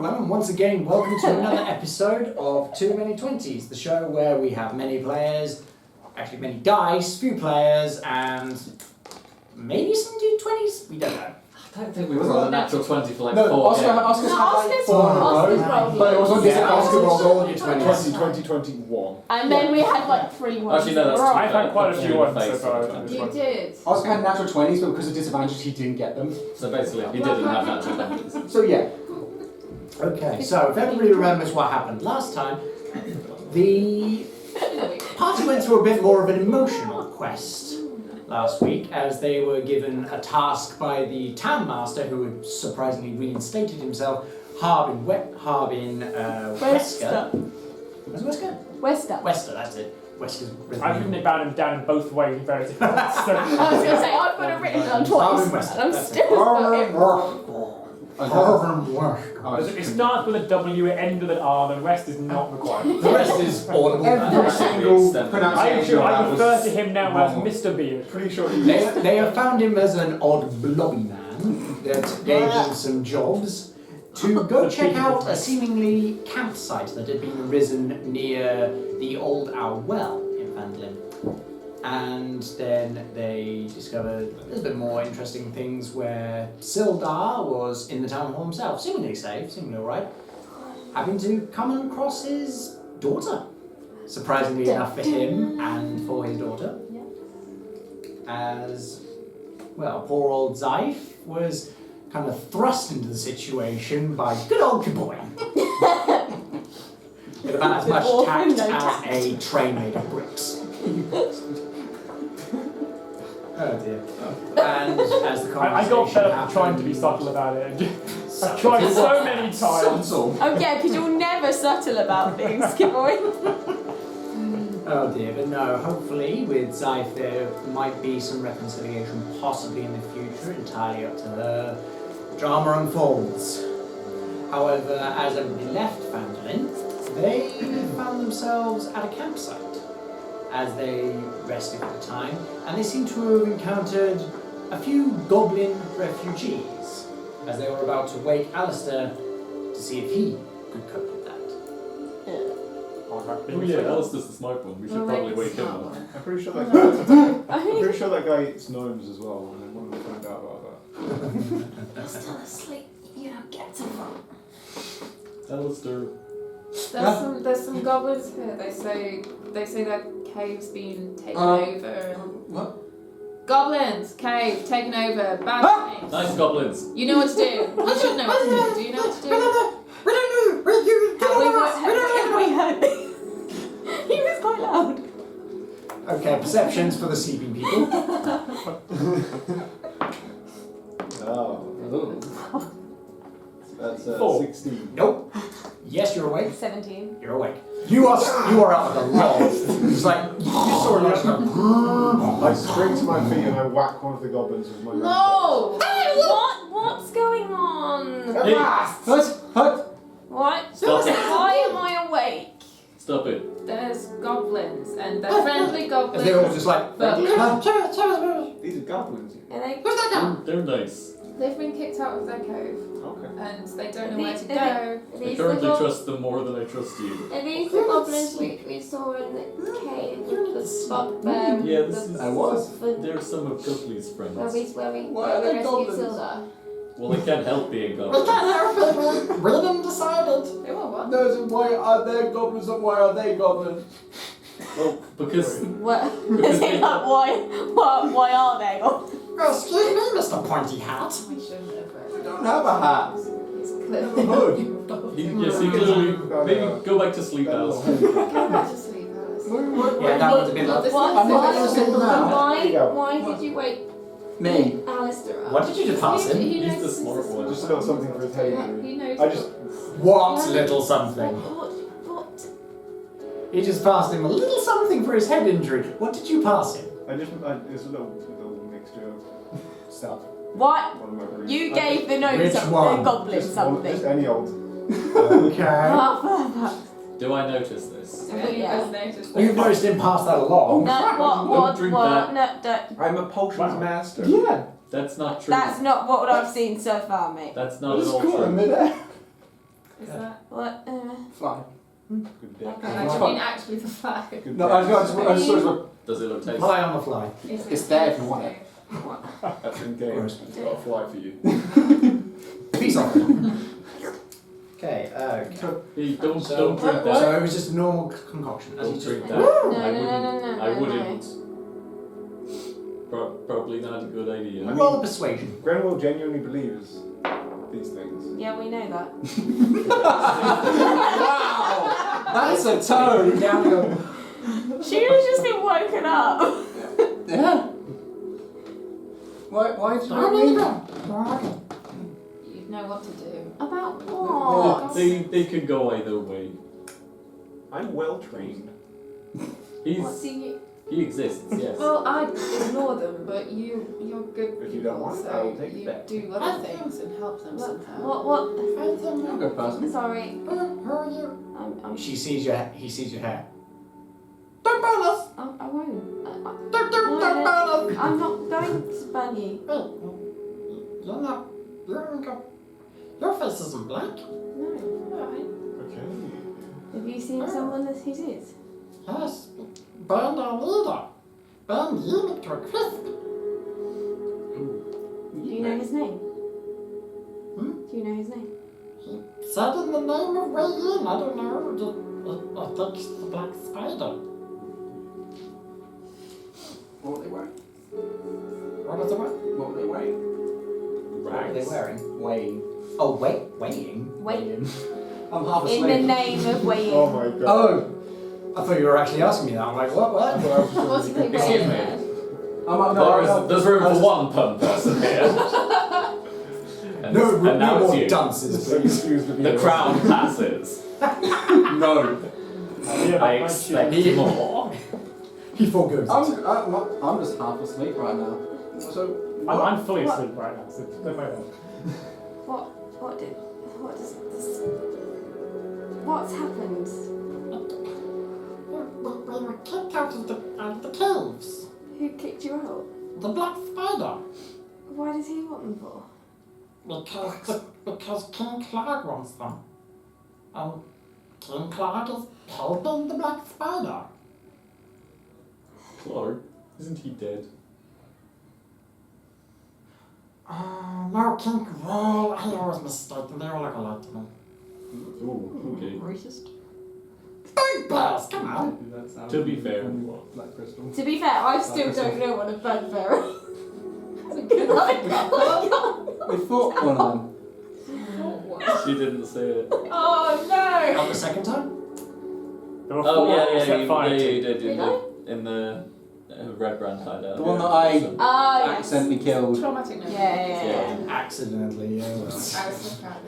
everyone, and once again, welcome to another episode of Too Many 20's, the show where we have many players, actually many dice, few players, and maybe some D20s? We don't know. I don't think we've rolled a natural 20 for like no, 4 Oscar's had like 4 in a row, but it was on Oscar rolled all your 20s. 2021. And then we had like 3 ones. Actually, no, that's I've had quite a few ones face so far. of the You 20. did. Oscar had natural 20s, but because of disadvantage, he didn't get them. So basically, he didn't have natural 20s. So yeah. Okay, so if everybody remembers what happened last time, the party went through a bit more of an emotional quest last week, as they were given a task by the town master, who had surprisingly reinstated himself, Harbin Wesker. Was it Wesker? Wester, that's it. Wesker's I've written it down in both ways, very different. I was going to say, I've got it written down Harbin twice, Wester, and I'm that's still It starts with a W, it ends with an R, the rest is not required. The rest is audible. Every single pronunciation I refer to was him now wrong. as Mr. Beard. Pretty sure They have found him as an odd blobby man that gave him some jobs to go check out a seemingly campsite that had been arisen near the Old Owl Well in Vandlin. And then they discovered a little bit more interesting things where Sildar was in the town hall himself, seemingly safe, seemingly alright, having to come across his daughter. Surprisingly enough for him and for his daughter. As, well, poor old Zeife was kind of thrust into the situation by good old Goblin. With about as much tact as a tray made of bricks. Oh dear. And as the conversation I got fed up happened, trying to be subtle about it. I've tried so many times. Oh yeah, because you're never subtle about things, Skipboy. Oh dear, but no, hopefully with Zeife there might be some reconciliation possibly in the future, entirely up to her. Drama unfolds. However, as everybody left Vandalin, they found themselves at a campsite as they rested for the time, and they seem to have encountered a few goblin refugees as they were about to wake Alistair to see if he could cope with that. Oh yeah, Alistair's the smoke one. We should probably wake him up. I'm pretty sure that guy eats gnomes as well, and then one of them find out about that. He's still asleep. You don't get to him. Alistair. There's some goblins here. They say that cave's been taken over. What? Goblins, cave taken over. Bad things. Nice goblins. You know what to do. You should know what to do. Do you know what to do? We don't know. We heard he was quite loud. Okay, perceptions for the sleeping people. Oh. That's 4. 16. Nope. Yes, you're awake. 17. You're awake. You are out of the log. It's like you just saw a I spring to my feet and I whack one of the goblins with my No! What's going on? Hey, What? Stop it. Why am I awake? Stop it. There's goblins, and they're friendly goblins. They're all just like. But These are goblins. And They're nice. they've been kicked out of their cave, Okay. and they don't know where to Are go. I currently trust them more than I trust you. Are these the goblins we saw in the cave with the spot bear? Yeah, this is. I was. They're some of Gutley's Where friends. we Why are they rescued goblins? Silda. Well, they can't help being goblins. Rhythm decided. They were what? No, so why are there goblins and why are they goblins? Well, because What? Is it like why are they goblins? Excuse me, Mr. Pointy Hat. We shouldn't have. I don't have a hat. It's I'm clearly. hood. yes, he clearly maybe go back to sleep, Alistair. Go back to sleep, Alice. Yeah, that one's a bit like. I'm not going to sleep now. Why did you wake Me. Alistair up? What did you just pass him? He's the smart one. Just a little something for his head. He knows. I just. What little something? What? He just passed him a little something for his head injury. What did you pass him? It's a little mixture of stuff. What? One of my rooms. You gave the nose Which something, one? the goblin Just something. any old. Okay. Oh, Do I notice this? Yeah. You've noticed him pass that along. no, Don't drink that. No, don't. I'm a potions master. Yeah. That's not true. That's not what I've seen so far, mate. That's not at It's all cool in true. midair. Is that What? Fly. Good day. okay? I mean, actually, the flag. Good No, day. I just sort of. Does it look tasty? Fly on the fly. Is It's there if you want it. That's in game. It's got a fly for you. Peace offering. Okay, Hey, don't So- drink so that. it was just a normal concoction. As you Don't just drink that. No, I wouldn't. Probably not a good idea. You roll a persuasion. Grenwill genuinely believes these things. Yeah, we know that. Wow! That's a tone! Down go. She was just been woken up. Yeah. Why did You know what to do. About What? what? They could go either way. I'm well trained. He exists, yes. Well, I ignore them, but you're good If people, you don't want it, I so will take it you back. do other things and help them somehow. What? I'm a good person. Sorry. Who are you? I'm He sees your hair. Don't burn us! I won't. Don't burn us! I'm not going to burn you. You're not. Your face isn't black. No. Okay. Have you seen someone that who's is? Yes. Burn our leader. Burn you to a crisp. Do you know his name? Hmm? Do you know his name? He said in the name of Way In. I don't know. I think it's the black spider. What were they wearing? What was it? What were they wearing? What are they Rags. wearing? Weighing. Oh, weighing. Wait. I'm half In asleep. the name of weighing. Oh my god. Oh! I thought you were actually asking me that. I'm like, what? What's the Excuse weighing me. then? There's room for one pun person here. And, No, and now no it's more you. dances, So please. confused with The you. crown passes. No. I expect more. He forgoes. I'm just half asleep right now. So. I'm fully asleep right now, so don't worry about it. What does this... What's happened? We were kicked out of the caves. Who kicked you out? The black spider. Why does he want them for? Because King Clark wants them. And King Clark is helping the black spider. Clark, isn't he dead? No, King Grenwill. I always mistaken. They all look alike to me. Ooh, okay. Racist? Big bears, come on. To be fair. Black crystal. To be fair, I still don't know what a bugbear is. Because We fought one of them. She didn't say it. Oh no! On the second time? There were Oh four yeah, set you fire to. did. Did I? In the Red Brand hideout. The one that I Oh yes. accidentally killed. Traumatic memory. Yeah. Accidentally, yeah. I was so proud.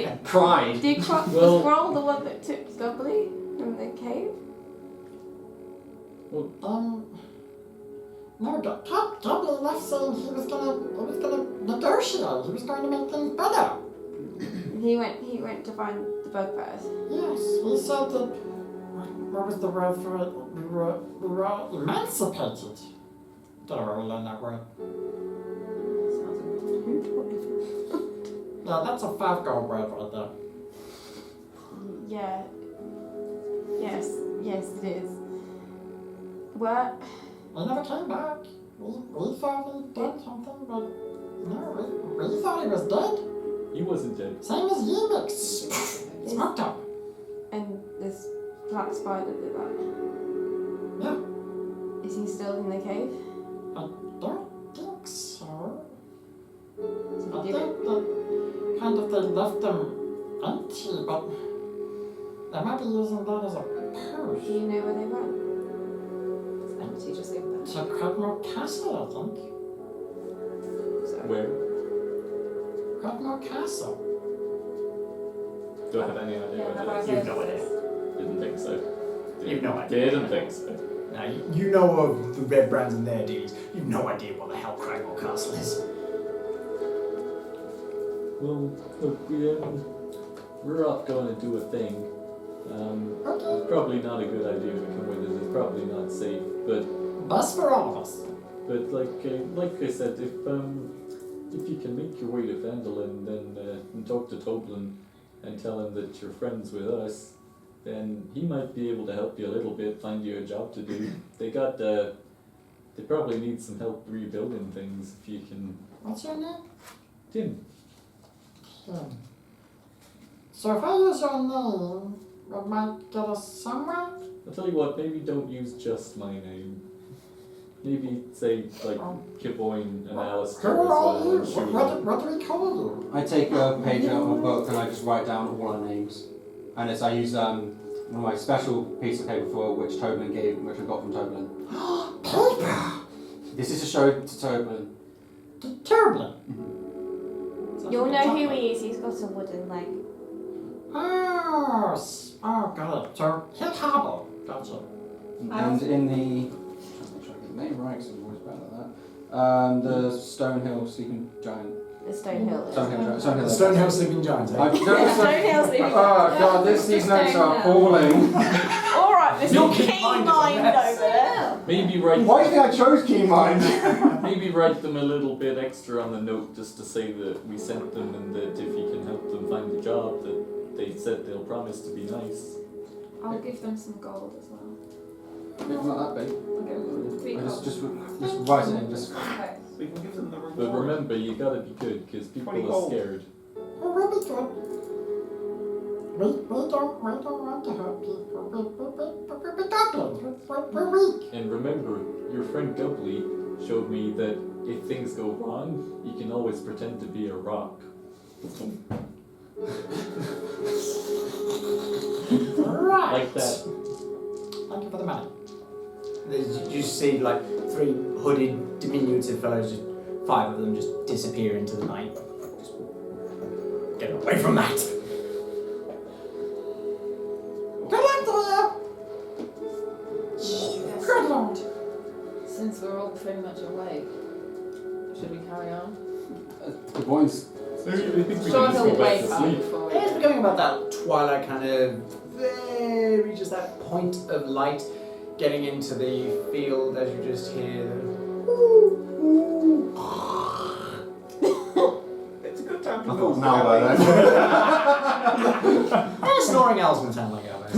Did Cried. Well- was Grohl the one that took Goblin from the cave? No, Goblin left saying he was gonna negotiate. He was going to make things better. He went to find the bugbears. Yes, he said that. What was the word for it? We were emancipated. Don't know where we learned that word. Yeah, that's a 5 gold word right there. Yeah. Yes, it is. What? He never came back. We thought he did something, but no, we thought he was dead. He wasn't dead. Same as Yemix. Smoked up. And this black spider did that. Yeah, Is he still in the cave? I don't think so. Did I he think give it? that kind of they left them empty, but they might be using that as a Do push. you know where they went? It's empty, just leave that. To Grenwill Castle, I think. Sorry. Where? Grenwill Castle. Do I have any idea Yeah, what how it about is? You've no idea. Didn't think so. You've no idea. Didn't think so. Now, you know of the red brands and their deeds. You've no idea what the hell Grenwill Castle is. Well, look, we're off going to do a thing. Okay. Probably not a good idea to come with us. It's probably not safe. Bus for all of us. But like I said, if you can make your way to Vandalin, then and talk to Toblin, and tell him that you're friends with us, then he might be able to help you a little bit, find you a job to do. They probably need some help rebuilding things if you can. What's your name? Tim. So if I use your name, it might get us somewhere? I'll tell you what, maybe don't use just my name. Maybe say like Kiboyne and Alistair Who as are well. you? and shoot What do we call you? I take a page out of my book and I just write down all our names. And I use one of my special pieces of paper for which Tobin gave, which I got from Tobin. Paper! This is to show to Tobin. Terrible. You'll know who he is. He's got a wooden leg. Oh, got it. So, hit harbor. Gotcha. And in the... I'm trying to get the name right, because I'm always bad at that. The Stonehill Sleeping Giant. The Stonehill. Stonehill. Stonehill Sleeping Giant. I Yeah, Stonehill sleeping. Oh god, these notes are appalling. Alright, Mr. Your Keen keen mind is a Mind mess. over there. Maybe write. Why do you think I chose Keen Mind? Maybe write them a little bit extra on the note just to say that we sent them and that if you can help them find a job, that they said they'll promise to be nice. I'll give them some gold as well. It's not that big. I'll give them 3 I gold. just write it in, just... Okay. We can give them the reward. But remember, you gotta be good because people 20 are gold. scared. Oh, we'll be good. We don't want to hurt people. We're goblins. We're weak. And remember, your friend Goblin showed me that if things go wrong, you can always pretend to be a rock. Right. Like that. Thank you for the money. You see like 3 hooded diminutive fellows, just 5 of them just disappear into the night. Just get away from that! Good luck to you. Good lord. Since we're all pretty much awake, should we carry on? The boys... I think we Sure, can just he'll go back wake to up sleep. before we... It's becoming about that twilight kind of very just that point of light getting into the field as you just hear the It's a good time to I go. thought now by then. snoring owls can sound like owls.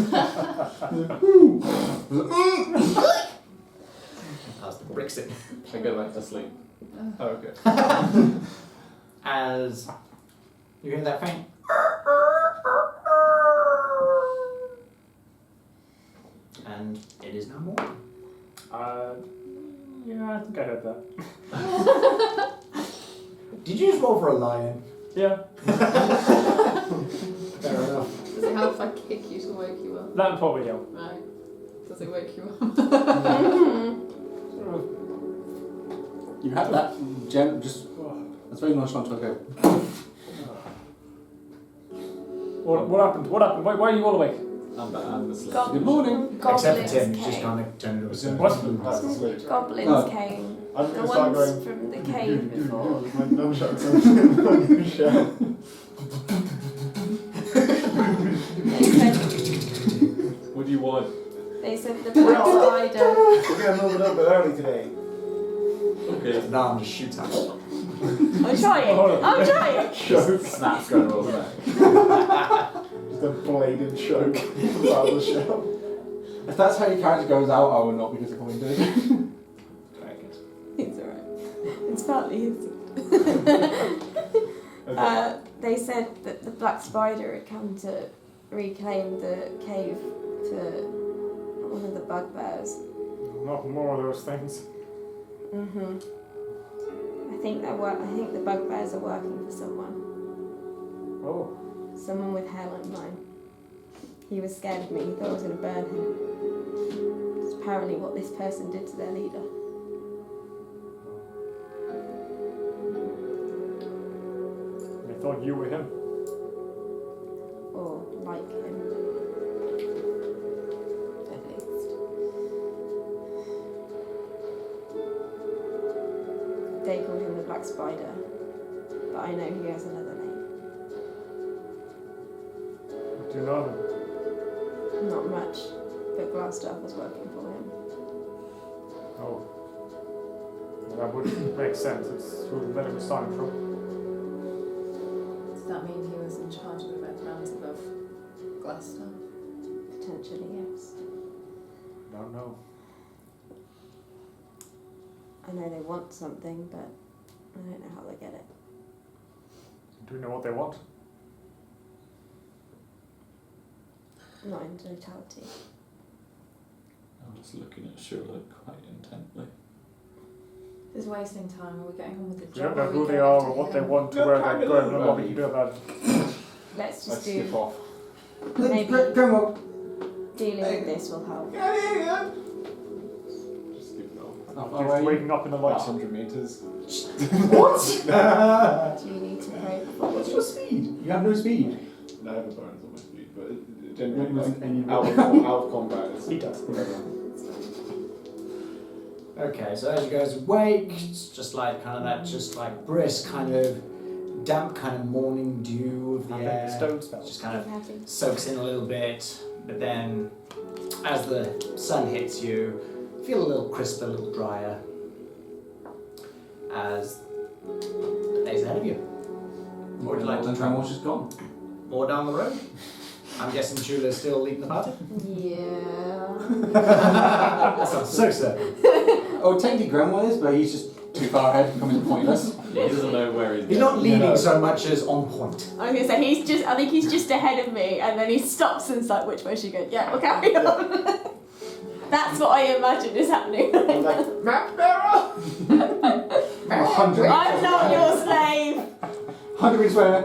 That's the Brexit. I go back to sleep. Oh, okay. As you hear that faint and it is no more. Yeah, I think I heard that. Did you just roll for a lion? Yeah, Fair enough. Does it help if I kick you to wake you up? that would probably help. Right. Does it wake you up? You have that gem, just... That's very nonchalant to go. What happened? What happened? Why are you all awake? I'm asleep. Good morning. Except for Tim, Goblins he's just came. kind of turned into a stone. What? That's asleep. Goblins Oh. came. I'm The gonna start ones going. from the cave before. My nunchucks on the shell. What do you want? They said the black spider. We're gonna move it up a bit early today. Okay. No, I'm just shooting at it. I'm trying. I'm trying. Choke. Snap's going to roll back. Just a bladed choke out of the shell. If that's how your character goes out, I will not be disappointed. It's alright. It's partly his. Okay. They said that the black spider had come to reclaim the cave for one of the bugbears. Not more of those things. Mhm. I think the bugbears are working for someone. Oh. Someone with hell in mind. He was scared of me. He thought I was going to burn him. It's apparently what this person did to their leader. I thought you were him. Or like him. At least. They called him the Black Spider, but I know he has another name. What do you know them? Not much, but Glassstaff was working for him. Oh. Well, that would make sense. It's who the letter was signed from. Does that mean he was in charge of the Red Mountain stuff. Potentially, yes. Don't know. I know they want something, but I don't know how they get it. Do we know what they want? Not in totality. I'm just looking at Sherlock quite intently. It's wasting time. Are we getting on with the We job? don't know or who we they going are to or what they him? want, No, where kind they're of going, know, and what we but- can do about it. Let's just Let's skip do off. maybe Grenwill. dealing with this will help. Just skip it off. Oh, Just where are you? waking up in the About light. 100 metres. What? Do you need to pray before? What's your speed? You have no speed. No, I have a bonus on my speed, but it generally There wasn't any- out of combat is He does. whatever. Okay, so as you guys awake, it's just like kind of that, just like brisk kind of damp kind of morning dew of the air. Stone spells. Just kind of Happy. soaks in a little bit, but then as the sun hits you, you feel a little crisper, a little drier as the day's ahead of you. What would you like to Then Grenwill's just gone. More down the road? I'm guessing Chula's still leading the party? Yeah. That sounds so certain. Oh, technically Grenwill is, but he's just too far ahead and becoming pointless. He doesn't know where he's He's not going. leading No. so much as on point. I was gonna say I think he's just ahead of me, and then he stops and's like, "Which way should you go?" Yeah, we'll carry on. That's what I imagine is happening. I'm like, map bearer! 100 I'm not your slave. 100 meters away.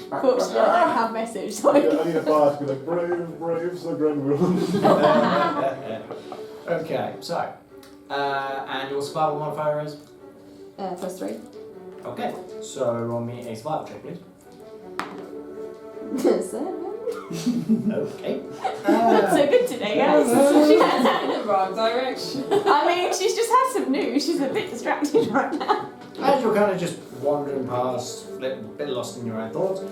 Fortunately, I don't have message, so I need a bard to be like, brave, Sir Grenwill. Okay, so, and your survival modifier is? +3. Okay, so roll me a survival check, please. 7. Okay. Not so good today, guys. She has that in the wrong direction. I mean, she's just had some news. She's a bit distracted right now. As you're kind of just wandering past, a bit lost in your own thoughts,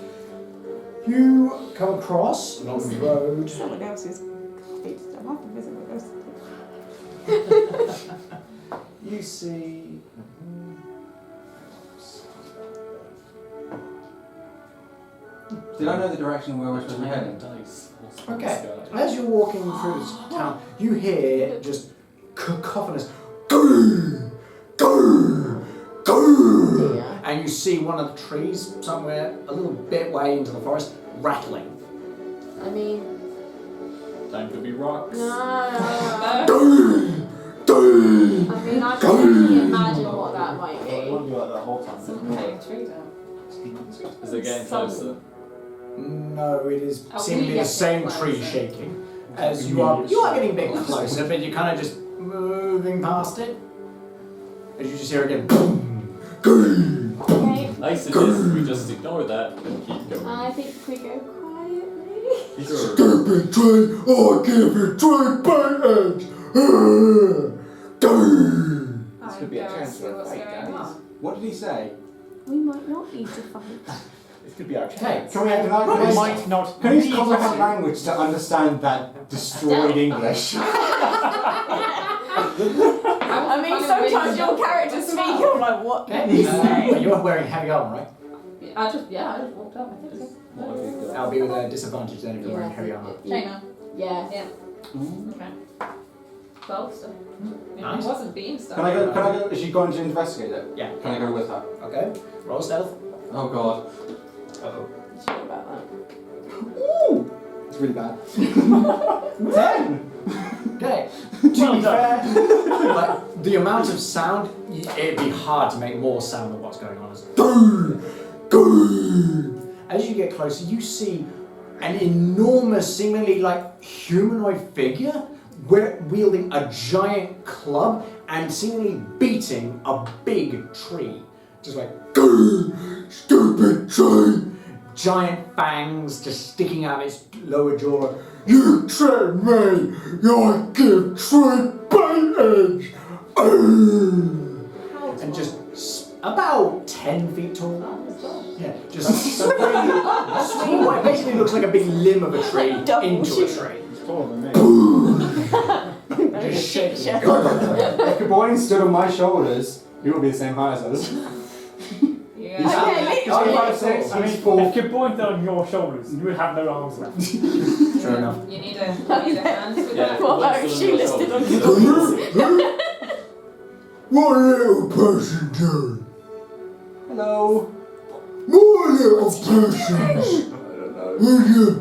you come across along the road. Someone else's coffee stuff happened, isn't it? You see. Did I know the direction where we're supposed to be heading? Dice. Okay, as you're walking through this town, you hear just cacophonous "Goo! Goo! Goo!" Yeah. And you see one of the trees somewhere a little bit way into the forest rattling. I mean, Time to be rocks. no. Goo! Goo! I mean, I can only imagine what that might It be. won't be like that whole time. Someone cutting trees out. Is it getting Some- closer? No, it is Oh, seemingly we the get same closer. tree shaking. As you are getting a bit closer, but you're kind of just moving past it. As you just hear again, boom, goo. Okay. I suggest we just ignore that and keep going. I think we go quietly. Sure. Stupid tree! I give it tree paintings! Goo! I could be a go and chance see for a what's fight, going guys. on. What did he say? We might not need to fight. It could be our Okay, chance. Can we Um, We might not. Can you need comprehend to. language to understand that destroyed English? I mean, sometimes your characters speak and I'm like, what can you say? You're wearing heavy armor, right? I just walked up. I think so. What have you got? That'll be with a disadvantage then if you're wearing heavy armor. China. Yeah. Okay. 12 so. Nice. It wasn't being stuff. Can I go? Is she going to investigate it? Yeah. Can I go with her? Okay, roll stealth. Oh god. Uh-oh. Sure about that. Ooh! It's really bad. 10! Okay. Well To be fair, done. like, the amount of sound, it'd be hard to make more sound than what's going on. As "Goo! Goo!" As you get closer, you see an enormous, seemingly like humanoid figure wielding a giant club and seemingly beating a big tree. Just like, "Goo! Stupid tree!" Giant fangs just sticking out of its lower jaw. You tricked me! I give tree paintings! And just about 10 feet tall. Yeah, just swing away. Basically looks like a big limb of a tree into a tree. It's taller than me. Just shaking. If Gaboin stood on my shoulders, he would be the same height as us. Yeah. Okay, I'm 5'6", I mean, he's 4. if you're pointed on your shoulders, you would have no arms left. True enough. You need a hand with Yeah. that. What What's are the she number listed on of your What little person doing? Hello. More little persons. Will you?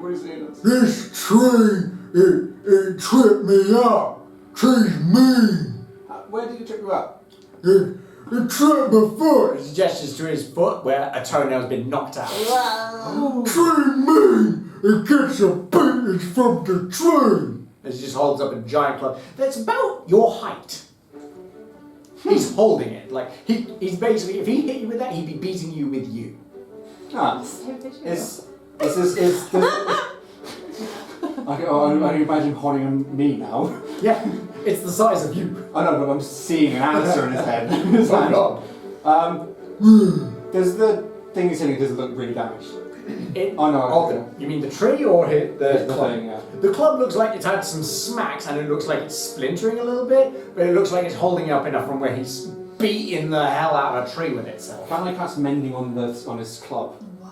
What is it? This tree, it tripped me up. Tree's mean. Where did you trip you up? It tripped my foot. He gestures to his foot where a toenail's been knocked out. Tree mean. It gets a beatings from the tree. As he just holds up a giant club that's about your height. He's holding it. Like, he's basically, if he hit you with that, he'd be beating you with you. Ah, So visual. is I can imagine holding me now. Yeah, it's the size of you. I know, but I'm seeing an answer in his head. His hand. God. Does the thing he's hitting doesn't look really damaged? It, Oh no, oh, you mean the tree or hit the the club? thing, yeah. The club looks like it's had some smacks and it looks like it's splintering a little bit, but it looks like it's holding up enough from where he's beating the hell out of a tree with itself. Can I cast mending on his club? Why?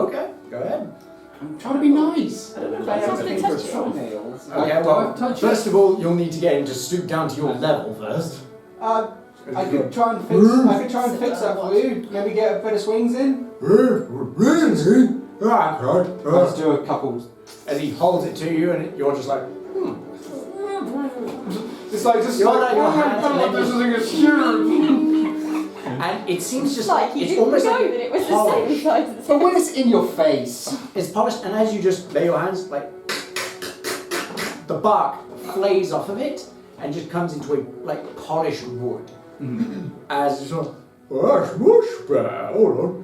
Okay, go ahead. I'm trying to be nice. I don't know if I I have have to anything for touch it. toenails. Okay, well, first of all, you'll need to get him to stoop down to your level first. I could try and fix that for you. Maybe get a bit of swings in. Really? I'll just do a couple. As he holds it to you, and you're just like, It's like just You're like, like your oh my hands and god, then this is huge. and it seems just Like, like you it's didn't know almost that like it was the polished. same size as But when it's in your face. It's polished, and as you just lay your hands, like the bark flays off of it and just comes into a like polished wood. As It's like, well, that's much better. Hold on.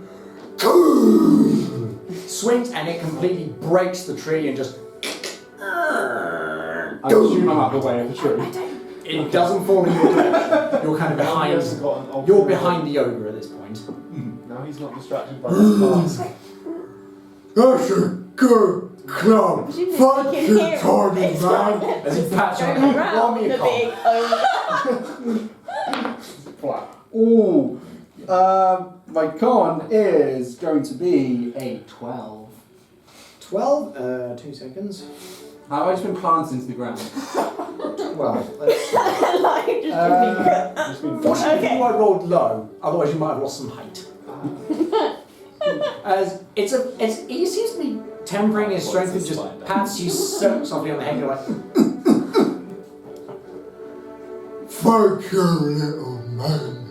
swings and it completely breaks the tree and just I assume I'm out of the way of the tree. it doesn't fall in your direction. You're kind of He hasn't behind. got an You're ultimate- behind the ogre at this point. Now he's not distracted by that mask. That's a good club. Presumably Thank you you, can hear it. tiny It's man. like As he pats you on the going head, roll me around a the con. big ogre. Ooh. My con is going to be a 12. 12, 2 seconds. Have I just been planted into the ground? Well, let's see. Like, just Fortunately, Okay. I rolled low, otherwise you might have lost some height. As it seems to be tempering his strength and just pats you so softly on the head. You're like, Thank you, little man.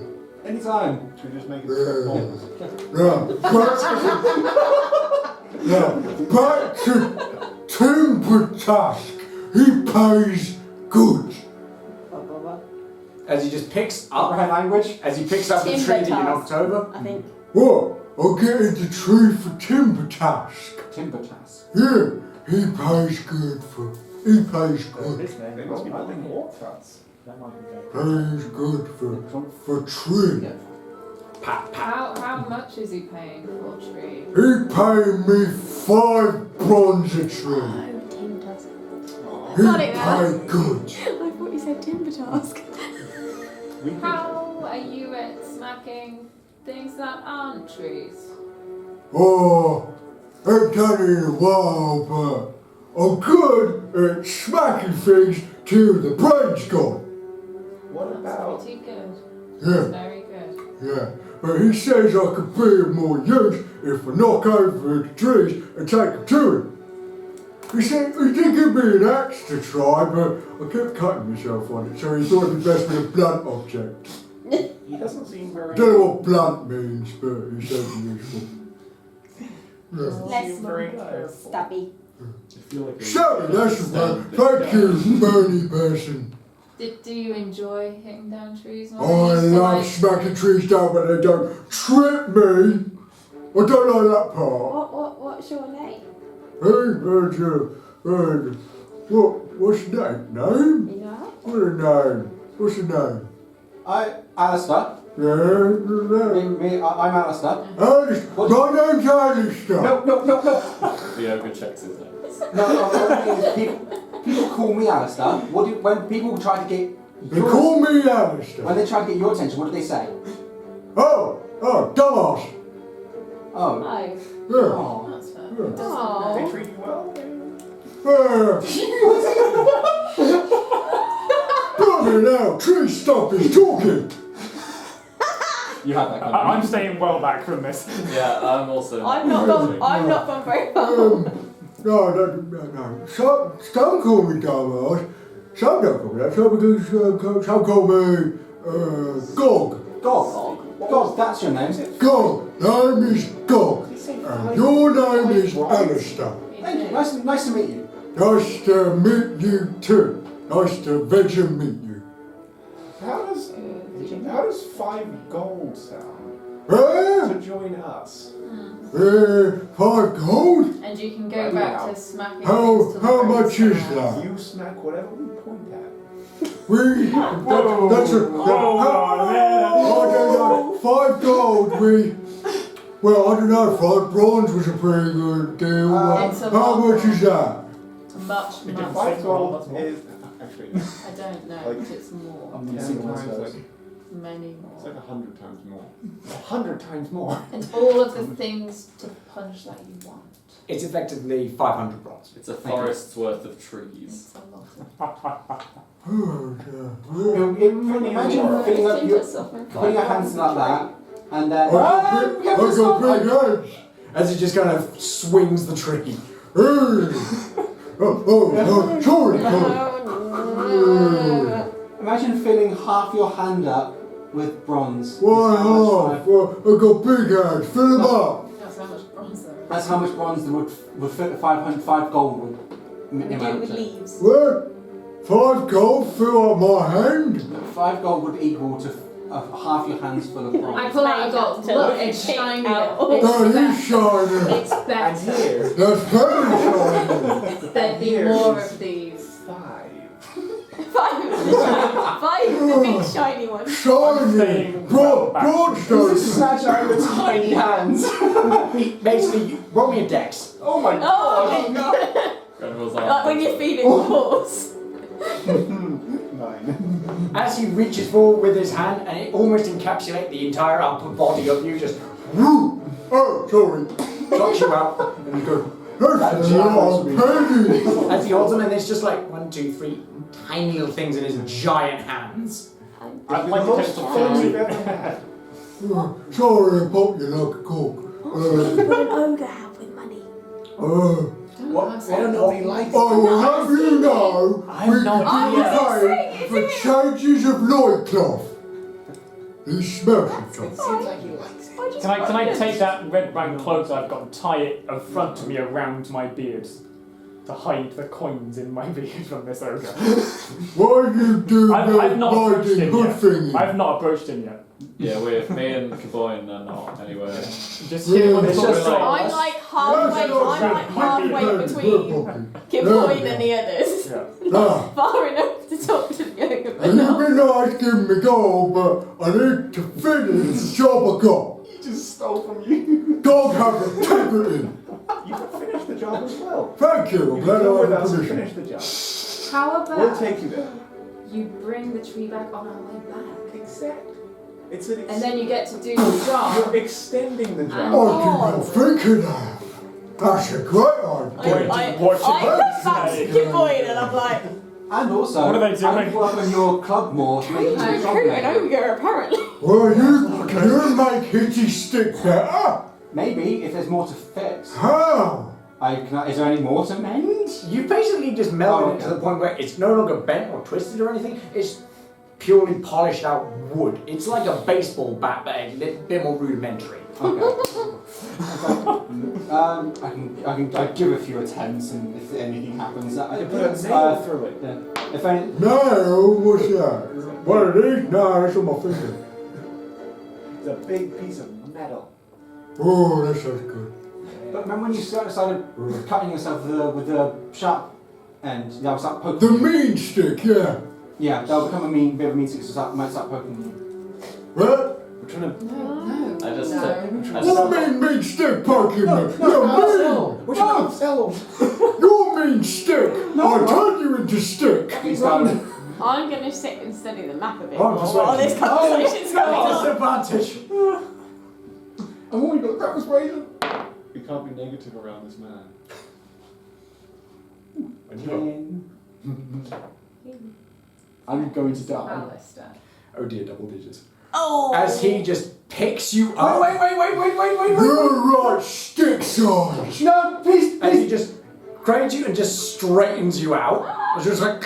Anytime. Should we just make it straight bombs? Back to Timber Task. He pays good. as he just picks up, Right language? as he picks up the Timber tree that you task. knocked over. I think. What? I'll get in the tree for Timber Task. Timber task. Yeah, he pays good. They must be building more flats. That might be good. Pays good for tree. Yeah. Pat, pat. How much is he paying for a tree? He paid me 5 bronze a tree. Oh, Tim does it. He Got it now. paid good. I thought you said timber task. How are you at smacking things that aren't trees? Oh, ain't done it in a while, but I'm good at smacking things till the brain's gone. What That's about? pretty good. Yeah, That's very good. yeah. But he says I could be of more use if I knock over the trees and take them to him. He said he did give me an axe to try, but I kept cutting myself on it, so he thought it'd be best with a blunt object. He doesn't seem very. Don't know what blunt means, but he said useful. Yeah. Doesn't seem very careful. Stabby. I feel like So, that's about. Thank you, Bernie person. Do you enjoy hitting down trees? I love smacking trees down, but they don't trip me. I don't like that part. What's your name? What's the name? You know? What's the name? Alistair. I'm Alistair. Alistair. My name's Alistair. No. the ogre checks his name. People call me Alistair. When people try to get They call me Alistair. when they try to get your attention, what do they say? Oh, Oh, dumbass. Oh. Oh, Yeah. Oh. That's fair. Yeah. Oh. They treat you well. Bloody hell, tree stuff is talking. You have that kind I'm staying well back from this. Yeah, I'm also. I've not gone very far. No. Some call me dumbass. Some don't call me that. Some call me Gog. God, that's your name. Gog. Name is Gog. And your name is Alistair. Thank you. Nice to meet you. Nice to meet you too. Nice to venture meet you. How does 5 gold sound Eh? to join us? 5 gold? And you can go back to smacking. How things to the much face is and that? You smack whatever we point at. That's a... I don't know, 5 gold, well, I don't know, 5 bronze was a pretty good deal. It's a How lot. much is that? Much. 5 gold is actually I don't know, Like- but it's more. 10 times like Many it's more. like 100 times more. 100 times more. And all of the things to punch that you want. It's effectively 500 bronze. It's a forest's worth of trees. It's a lot of. Oh, dear. Imagine filling up your, putting your hands like that, and then. I got big hands. As it just kind of swings the tree. Sorry. Imagine filling half your hand up with bronze. Why half? Well, I got big hands. Fill them up. That's how much bronze there is. That's how much bronze would fit 5 gold would We do it amount with to. leaves. What? 5 gold fill up my hand? 5 gold would equal to half your hands full of I bronze. pull out a gold. Till Look, they it's kick shiny. out. It's That is better. shiny. It's better. Here, That's very shiny. There'd be more of these. 5. 5 of the big shiny ones. Shiny. Bronze don't. Snatch out your tiny hands. Basically, roll me a dex. Oh my Oh, god! Grenwill's like when you're feeding the horse. 9. As he reaches forward with his hand, and it almost encapsulates the entire upper body of you, just woo, Oh, sorry. knocks you out, and you go. That's a lot of pennies. As he holds them, and there's just like 1, 2, 3 tiny little things in his giant hands. I'd like to take some Fun we've food. ever had. Sorry, I popped you like a cork. What would an ogre have with money? What? I don't know what he likes. I will have you know, I'm we not can here. pay for changes of loincloth. He smells it. Seems like he likes it. Can I take that red brown cloak that I've got and tie it in front of me around my beard to hide the coins in my beard from this ogre? Why you do I've not approached riding him hood yet. thingy? I've not approached him yet. Yeah, me and Caboyne are not anywhere. Just hit him on the It's top of just the like- leg. I'm like halfway between Kimboyne and the others. Yeah. Now, Far enough to talk to the ogre, but you've not. been nice giving me gold, but I need to finish the job I got. He just stole from you. Dog have integrity. You can finish the job as well. Thank you, I'm You glad can go I with have us and permission. finish the job. How about We'll take you there. you bring the tree back on our way back? Exactly. It's an And then you get to do the job. You're extending the I job. did not think of that. That's a great idea. I Watch come it. back to Kimboyne and I'm like, And also, What are they I doing? would work on your club more to make you I'm a recruiting an club ogre apparently. Well, you make Hitty stick better. Maybe if there's more to fix. How? Is there any more to mend? You basically just melded it to okay. the point where it's no longer bent or twisted or anything. It's purely polished out wood. It's like a baseball bat, but a bit more rudimentary. Okay. I give a few attempts, and if anything happens, I can Put a put nail through it. yeah. If any, No, what's that? One of these? No, that's on my finger. It's a big piece of metal. Oh, that sounds good. but remember when you started cutting yourself with the sharp end, that will start poking. The you. mean stick, yeah. Yeah, that'll become a bit of a mean stick, so might start poking you. What? We're trying to. No. I just. What mean stick poking me? You're mean. We're trying to sell them. You're mean stick. I'll turn you into stick. He's going. I'm going to sit and study the map a bit Oh, more just while wait. this conversation's going on. Disadvantage. I've only got that persuasion. We can't be negative around this man. I'm going to die. Alistair. Oh dear, double digits. Oh! As he just picks you up. Wait. You're right, stick size. No, please. As he just grabs you and just straightens you out. It's just like.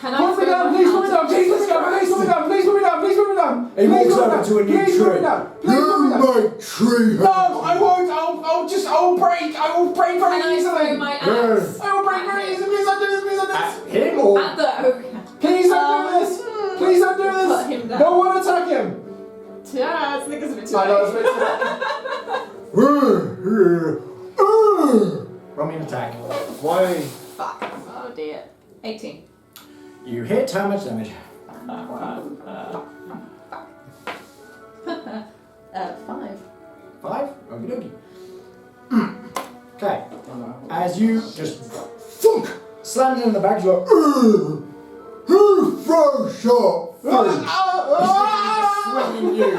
Can I Put me down, please put me down, please put me down, please put me down, please put me down, please put me down. He walks over to a new Please put me tree. down, please put me down. make tree. No, I won't. I'll break. I will break very Can I easily. throw my axe? I will break very easily. Please don't do this. Please don't do At this. him or. At the ogre. Please don't do this. Please don't do Put him this. down. No one attack him. Yeah, I think it's a bit too I know it's late. Roll me an attack. Why? Fuck. Oh dear. 18. You hit how much damage? 5. 5? Okie dokie. Okay. As you just thunk, slam it in the back, you're like, Who throws shot first? swinging you.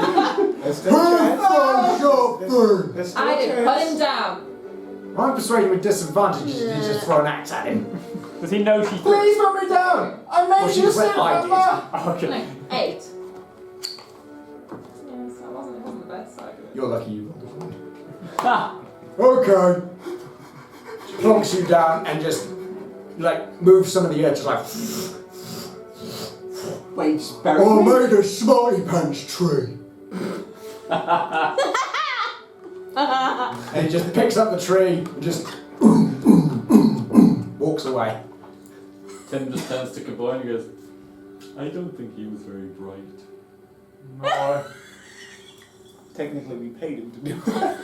There's Who still a chance. throws shot first? There's still I a did. chance. Put him down. I'm persuading with disadvantage. You just throw an axe at him. Does he know she threw? Please put me down. I Well, made she you just sit went, I did. Oh, okay. No, 8. Yes, I wasn't the best side of it. You're lucky you rolled a 1. Ah, Okay. Plonks you down and just like moves some of the earth, just like. Wait, just bury I me. made a smarty pants tree. And he just picks up the tree and just walks away. Tim just turns to Kaboy and he goes, I don't think he was very bright. no. Technically, we paid him to do it. That's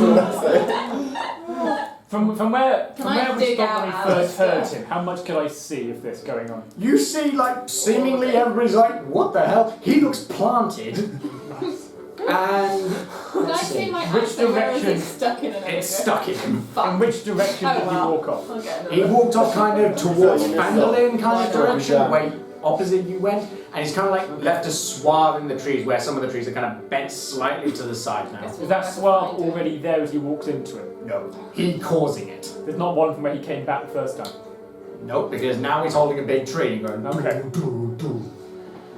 what I said. From where Can I we dig stopped when out we first Alistair? heard him, how much could I see of this going on? You see, like, seemingly everybody's like, what the hell? He looks planted. And Can I see my Which axe? Where is it direction? stuck in an ogre? it's stuck in him. In Fuck. which direction Oh, did well. you walk off? Okay, He walked off kind of towards Fandolin kind of Yeah. direction, way opposite you went, and he's kind of like left a swath in the trees where some of the trees are kind of bent slightly to the side now. Is that swamp already there as you walked into it? No, he causing it. There's not one from where he came back the first time. Nope, because now he's holding a big tree and going, Okay.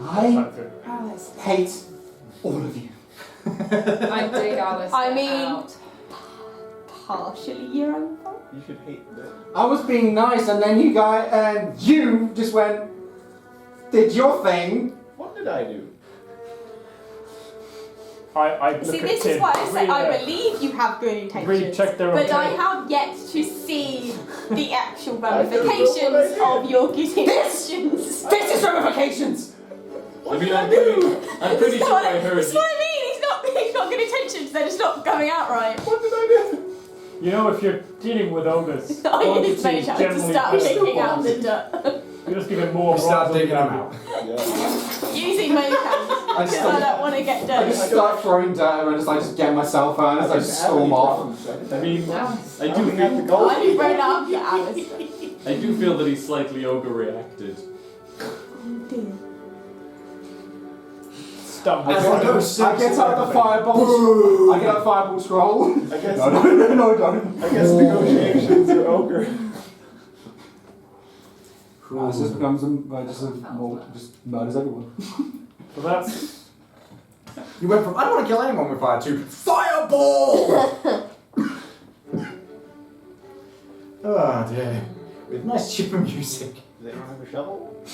I Right through. hate all of you. I dig Alistair I mean- out. Partially your own fault. You should hate that. I was being nice, and then you just went, did your thing. What did I do? I look See, at this Tim, is why I say I really, believe you have good intentions. recheck their But I okay. have yet to see the actual I don't know what I ramifications did. of your good intentions. This is ramifications. I mean, I'm pretty sure I heard That's what I mean. He's not good intentions. They're just not coming out right. What did I do? You know, if you're dealing with ogres, I entities need to generally start good. digging out the dirt. You just give him more you start bronze digging than him you out. Yeah. Using my hands because I don't want to get I dirty. just start throwing dirt and just get myself out and just storm off. I mean, Nice. I do Only have to feel, go. I'm thrown after Alistair. I do feel that he slightly overreacted. Stump. I get out the fireball. I get out fireball scroll. I guess. No, don't. I guess negotiations are ogre. This just becomes just murders everyone. So that's You went from, I don't want to kill anyone with fire, to fireball! Oh dear. With nice cheaper music. Does anyone have a shovel?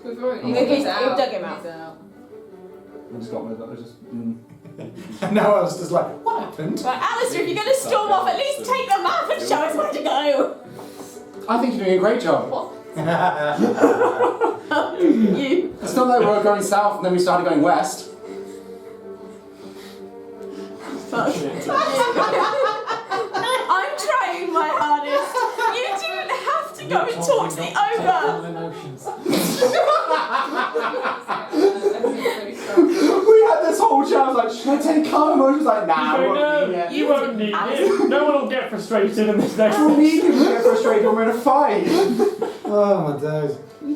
We've already We've he's out. dug him out. He's out. I just got rid of that. And now I was just like, what happened? Right, Alistair, if you're going to storm off, at least take the map and show us where to go. I think you're doing a great job. You. It's not like we were going south and then we started going west. Fuck. I'm trying my hardest. You didn't have to go and talk to the ogre. We had this whole chat. I was like, should I take calm emotions? Like, nah, we won't need no, it. you won't need it. No one will get frustrated in this next We need to get frustrated when we're in a fight. Oh my days. You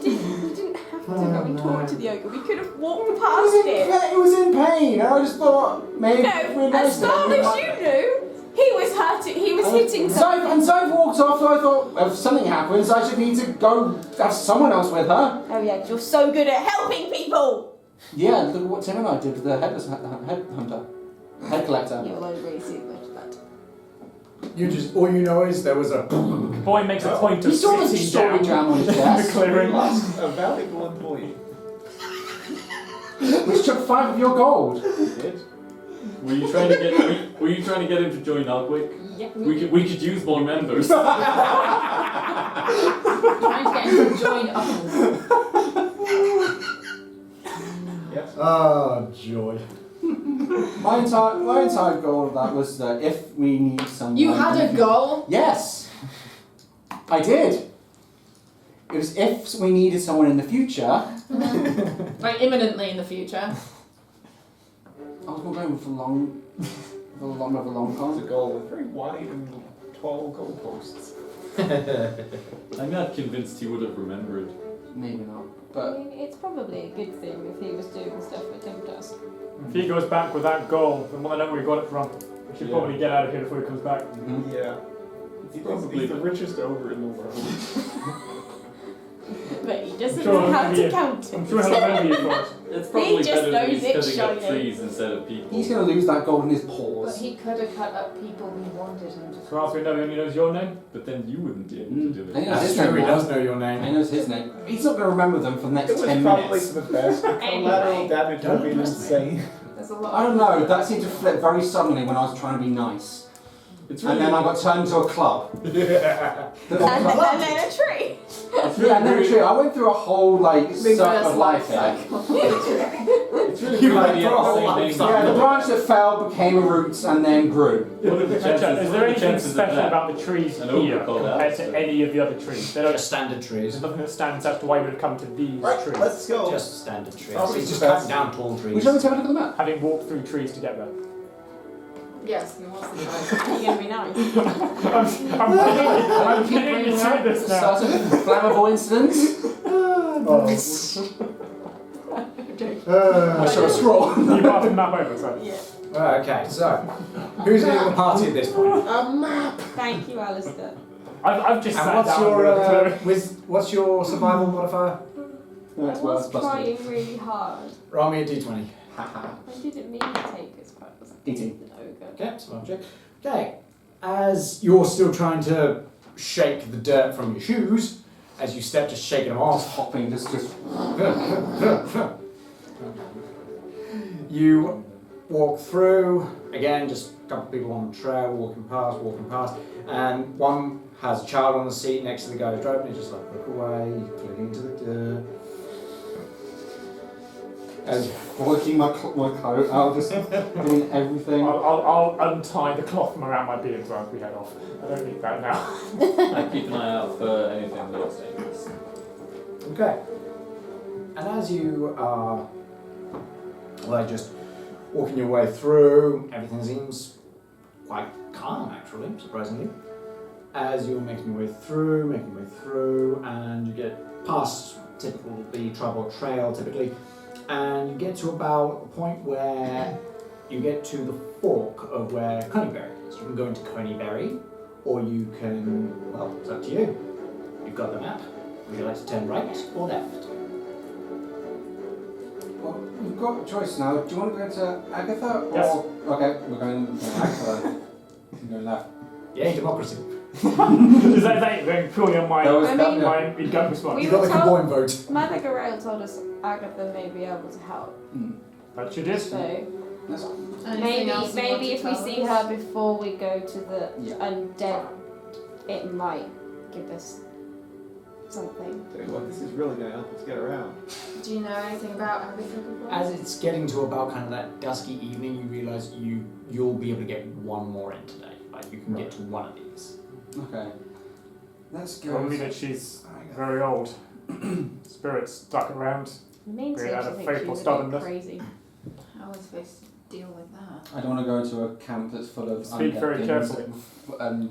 didn't have to. to go and talk to the ogre. We could have walked past it. It was in pain, and I just thought maybe No, we're as nice far as you knew, he was hurting. He was hitting someone. And Zeife walked off, so I thought, if something happens, I should need to go have someone else with her. Oh yeah, 'cause you're so good at helping people. Yeah, look at what Tim and I did with the head collector. You will only really see much of that. You just, all you know is there was a. Boy makes a point of He saw the sitting story down jam on his in the desk, clearing. Lost a valuable employee. which took 5 of your gold. Did? Were you trying to get him to join Ogwick? Yeah. We could use more members. Trying to get him to join us. Yes. Oh, joy. My entire goal of that was that if we need someone... You had a goal? Yes, I did. It was if we needed someone in the future. Like imminently in the future. I was going for long con. It's a goal with very wide and tall goalposts. I'm not convinced he would have remembered. Maybe not, I but mean, it's probably a good thing if he was doing stuff that Tim does. If he goes back with that goal, then we'll know where he got it from. We should Yeah. probably get out of here before he comes back. Yeah. He's the richest ogre in the world. But he doesn't Sure, know how maybe to it- count I'm it. sure he'll remember you for it. It's probably just better that knows he's it's cutting up shiny. trees instead of people. he's going to lose that gold in his But paws. he could have cut up people we wanted him to. So as we know, he only knows your name. But then you wouldn't be able to do I it. think that's That's his true, name he now. does know your I name. know his name. He's not going to remember them for the next It was 10 probably minutes. for the best. The collateral damage would have been insane. There's a lot. I don't know, that seemed to flip very suddenly when I was trying to be nice. It's And really, then I got turned into a club. And then a tree. Yeah, and then actually, I went through a whole circle of life here. it's really You funny went at for a the whole same life name. Yeah, the branch that fell became a root and then grew. What are the chances? Is there what are the anything chances of special that? about the trees An ogre here called compared Alistair. to any of the other trees? They don't, Just standard trees. there's nothing that stands out to why we would have come to these Right, trees, let's go. Just standard trees. Probably He's just the best. cutting down tall trees. Would you like to have a look at the map? having walked through trees to get there. Yes, he wants to try. Are you going to be nice? I'm kidding you say this now. Certain flammable incidents. I show a scroll. You passed the map over, so. Yeah. Okay, so who's leading the party at this point? Thank you, Alistair. I've just And sat what's down your with the what's your survival modifier? No, it's I was worse, plus trying really hard. Roll me a d20. I didn't mean to take as far as 18. an ogre. Okay, survival check. Okay, as you're still trying to shake the dirt from your shoes, as you step to shake them Just off, hopping, just. you walk through. Again, just a couple of people on the trail, walking past, and one has a child on the seat next to the guy who's driving. He's just like, look away, clicking into the dirt. As Working my coat out, just doing everything. I'll untie the cloth from around my beard as we head off. I don't need that now. I keep an eye out for anything that looks dangerous. Okay. And as you are just walking your way through, everything seems quite calm actually, surprisingly. As you're making your way through, and you get past the tribal trail typically, and you get to about a point where you get to the fork of where Coneyberry is. You can go into Coneyberry, or you can, well, it's up to you. You've got the map. Would you like to turn right or left? Well, we've got a choice now. Do you want to go to Agatha? Or... Yes. Okay, we're going to Agatha. We're going left. Yay, democracy. Is that going purely on my That was I that, mean- yeah. my gut response? We You've got were the told- Gaboin vote. Mother Garel told us Agatha may be able to help. But you did. So That's Anything else you want maybe to if we tell see us? her before we go to the Yeah. undead, it might give us something. Tell you what, this is really going to help us get around. Do you know anything about Agatha before? As it's getting to about kind of that dusky evening, you realise you'll be able to get one more in today. Like you can get to one of these. okay. Let's go. Probably that she's very old. Spirits stuck around. The main Great, seems out to of think faith she or was a bit stubbornness. crazy. How are we supposed to deal with that? I don't want to go to a camp that's full of Speak undead very things carefully.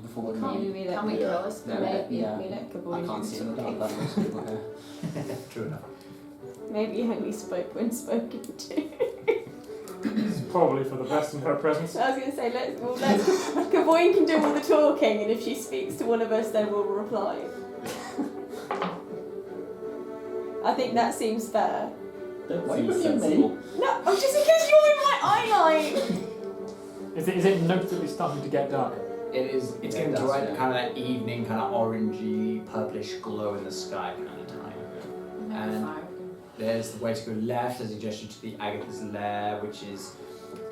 before we Maybe leave. we let Can we kill us? Yeah, maybe yeah. we let I Gaboin can't do see any something. dark levels people here. True enough. Maybe he only spoke when spoken to. It's probably for the best in her presence. I was going to say, let's Kavoin can do all the talking, and if she speaks to one of us, then we'll reply. I think that seems fair. That Why seems would you sensible. No, oh, just in case you're in my eye line. Is it notably starting to get darker? It's Yeah, getting to that's right it. kind of that evening, kind of orangey, purplish glow in the sky kind of time. And there's the way to go left as you gesture to the Agatha's lair, which is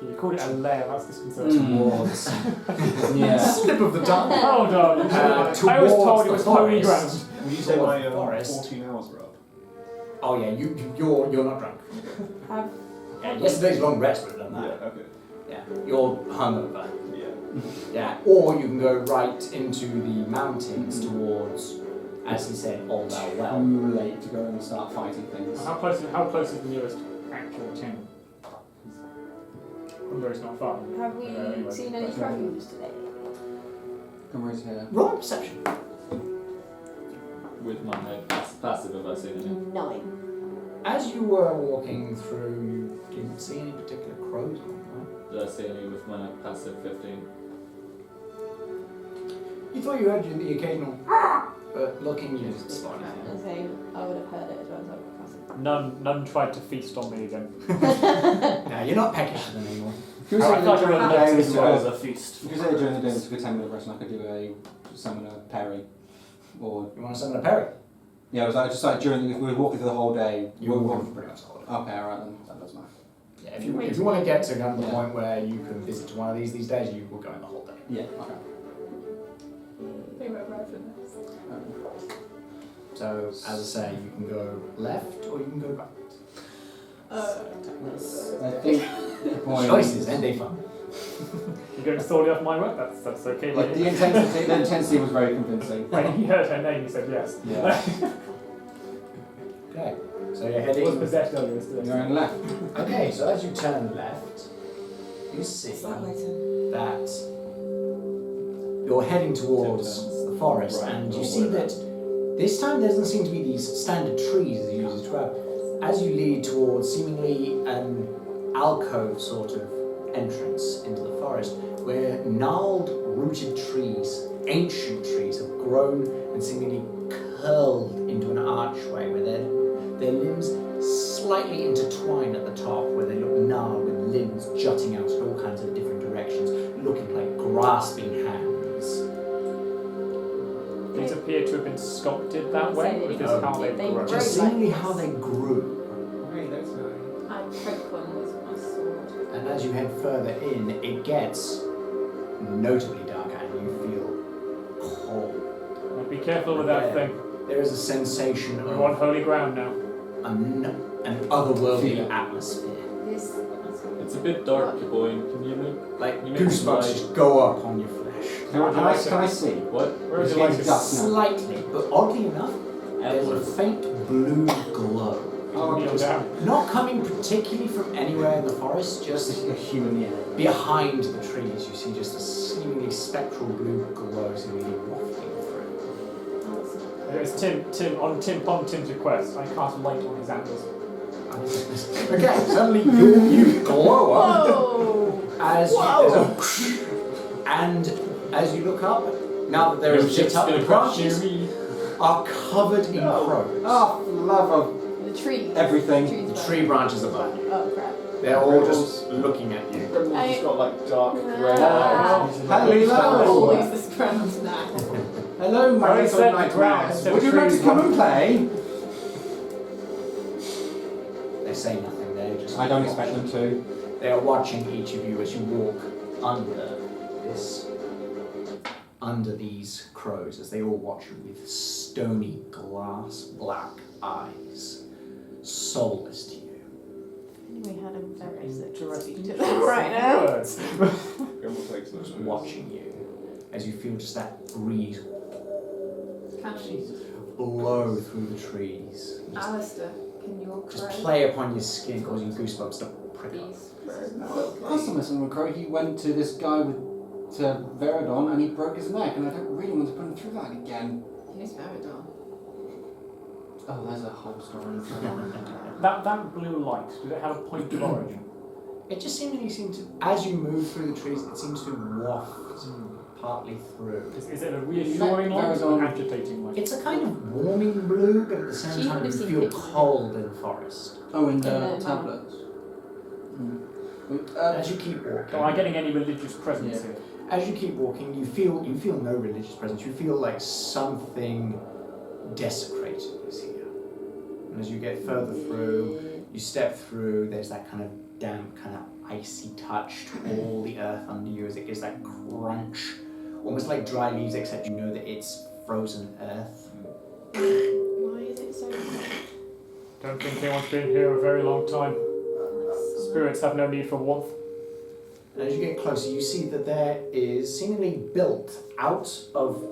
You called it a lair, that's disconcerting. towards Yeah. slip of the tongue. Hold on. I was told it was holy ground. Will you say Towards my the forest. 14 hours are up? Oh yeah, you're not drunk. Have Yeah, yesterday's long rest would have done Yeah, that. okay. Yeah, you're hungover. Yeah. Yeah, or you can go right into the mountains towards, as he said, Old Bow Well. Too late to go and start fighting things. How close is the nearest actual town? Wonder it's not far. Have we Anyway. seen any crows today? Come right here. Roll perception. With my passive, have I seen any? 9. As you were walking through, you didn't see any particular crows on Did I see any with my passive 15? You thought you heard the occasional, but looking, you didn't spot anything. I say I would have heard it as well as I would None tried to feast on me again. No, you're not peckish to them anymore. Can we I say thought you were during the day noticing we it as took a feast. a- can we say during the day we took a 10-minute rest and I could do a summon a parry? Or You want to summon a parry? yeah, it was like just like during if we were walking through the whole day. You were walking for pretty much the whole day. Okay, alright then. That does matter. Yeah, if you want to get to kind of the Yeah. point where you can visit to one of these days, you will go in the whole day. Yeah. Okay. They were right for this. So, as I say, you can go left or you can go right. I think the point. Choices, and they fun. You're going solely off my word? That's okay. Yeah, the intensity was very convincing. When he heard her name, he said yes. Yeah. Okay, so you're It was heading. possessed earlier yesterday. You're going left. Okay, so as you turn left, you see that you're heading towards the forest, Right, and you all see the way that this time there doesn't seem to be these standard trees as you usually describe. As you lead towards seemingly an alcove sort of entrance into the forest, where gnarled, rooted trees, ancient trees, have grown and seemingly curled into an archway where their limbs slightly intertwine at the top, where they look gnarled with limbs jutting out in all kinds of different directions, looking like grasping hands. These appear to have been sculpted that way, or is this how they They grow? grow. Just seemingly how they grew. Great, that's nice. I poke one with my sword. And as you head further in, it gets notably darker and you feel cold. Be careful with that thing. There is a sensation We're of on holy ground now. an otherworldly Feeling. atmosphere. This. It's a bit dark, boy. Can you make Like You make goosebumps light. just go up on your flesh. Can I see? what? Where is It's it like getting dusk now. Slightly, but oddly enough, there's a faint blue glow. Oh, Kneel okay. down. Not coming particularly from anywhere in the forest, just A human in the air. behind the trees. You see just a seemingly spectral blue glow seemingly wafting through. It's on Tim's request. I cast light on his antlers. Okay, suddenly you glow up. Whoa! As and as you look up, now that there is lit up, the branches are covered in crows. Oh, love of The trees. everything. The tree branches above you. Oh crap. They're all just looking at you. Grenwill's just got like dark grey Ah. eyes. Hello. Always this ground now. Hello, my I little said the nightmares. ground instead Would of you like to trees. come and play? They say nothing. They just. I don't expect them to. They are watching each of you as you walk under these crows, as they all watch you with stony glass black eyes, soulless to you. We had a very Interesting to them right now. words. Grenwill takes those Just notes. watching you as you feel just that breeze Can she? blow through the trees. Just, Alistair, can your just crow play upon your skin, causing goosebumps to prick up. please crow? Last time I saw him, Crow, he went to this guy to Veradon and he broke his neck, and I don't really want to put him through that again. Who's Veradon? Oh, there's a whole story. That blue light, did it have a point of origin? It just seems to, as you move through the trees, it seems to waft partly through. Is it a reassuring light or an agitating light? It's a kind of warming blue, but at the same She time would you have seen feel pictures. cold in the forest. Oh, in Yeah, the no. tablets. As you keep walking. Am I getting any religious presence Yeah. here? As you keep walking, you feel no religious presence. You feel like something desecrated is here. And as you get further through, you step through. There's that kind of damp, kind of icy touch to all the earth under you as it gives that crunch, almost like dry leaves, except you know that it's frozen earth. Why is it so hot? Don't think anyone's been here a very long time. Spirits have no need for warmth. And as you get closer, you see that there is seemingly built out of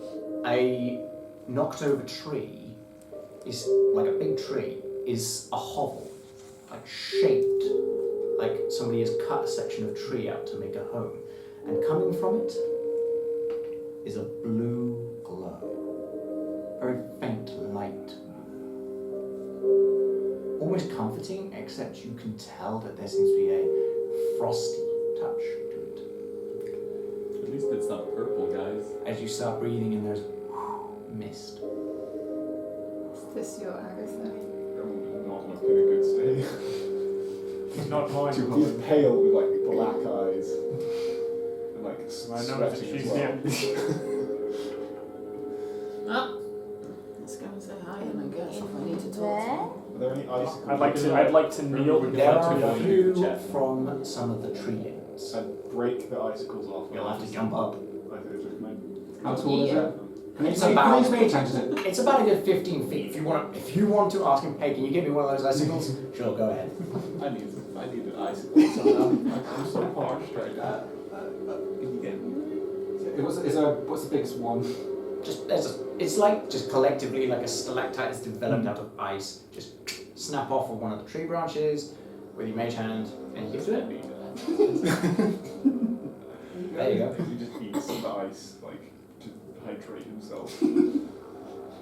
a knocked over tree, is like a big tree, is a hovel, like shaped, like somebody has cut a section of tree out to make a home. And coming from it is a blue glow, very faint light. Almost comforting, except you can tell that there seems to be a frosty touch to it. At least it's not purple, guys. As you start breathing in, there's mist. Is this your Alistair? Not looking in a good state. It's not mine. He's pale with like black eyes. And like I know that sweating as she's well. here. Let's go and say hi and I guess if I need to talk to There? him. Are there any icicles? I'd like to kneel. There are a to few chat. from some of the tree limbs. And break the icicles off. You'll have to jump up. I think it's recommended. How tall is it? Can you It's say about- how many changes it? It's about a good 15 feet. If you want to ask him, hey, can you give me one of those icicles? Sure, go ahead. I need an icicle. So I'm so parched right now. Can you get me? What's the biggest one? It's like just collectively like a stalactite that's developed out of ice. Just snap off of one of the tree branches with your mage hand and you give it. There you go. He just eats the ice, like, to hydrate himself.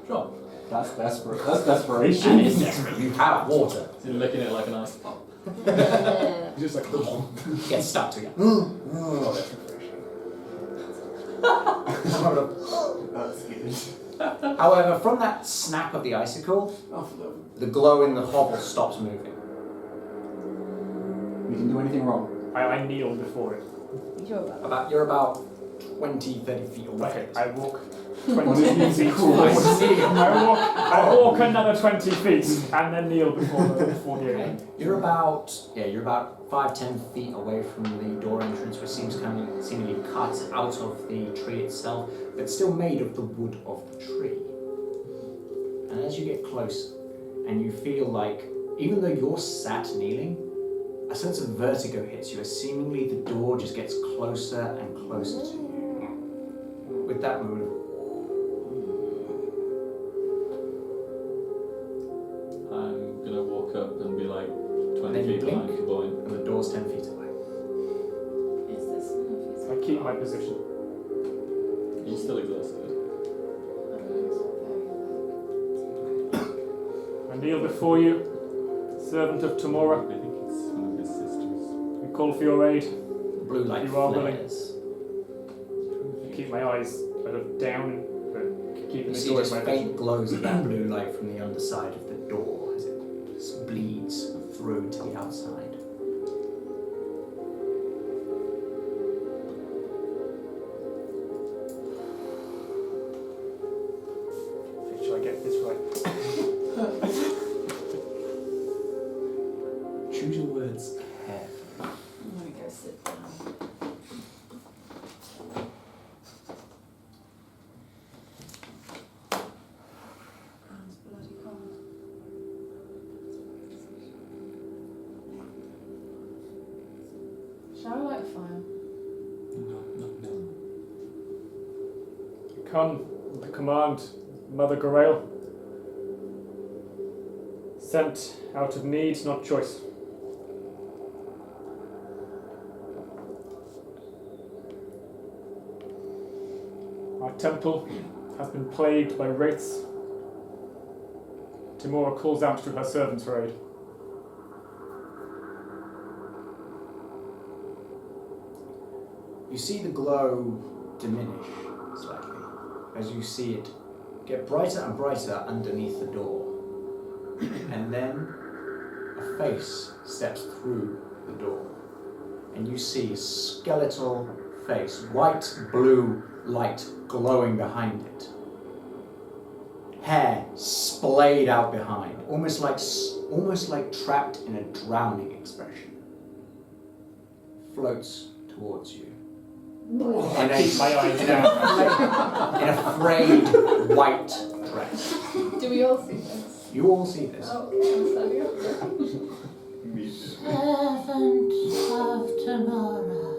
Sure. That's desperate. That's And desperation. it's desperate. You have water. So you're licking it like an ice pop. Yeah. He's just like, oh, Get stuck to you. that's refreshing. That's good. However, from that snap of the icicle, the glow in the hovel stops moving. We didn't do anything wrong. I kneel before it. You sure about that? You're about 20, 30 feet away. Okay, I walk What 20 is feet. it called? I walk another 20 feet and then kneel before the Okay. opening. You're about 5-10 feet away from the door entrance, which seems kind of seemingly cut out of the tree itself, but still made of the wood of the tree. And as you get close, and you feel like, even though you're sat kneeling, a sense of vertigo hits you as seemingly the door just gets closer and closer to you. With that moment of I'm gonna walk up and be like 20 then you feet behind blink. the boy. and the door's 10 feet away. Is this enough? I keep my position. He's still exhausted. I kneel before you, servant of tomorrow. I think it's one of his sisters. I call for your aid. The blue light You are willing. flares. I keep my eyes sort of down, but keeping You the see door in just my vision. faint glows of that blue light from the underside of the door as it bleeds through to the outside. Make sure I get this right. Choose your words carefully. I'm gonna go sit down. It's bloody cold. Shall I light a fire? No. Come, with the command, Mother Grail. Sent out of need, not choice. Our temple has been plagued by wraiths. Timora calls out to her servants for aid. You see the glow diminish slightly as you see it get brighter and brighter underneath the door. And then a face steps through the door. And you see a skeletal face, white, blue light glowing behind it. Hair splayed out behind, almost like trapped in a drowning expression. Floats towards you. I keep my eyes down. In a frayed white dress. Do we all see this? You all see this. Oh, okay, I'm standing up there. Servant of tomorrow,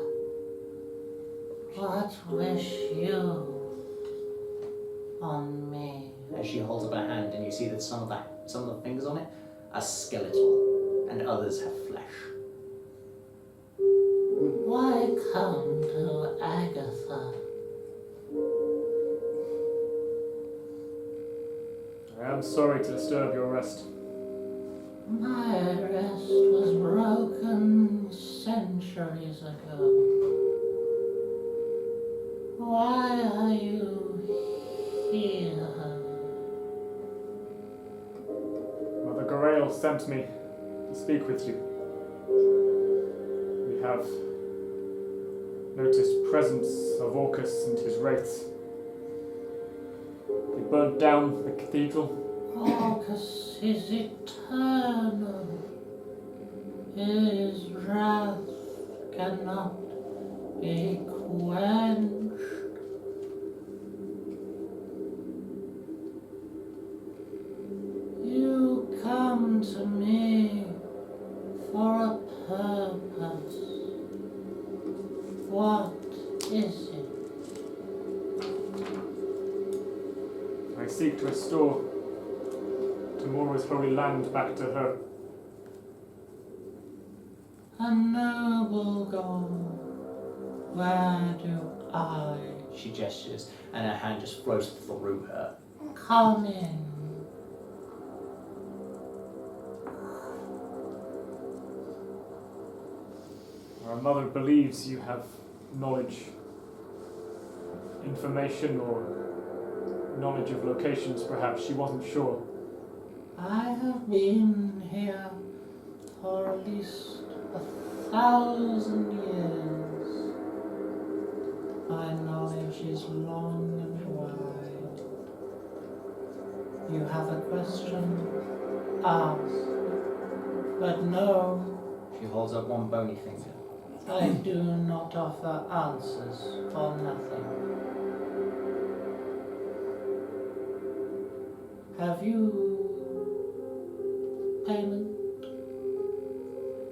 what wish you on me? As she holds up her hand, and you see that some of the fingers on it are skeletal, and others have flesh. Why come to Agatha? I am sorry to disturb your rest. My rest was broken centuries ago. Why are you here? Mother Grail sent me to speak with you. We have noticed presence of Orcus and his wraiths. They burnt down the cathedral. Orcus is eternal. His wrath cannot be quenched. You come to me for a purpose. What is it? I seek to restore Timora's holy land back to her. A noble goal. Where do I She gestures, and her hand just flows through her. come in? Our mother believes you have knowledge, information, or knowledge of locations, perhaps. She wasn't sure. I have been here for at least 1,000 years. My knowledge is long and wide. You have a question? Ask. But no, She holds up one bony finger. I do not offer answers for nothing. Have you payment?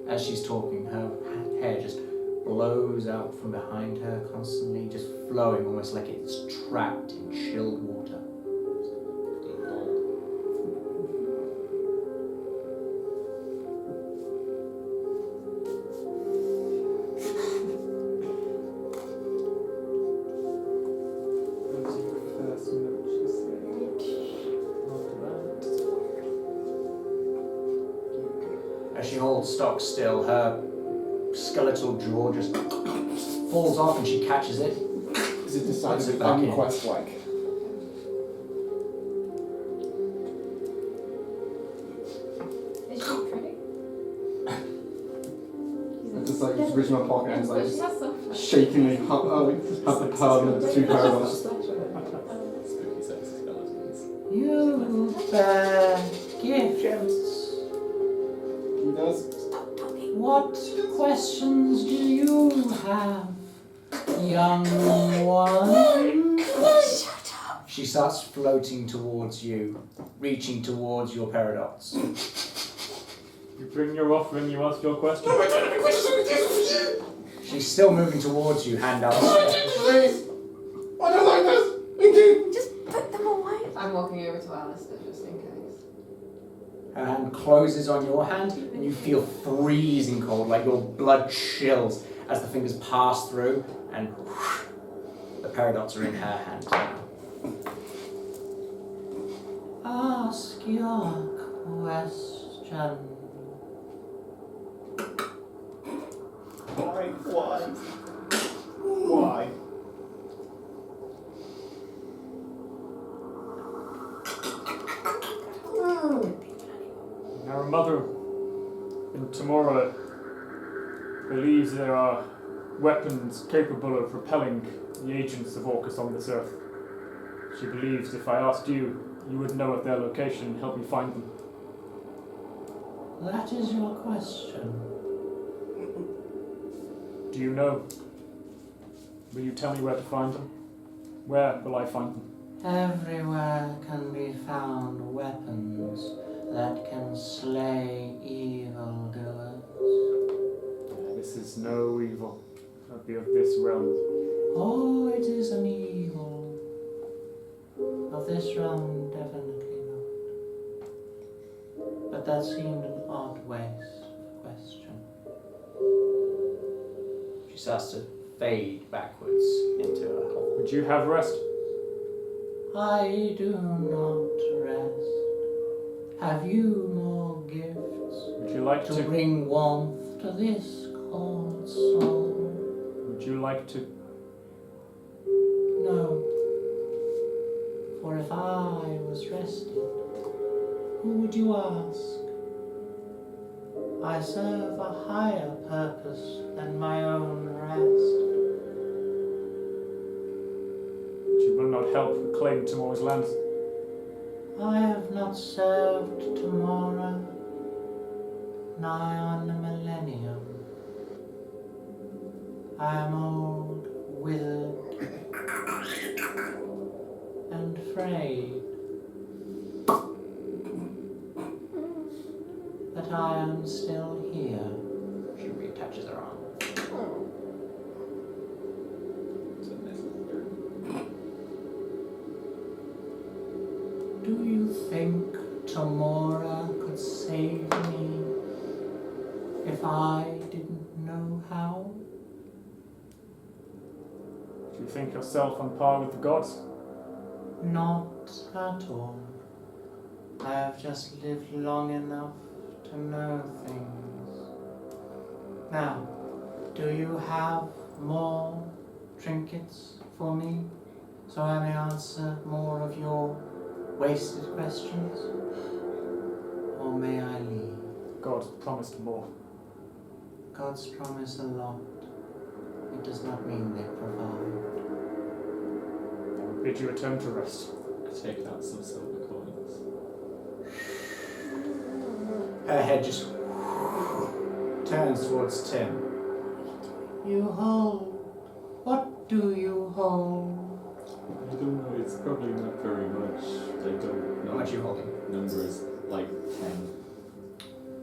As she's talking, her hair just blows out from behind her constantly, just flowing almost like it's trapped in chilled water. As she holds stock still, her skeletal jaw just falls off and she catches it. Is it Puts decidedly it back in. unquest-like? Is she pretty? I just reach in my pocket and it's But like she has some. shakingly have the pearl and the two paradoxes. Spooky sex skeletons. You bear gifts. He does. What questions do you have, young one? She starts floating towards you, reaching towards your paradox. You bring your offering, you ask your question. She's still moving towards you, hand out. Please! I don't like this! Thank you! Just put them away. I'm walking over to Alistair just in case. Her hand closes on your hand, and you feel freezing cold, like your blood chills as the fingers pass through, and the paradox are in her hand. Ask your question. Why? Our mother in Tamora believes there are weapons capable of repelling the agents of Orcus on this earth. She believes if I asked you, you would know of their location and help me find them. That is your question. Do you know? Will you tell me where to find them? Where will I find them? Everywhere can be found weapons that can slay evildoers. This is no evil. Not be of this realm. Oh, it is an evil. Of this realm, definitely not. But that seemed an odd waste of question. She starts to fade backwards into her hole. Would you have rest? I do not rest. Have you more gifts Would you like to to? bring warmth to this cold soul? Would you like to? No. For if I was rested, who would you ask? I serve a higher purpose than my own rest. You will not help reclaim Tamora's lands. I have not served Tamora nigh on a millennium. I am old, withered, and frayed. But I am still here. She reattaches her arm. Do you think Tamora could save me if I didn't know how? Do you think yourself on par with the gods? Not at all. I have just lived long enough to know things. Now, do you have more trinkets for me so I may answer more of your wasted questions? Or may I leave? God promised more. Gods promise a lot. It does not mean they provide. I will bid you return to rest. Take out some silver coins. Her head just turns towards Tim. You hold. What do you hold? I don't know, it's probably not very much. I don't know. How much are you holding? Numbers like 10.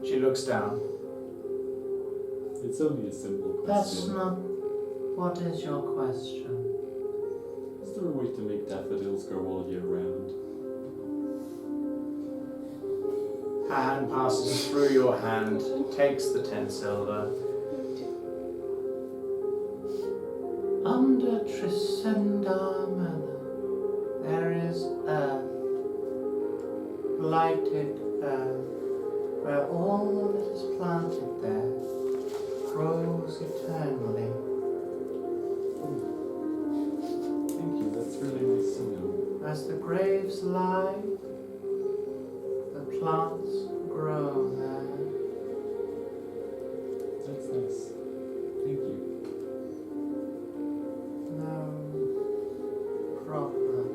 She looks down. It's only a simple That's question. not. What is your question? Is there a way to make daffodils grow all year round? Her hand passes through your hand, takes the 10 silver. Under Trisenda Manor, there is earth, blighted earth, where all that is planted there grows eternally. Thank you, that's really nice to know. As the graves lie, the plants grow there. That's nice. Thank you. No problem.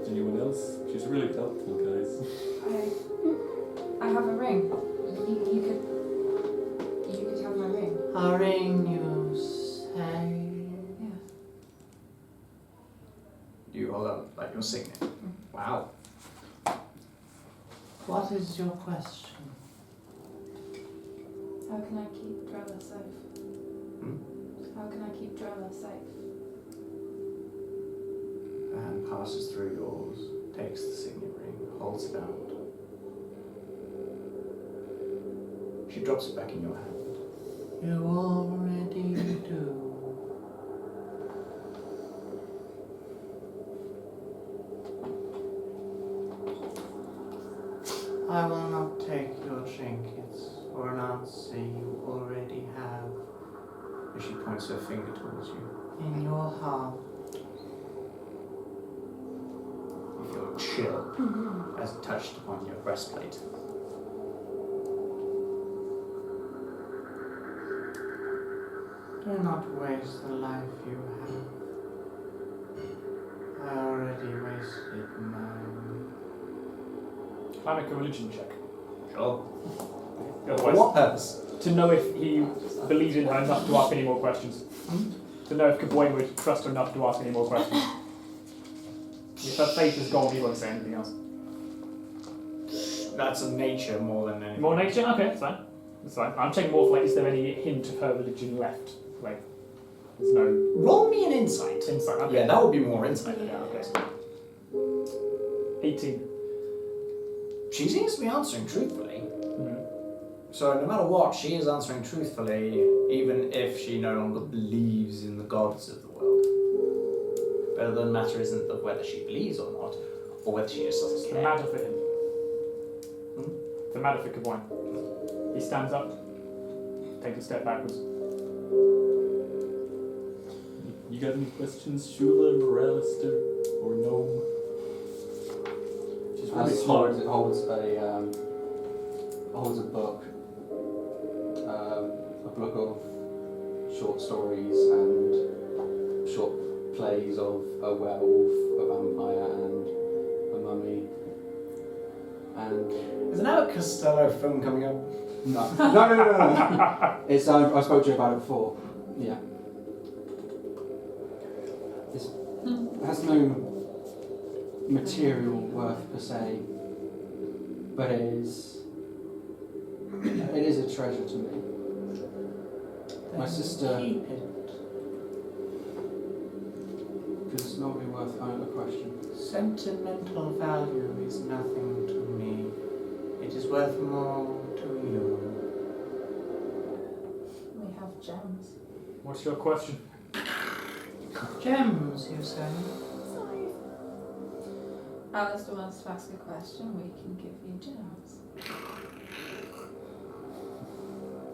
Anyone else? She's really helpful, guys. I have a ring. You could have my ring. A ring, you say? Yeah. You hold up like your signet. Wow. What is your question? How can I keep Drella safe? Hmm? How can I keep Drella safe? Her hand passes through yours, takes the signet ring, holds it out. She drops it back in your hand. You already do. for an answer you already have. As she points her finger towards you. In your heart. You feel a chill as touched upon your breastplate. Do not waste the life you have. I already wasted mine. Can I make a religion check? Sure. For Otherwise, what purpose? to know if he believes in her enough to ask any more questions. To know if Gaboin would trust her enough to ask any more questions. If her faith is gone, he won't say anything else. That's a nature more than anything. More nature? Okay, that's fine. That's fine. I'm checking more for like, is there any hint of her religion left? Like, there's no Roll me an insight. insight. Okay. Yeah, that would be more insight. Yeah, okay. 18. She seems to be answering truthfully. Mhm. So no matter what, she is answering truthfully, even if she no longer believes in the gods of the world. But the matter isn't of whether she believes or not, or whether she just What's doesn't the care. matter for him? The matter for Gaboin. He stands up, takes a step backwards. You got any questions, Shula or Alistair or Gnome? She's really Alice smart. holds a book, a book of short stories and short plays of a werewolf, a vampire, and a mummy. And Is an Alec Costello film coming up? no. It's I spoke to you about it before. Yeah. It has no material worth per se, but it is a treasure to me. My sister, Keep it. could this not be worth a question? Sentimental value is nothing to me. It is worth more to you. We have gems. What's your question? Gems, you say? Alistair wants to ask a question, we can give you gems.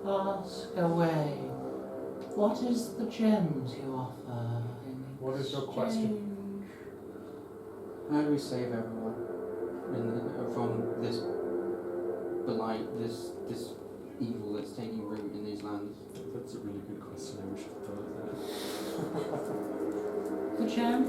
Ask away. What is the gems you offer? What is your question? How do we save everyone from this blight, this evil that's taking root in these lands? That's a really good question. I wish I thought of The gem?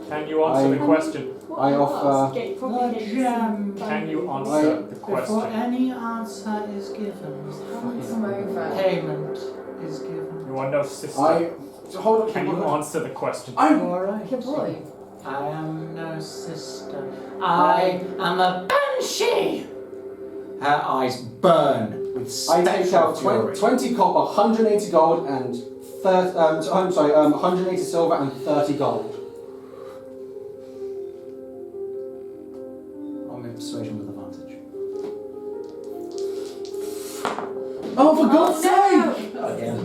Can you answer the question? I offer. The gem. Can you answer the Before question? any answer is given, Come over. payment is given. You are no sister. Hold on. Can you answer the question? You are right. Good boy. I am no sister. I am a banshee. Her eyes burn with I take out fury. 20 copper, 180 gold, and 180 silver and 30 gold. I'll make persuasion with advantage. Oh, for God's sake! Again.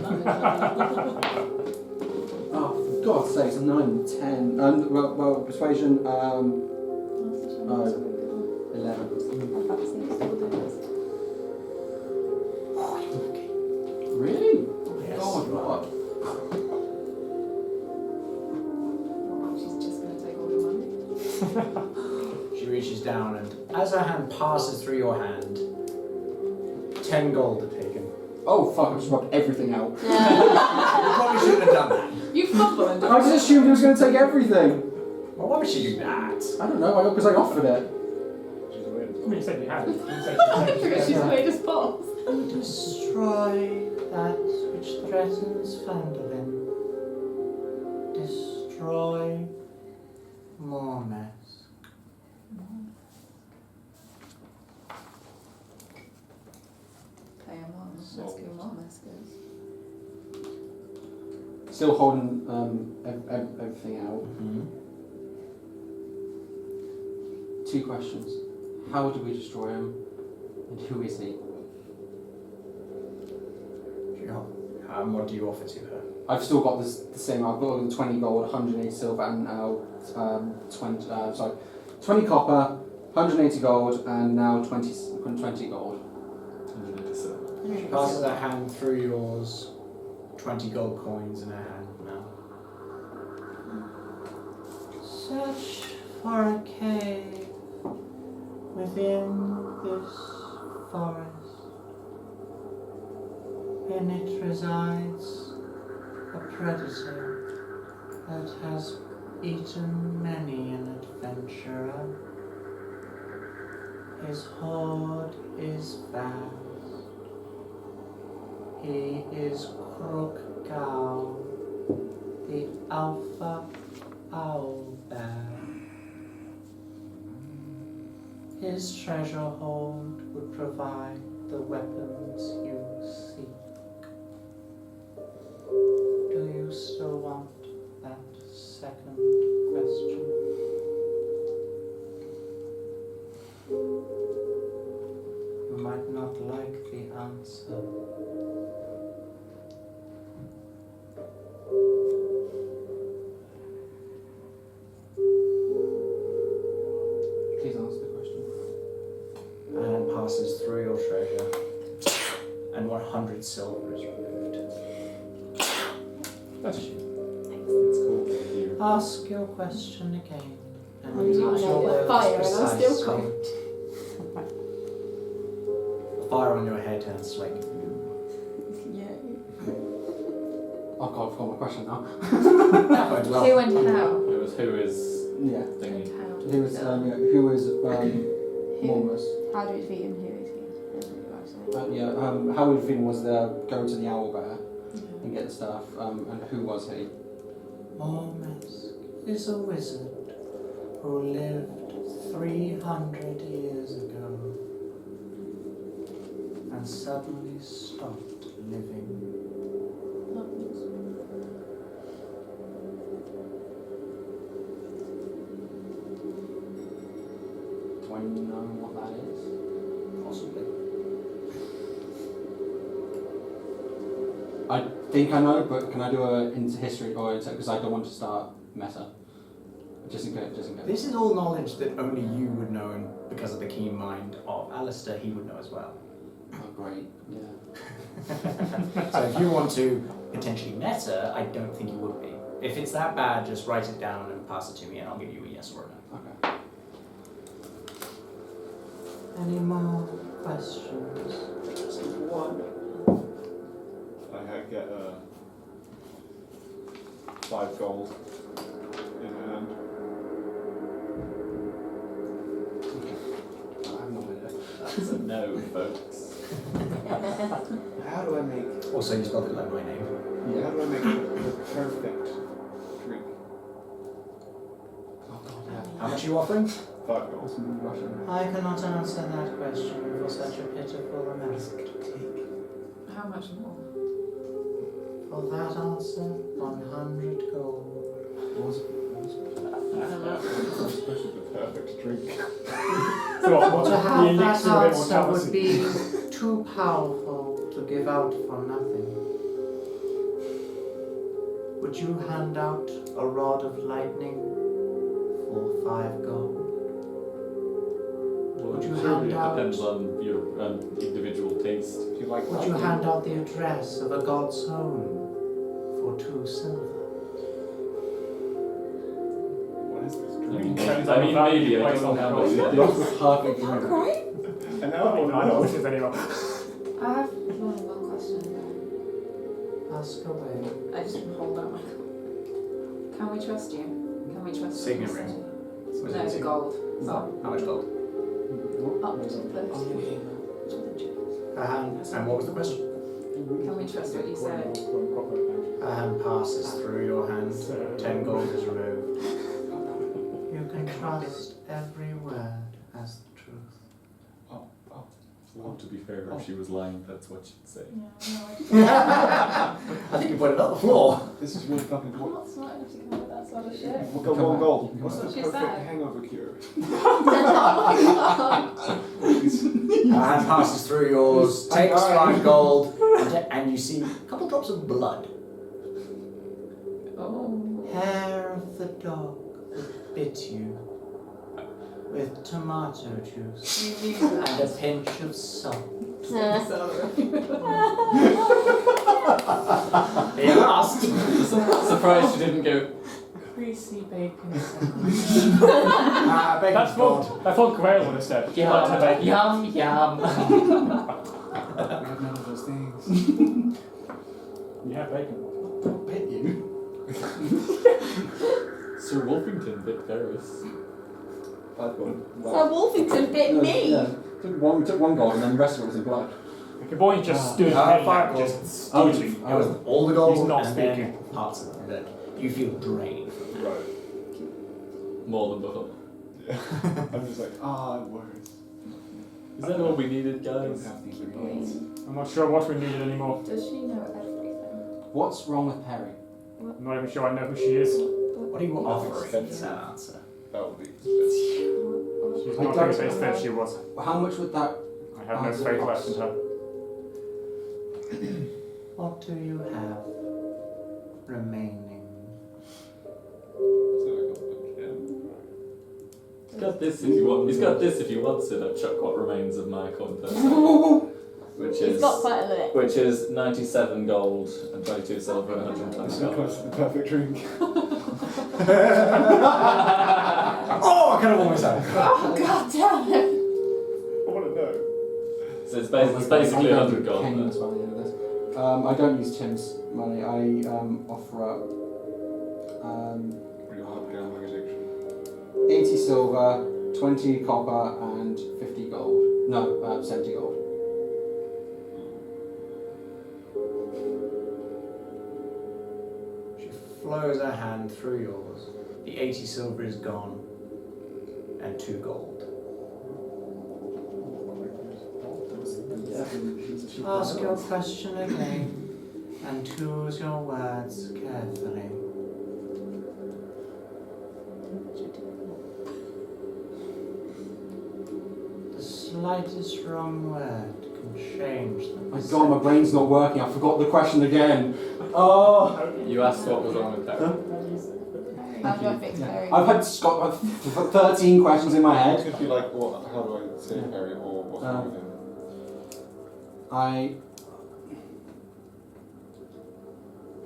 Oh, for God's sake, 9, 10. And, well, persuasion, 11. Really? Yes. God, what? She's just going to take all the money. She reaches down and as her hand passes through your hand, 10 gold are taken. Oh, fuck, I just rubbed everything out. You probably shouldn't have done that. You fumble and I just assumed he was going to take everything. Well, why would she do that? I don't know, because I offered it. I mean, you said you had it. because she's made us boss. Destroy that which threatens Fandolin. Destroy more mess. Pay him on. Let's give him on, that's good. Still holding everything out. Mm-hmm. 2 questions. How do we destroy him? And who is he? What do you offer to her? I've still got the same. I've got the 20 gold, 180 silver, and now 20 copper, 180 gold, and now 20 gold. 187. passes her hand through yours. 20 gold coins in her hand now. Search for a cave within this forest. In it resides a predator that has eaten many an adventurer. His hoard is vast. He is Crookgow, the alpha owlbear. His treasure hoard would provide the weapons you seek. Do you still want that second question? You might not like the answer. Please answer the question. And passes through your treasure. And 100 silver is removed. That's it's cool. Thank you. Ask your question again. And I'm use not your like words fire and I'm still precisely. cold. The fire on your head turns slightly blue. Yeah. I've got my question now. That went well. Who and how? It was who is Yeah. thingy. And how? Who is Mormus? How do we feed him? Who is he? That's what you are saying. How we feeling was the go to the owl bear and get the stuff. And who was he? Mormus is a wizard who lived 300 years ago and suddenly stopped living. Do I know what that is? Possibly. I think I know, but can I do a into history or because I don't want to start meta, just in case. This is all knowledge that only you would know, and because of the keen mind of Alistair, he would know as well. Oh, great. Yeah. So if you want to potentially meta, I don't think you would be. If it's that bad, just write it down and pass it to me, and I'll give you a yes or a no. Okay. Any more questions? Just one. I get 5 gold in hand. I have no idea. That's a no, folks. How do I make? Also, you spelled it like my name. Yeah. How do I make the perfect drink? Oh god, yeah. How much are you offering? 5 gold. Russian. I cannot answer that question for such a pitiful amount. How much more? For that answer, 100 gold. Especially the perfect drink. So what's To the have that elixir of answer would immortality? be too powerful to give out for nothing. Would you hand out a rod of lightning for 5 gold? Well, Would you surely hand it out- depends on your individual taste. If you like Would you hand out the address of a god's home for 2 silver? What is this I drink? mean, Depends on the maybe value I placed don't on know how the much gold. it That's is. the perfect Is that drink. right? And now I don't know which is anyone. I have only one question. Ask away. I just hold out my gold. Can we trust you? Can we trust Signet you? ring. No, the gold. Oh, how much gold? Up to 30. Her hand. And what was the question? Can we trust what you say? Her hand passes through your hand. 10 gold is removed. You can trust every word as the truth. Well, to be fair, if she was lying, that's what she'd say. I think you put it on the floor. This is really fucking I'm cool. not smart enough to come up with that sort of shit. We'll go 1 gold. Come What's on. the She perfect said. hangover cure? Oh my god! Her hand passes through yours, takes 5 gold, and you see a couple drops of blood. Oh. Hair of the dog that bit you, with tomato juice You knew and a that. pinch of salt. He asked. Surprised you didn't go. Greasy bacon sandwich. Bacon That's God. what I thought Grail would have said. She liked her bacon. Yum, yum. We have none of those things. You have bacon. Bet you. Sir Wolfington bit Ferris. I've got So Wolfington bit me. Yeah. We took one gold and then the rest of it was in blood. The boy just stood Five there, gold. just stealing. It was all the gold He's not and speaking. then parts of it that you feel drained from that. right. More than before. I'm just like, words. Is that all we needed, I don't guys? have these reports. I'm not sure what we needed anymore. Does she know everything? What's wrong with Perry? I'm not even sure I know who she is. What do you offer expensive. for that answer? That would be expensive. She's I not don't who they said she was. How much would that? I have no faith left in her. What do you have remaining? So I got He's got this if you want. He's got this if you want to. I've chucked what remains of my coin purse. Which He's is got quite a bit. which is 97 gold and 22 silver and 120 This is gold. close to the perfect drink. Oh, I kind of almost had it. Oh, god damn it! I want to know. So it's basically I'm 100 gold. paying then. as well at the end of this. I don't use Tim's money. I offer up Pretty hard gambling addiction. 80 silver, 20 copper, and 50 gold. No, 70 gold. She flows her hand through yours. The 80 silver is gone, and 2 gold. Ask your question again and choose your words carefully. The slightest wrong word can change the My God, my brain's not working. I forgot the question again. Oh. You asked what was wrong with that. How do I fix Perry? I've had 13 questions in my It head. could be like, what? How do I say Perry or what's wrong with him?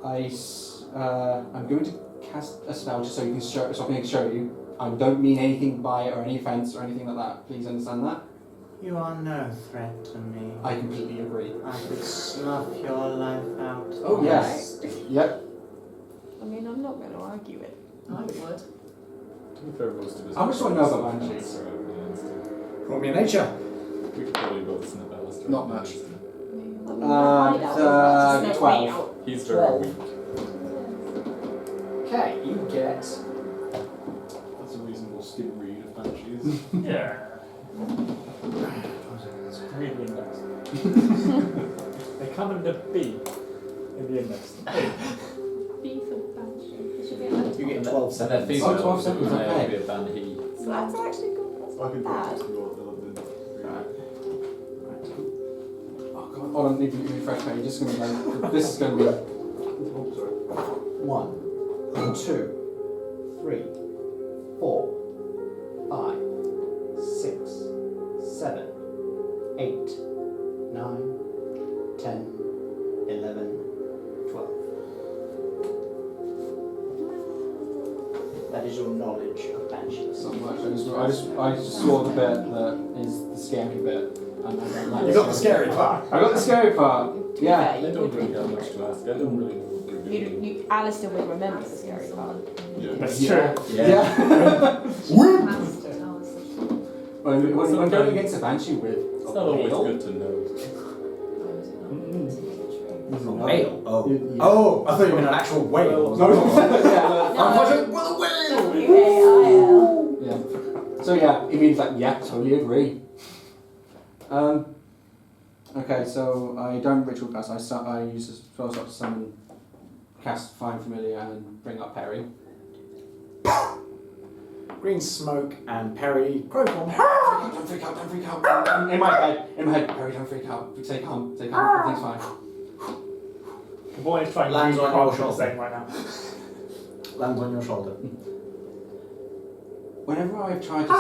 I'm going to cast a spell just so you can show, so I can show you. I don't mean anything by it or any offence or anything like that. Please understand that. You are no threat to me. I completely agree. I could snuff your life out. Oh yes. Yep. I mean, I'm not going to argue it. I would. To be fair, most of us. How much do I know about banshees? Roll me a nature. We could probably both snip Alistair. Not much. I mean, the hideout is just no 12. way out. He's very weak. Okay, you get. That's a reasonable skim read of banshees. Yeah. Read the index. They come under B in the index. B for banshee. It should be a letter. You get And 12 And seconds. they're female, 12 seconds, so they okay. would be a ban he. So that's actually good. That's I not can bad. practice your Oh God. Hold on, I need to refresh me. Just gonna be like, this is gonna be. oh, sorry. 1, 2, 3, 4, 5, 6, 7, 8, 9, 10, 11, 12. That is your knowledge of banshees. So much. I just saw the bit that is the scary bit. And I don't like You got the scary part. I got the scary part. To be Yeah. fair, I you don't would- really have much to ask. I don't really know what we're doing. Alistair would remember the scary part. That's Yeah. true. Yeah. Master tells us. When going against a banshee with. It's not always good to know. Whale? Oh. Yeah. Oh, I thought you meant an actual whale. No, no. Well, a whale! W-A-I-L. Yeah. So yeah, it means like yeah, totally agree. Okay, so I don't ritual cast. I use a spell slot to summon, cast Find Familiar, and bring up Perry. Green smoke and Perry Crowform. Don't freak out! Don't freak out! In my head, Perry, don't freak out. Stay calm. Everything's fine. The boy is trying Lands to on read your what shoulder. you're saying right now. Lands on your shoulder. Whenever I've tried to.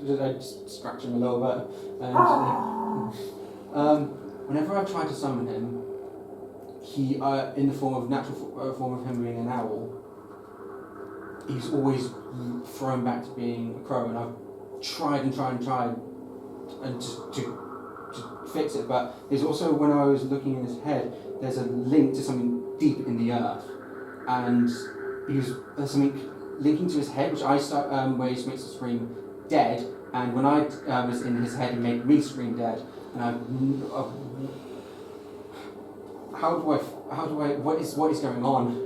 I just scratch him a little bit. And whenever I try to summon him, he, in the form of form of him being an owl, he's always thrown back to being a crow, and I've tried and to fix it, but there's also, when I was looking in his head, there's a link to something deep in the earth, and there's something linking to his head, which I start where he makes the scream dead, and when I was in his head, he made me scream dead, and what is going on?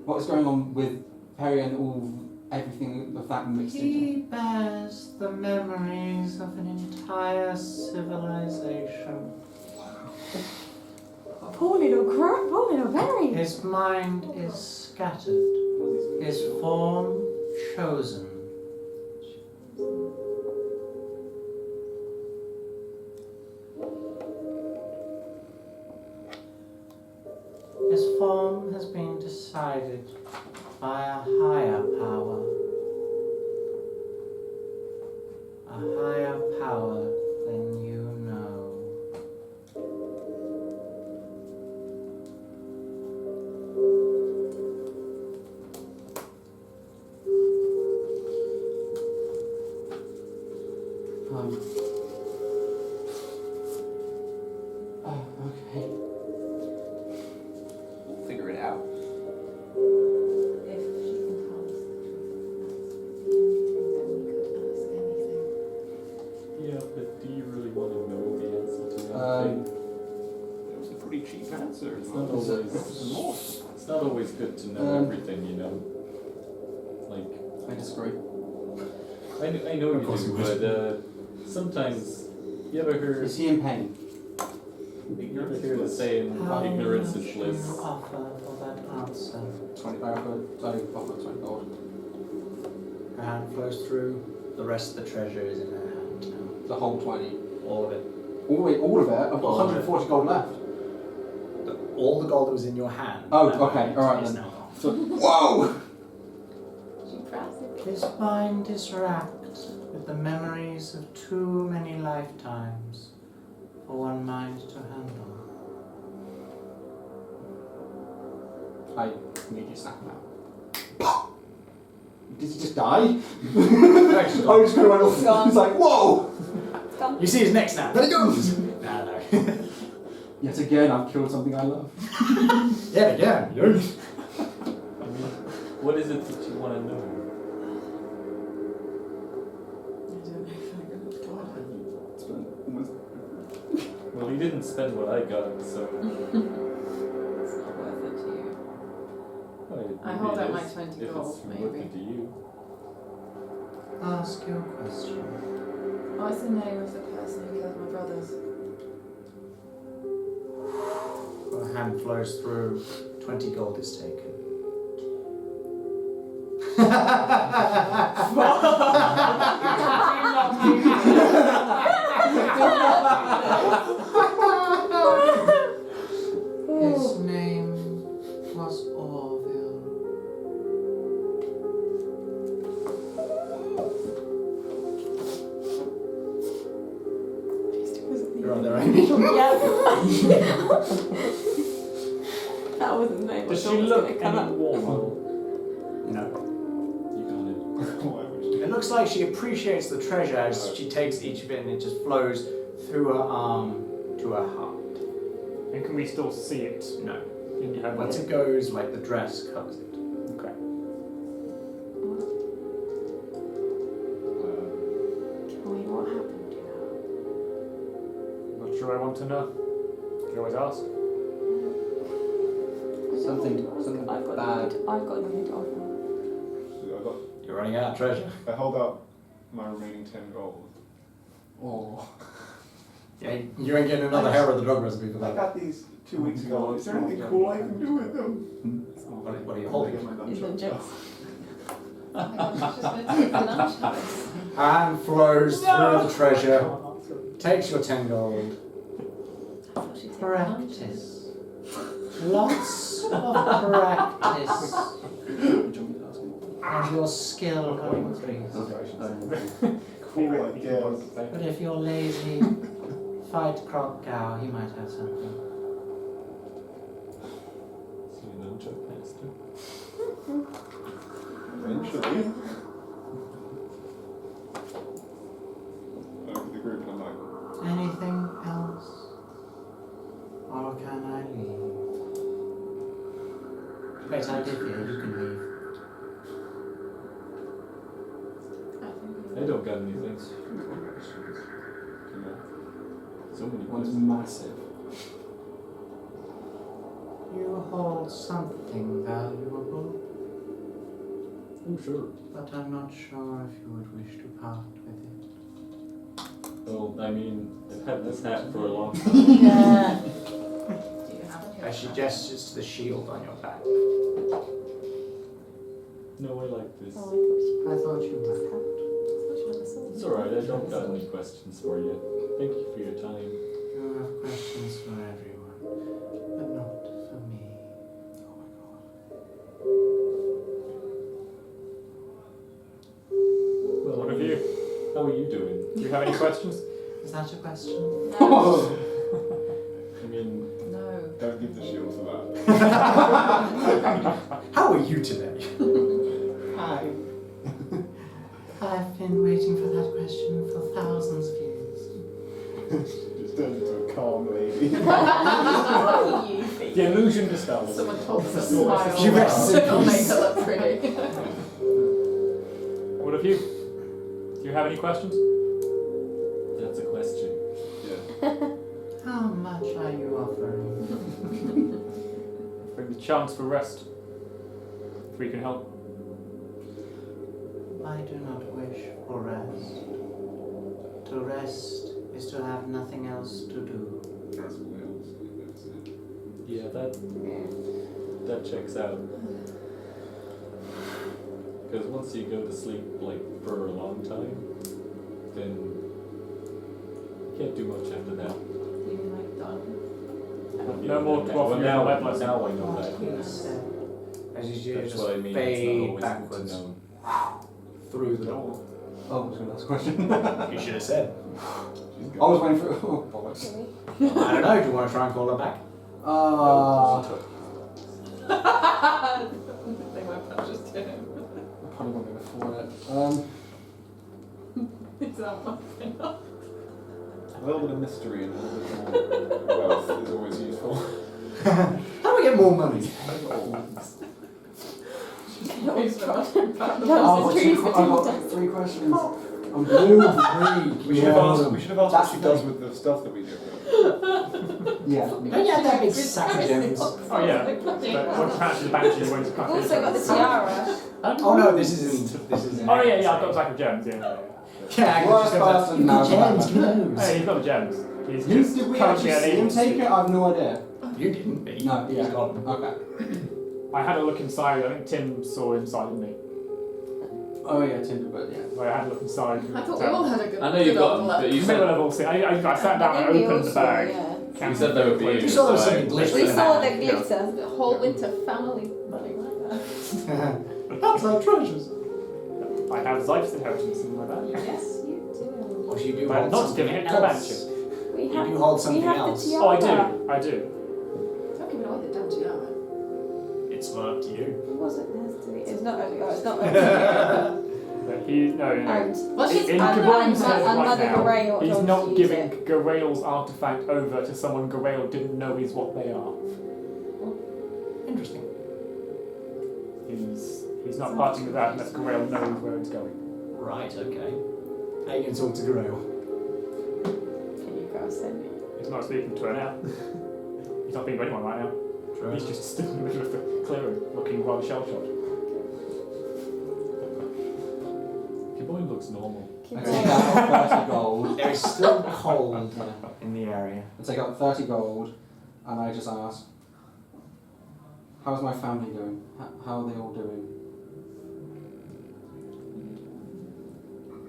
What is going on with Perry and everything of that mixed into? He bears the memories of an entire civilization. Poor little Barry. His mind is scattered, his form chosen. His form has been decided by a higher power. A higher power than you know. Okay. Figure it out. If she can tell us the truth, then we could ask anything. Yeah, but do you really want to know the answer to that thing? That was a pretty cheap answer. It's not always good to know everything, you know. Like, I disagree. I know you do, but sometimes you ever heard? Is he in pain? You ever hear the saying, ignorance is bliss? How much do you offer for that answer? 25 for, so offer 20 gold. Her hand flows through. The rest of the treasure is in her hand now. The whole 20. All of it. All of it? I've got All of 140 gold left. All the gold that was in your hand. Oh, that okay, alright is then. now gone. So, whoa! She perhaps His mind is racked with the memories of too many lifetimes for one mind to handle. I immediately snap him out. Did he just die? I just kind of went off. It's like, whoa! You see his neck snap. There he goes! No. Yet again, I've killed something I love. Yeah, again. What is it that you want to know? Well, he didn't spend what I got, so... it's not worth it to you. I hold out my 20 if gold, it's worth maybe. it to you. Ask your question. What's the name of the person who killed my brothers? Her hand flows through. 20 gold is taken. His name was Orville. You're on there, Amy. That wasn't the name. Does I she thought was look gonna come any up. warmer? No. You got it. Why would you? It looks like she appreciates the treasure as she takes each of it and it just flows through her arm to her heart. And can we still see it No. in your head? Once it goes, like the dress covers it. Okay. Wait, what happened? Do you know? Not sure I want to know. You can always ask. Something I've got bad. I've got nothing to offer. You're running out of treasure. I held out my remaining 10 gold. Oh. Yeah, you ain't getting another hair of the dog recipe for I that. got these 2 weeks ago. Is there anything cool I can do with them? What are you holding? These are jokes. Oh my gosh, she's just going to take the nunchucks. Her hand flows through the treasure, takes your 10 gold. I thought she'd take the nunchucks. Practice. Lots of practice. How's your skill going, please? Cool, I guess. But if you're lazy, fight Croc Cow, he might have something. So you know Chuck Master. Eventually. I look at the group and I'm like, Anything else? Or can I leave? Wait, I did hear you can leave. I don't got anything. So many One's questions. massive. You hold something valuable, Oh, sure. but I'm not sure if you would wish to part with it. Well, I mean, I've had this hat for a long time. Do you have As she gestures to the shield on your back. No, I like this. Oh, I thought you might. It's alright, I don't got any questions for you. Thank you for your time. You have questions for everyone, but not for me. Well, What of you? How are you doing? Do you have any questions? Is that a question? No. I mean, No. don't give the shield for that. How are you today? I've been waiting for that question for thousands of years. Just turned into a calm lady. The illusion dispelled. Someone told us to It's smile. She rests in It'll make peace. her look pretty. What of you? Do you have any questions? that's a question. Yeah. How much are you offering? Bring the chance for rest. If we can help. I do not wish for rest. To rest is to have nothing else to do. That's what else. Yeah, that checks out. Because once you go to sleep, like, for a long time, then you can't do much after that. You like done. No more to offer you now, a web lesson. now I know that. Yes. As you That's just what I mean. It's not fade always good to backwards know. through the door. Oh, was going to ask a question. You should have said. I was waiting for. Oh, bollocks. I don't know, do you want to try and call her back? Uh, They won't purchase to him. I probably won't be able to afford it. Is that one thing? A little bit of mystery and a little bit more wealth is always useful. How do we get more money? Always I've Those got trees that I've got didn't 3 questions. I'm blue, 3. We should have asked what That's she the does thing. with the stuff that we do. Yeah. Don't you have that big sack of gems? Oh yeah. But once you catch the banshee, you won't I've also got the tiara. Oh no, this isn't. This isn't. Oh yeah, I've got a sack of gems, yeah. Yeah, Worst just got person the knows about gems, that. give me those. Hey, he's got the gems. He's Did just we currently actually see him unable take to. it? I have no idea. You didn't be. No, He's yeah. got Okay. I had a look inside. I think Tim saw inside, didn't he? Oh yeah, Tinder, but yeah. I had a look inside. I thought we all had a good I know you've good got old them, look. but you Middle said, level thing. I sat down and I think we opened all the saw, bag. yeah. you said they were for you. You saw there was so something I- glittering. We saw the glitter. The whole winter family money like that. That's our treasures. I have Zeife's inheritance in my bag. Yes, you do. Or you do But hold not something giving it to else. Banshee. We You have, do hold something we have else. the Oh, I tiara. do. I do. Don't give it away the damn tiara. It's not up to you. It wasn't necessary. It's not only. Oh, it's not But he no. And Well, she's In and Gawain's head and right Mother now, Gawain he's told not us to use giving it. Garael's artifact over to someone Garael didn't know is what they are. Interesting. He's not parting with that unless Garael knows where it's going. Right, okay. How are you going to talk to Grail? Can you go send me? He's not speaking to her now. He's not speaking to anyone right now. He's just stood in the middle of the clearing, looking rather shell-shocked. Your boy looks normal. I take out 30 gold. There is still cold in the area. I take out 30 gold, and I just ask, how's my family doing? How are they all doing?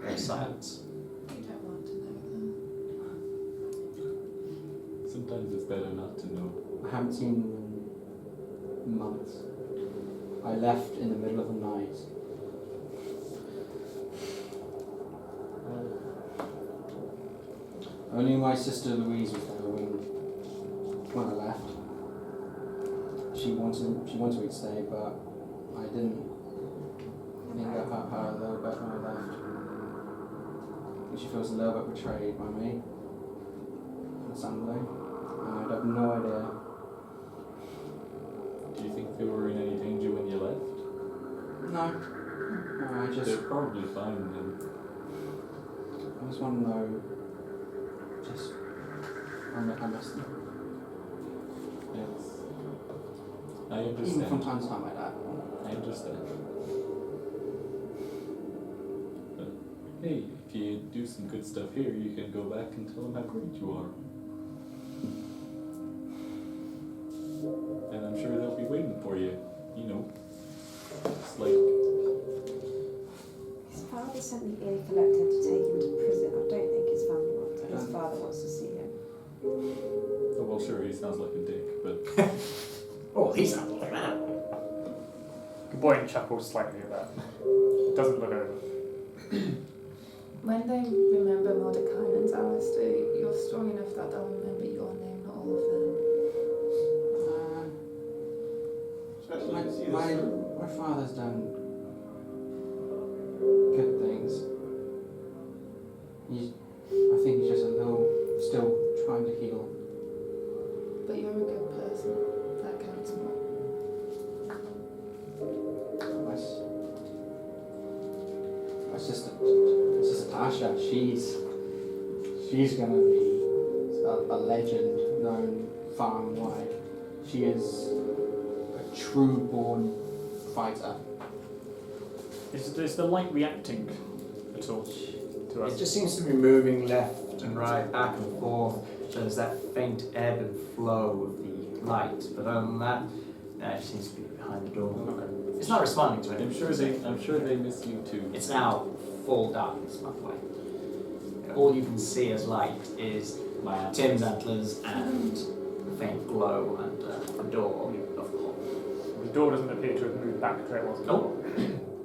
There's silence. You don't want to know Sometimes it's better not to know. I haven't seen them in months. I left in the middle of the night Only my sister Louise was there when I left. She wanted me to stay, but I didn't. I think I hurt her a little bit when I left. I think she feels a little bit betrayed by me on Sunday. I have no idea. Do you think they were in any danger when you left? No. I just They're probably fine then. I just want to know. I miss them. Yes. I Even from understand. time to time like that. I understand. But hey, if you do some good stuff here, you can go back and tell them how great you are. And I'm sure they'll be waiting for you. You know, it's like His father sent the ear collector to take him to prison. I don't think his family wants it. His father wants to see him. oh well, sure, he sounds like a dick, but Oh, he sounds like that. Gaboyan chuckles slightly at that. Doesn't look over. When they remember Mordecai and Alistair, you're strong enough that they'll remember your name, not all of them. Especially to see this. My father's done good things. I think he's just a little still trying to heal. But you're a good person. That counts more. My sister Tasha, she's gonna be a legend known far and wide. She is a true born fighter. Is the light reacting at all to us? It just seems to be moving left and right, back and forth. So there's that faint ebb and flow of the light. But other than that, it seems to be behind the door. Okay. It's not responding to I'm it. sure they miss you too. It's now full darkness, by the way. All you can see as light is My Tim's antlers and the faint glow and the door of the hall. The door doesn't appear to have moved back to where it was. Nope.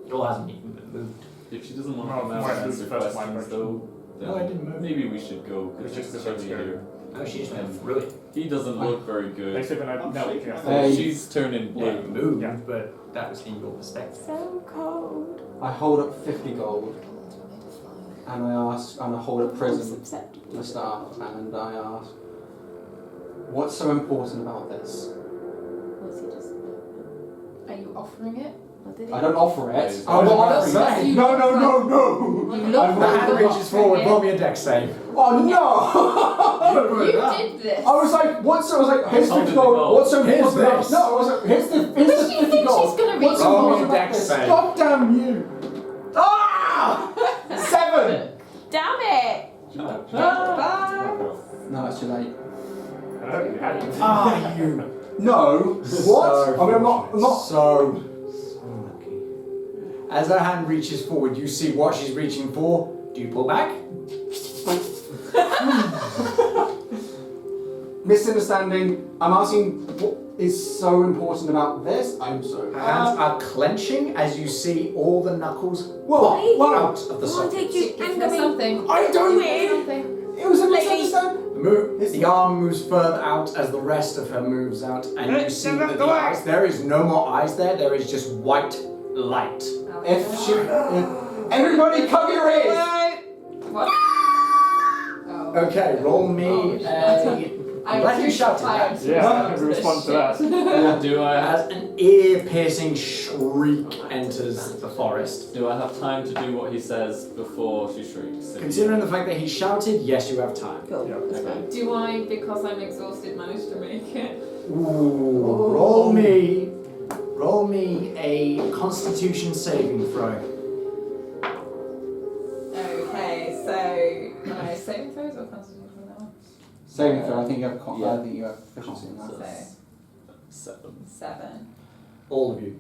The door hasn't even been moved. If she doesn't want to Well, come out might and lose answer the first questions line, though, then No, I didn't move. maybe we should go It's because just it's the chilly first here. Oh, she just went through it. He doesn't look very They good. said when I I'm no, shaking. yeah. Hey. She's turning blue. It moved, Yeah. but that was in your perspective. So cold. I hold up 50 gold Gold, we're made of fire. and I hold up prison Acceptable. the staff and I ask, what's so important about this? Was he just? Are you offering it? Or did he? I don't offer it. Yes. I'm not I was offering about to it. say. No. You look I'm The not- hand reaches forward, roll me a dex save. Oh no! You did this. I was like, what's? I was like, here's How 50 did it gold. go? What's so Here's important about? this. No, I was like, here's the Does she 50 think gold. she's gonna reach What's so Roll me a important about dex this? save. God damn you! Ah! 7. Damn it! No, it's too late. I don't think you had it. Ah, you. No. What? So I mean, I'm not. So lucky. As her hand reaches forward, you see what she's reaching for. Do you pull back? Misunderstanding. I'm asking what is so important about this. I'm sorry. Her hands are clenching as you see all the knuckles What? pop out of the Why sockets. did you Give her anger me? something. I don't. Give her something. It was a Lady. misunderstanding. The arm moves further out as the rest of her moves out, and you see that the eyes, there is no more eyes there, there is just white light. Everybody cover your ears. What? Oh. Okay, roll me a. I'm glad you shouted that. Yeah, I can respond to that. Do I have As an ear-piercing shriek enters the forest. have time to do what he says before she shrieks? Considering the fact that he shouted, yes, you have time. Cool. Yeah. That's fine. Do I, because I'm exhausted, manage to make it? Ooh, roll me a Constitution saving throw. Okay, so saving throws or constitution for that one? Saving throw. I think you have. Yeah. I think you have efficiency in that. So 7. 7. All of you.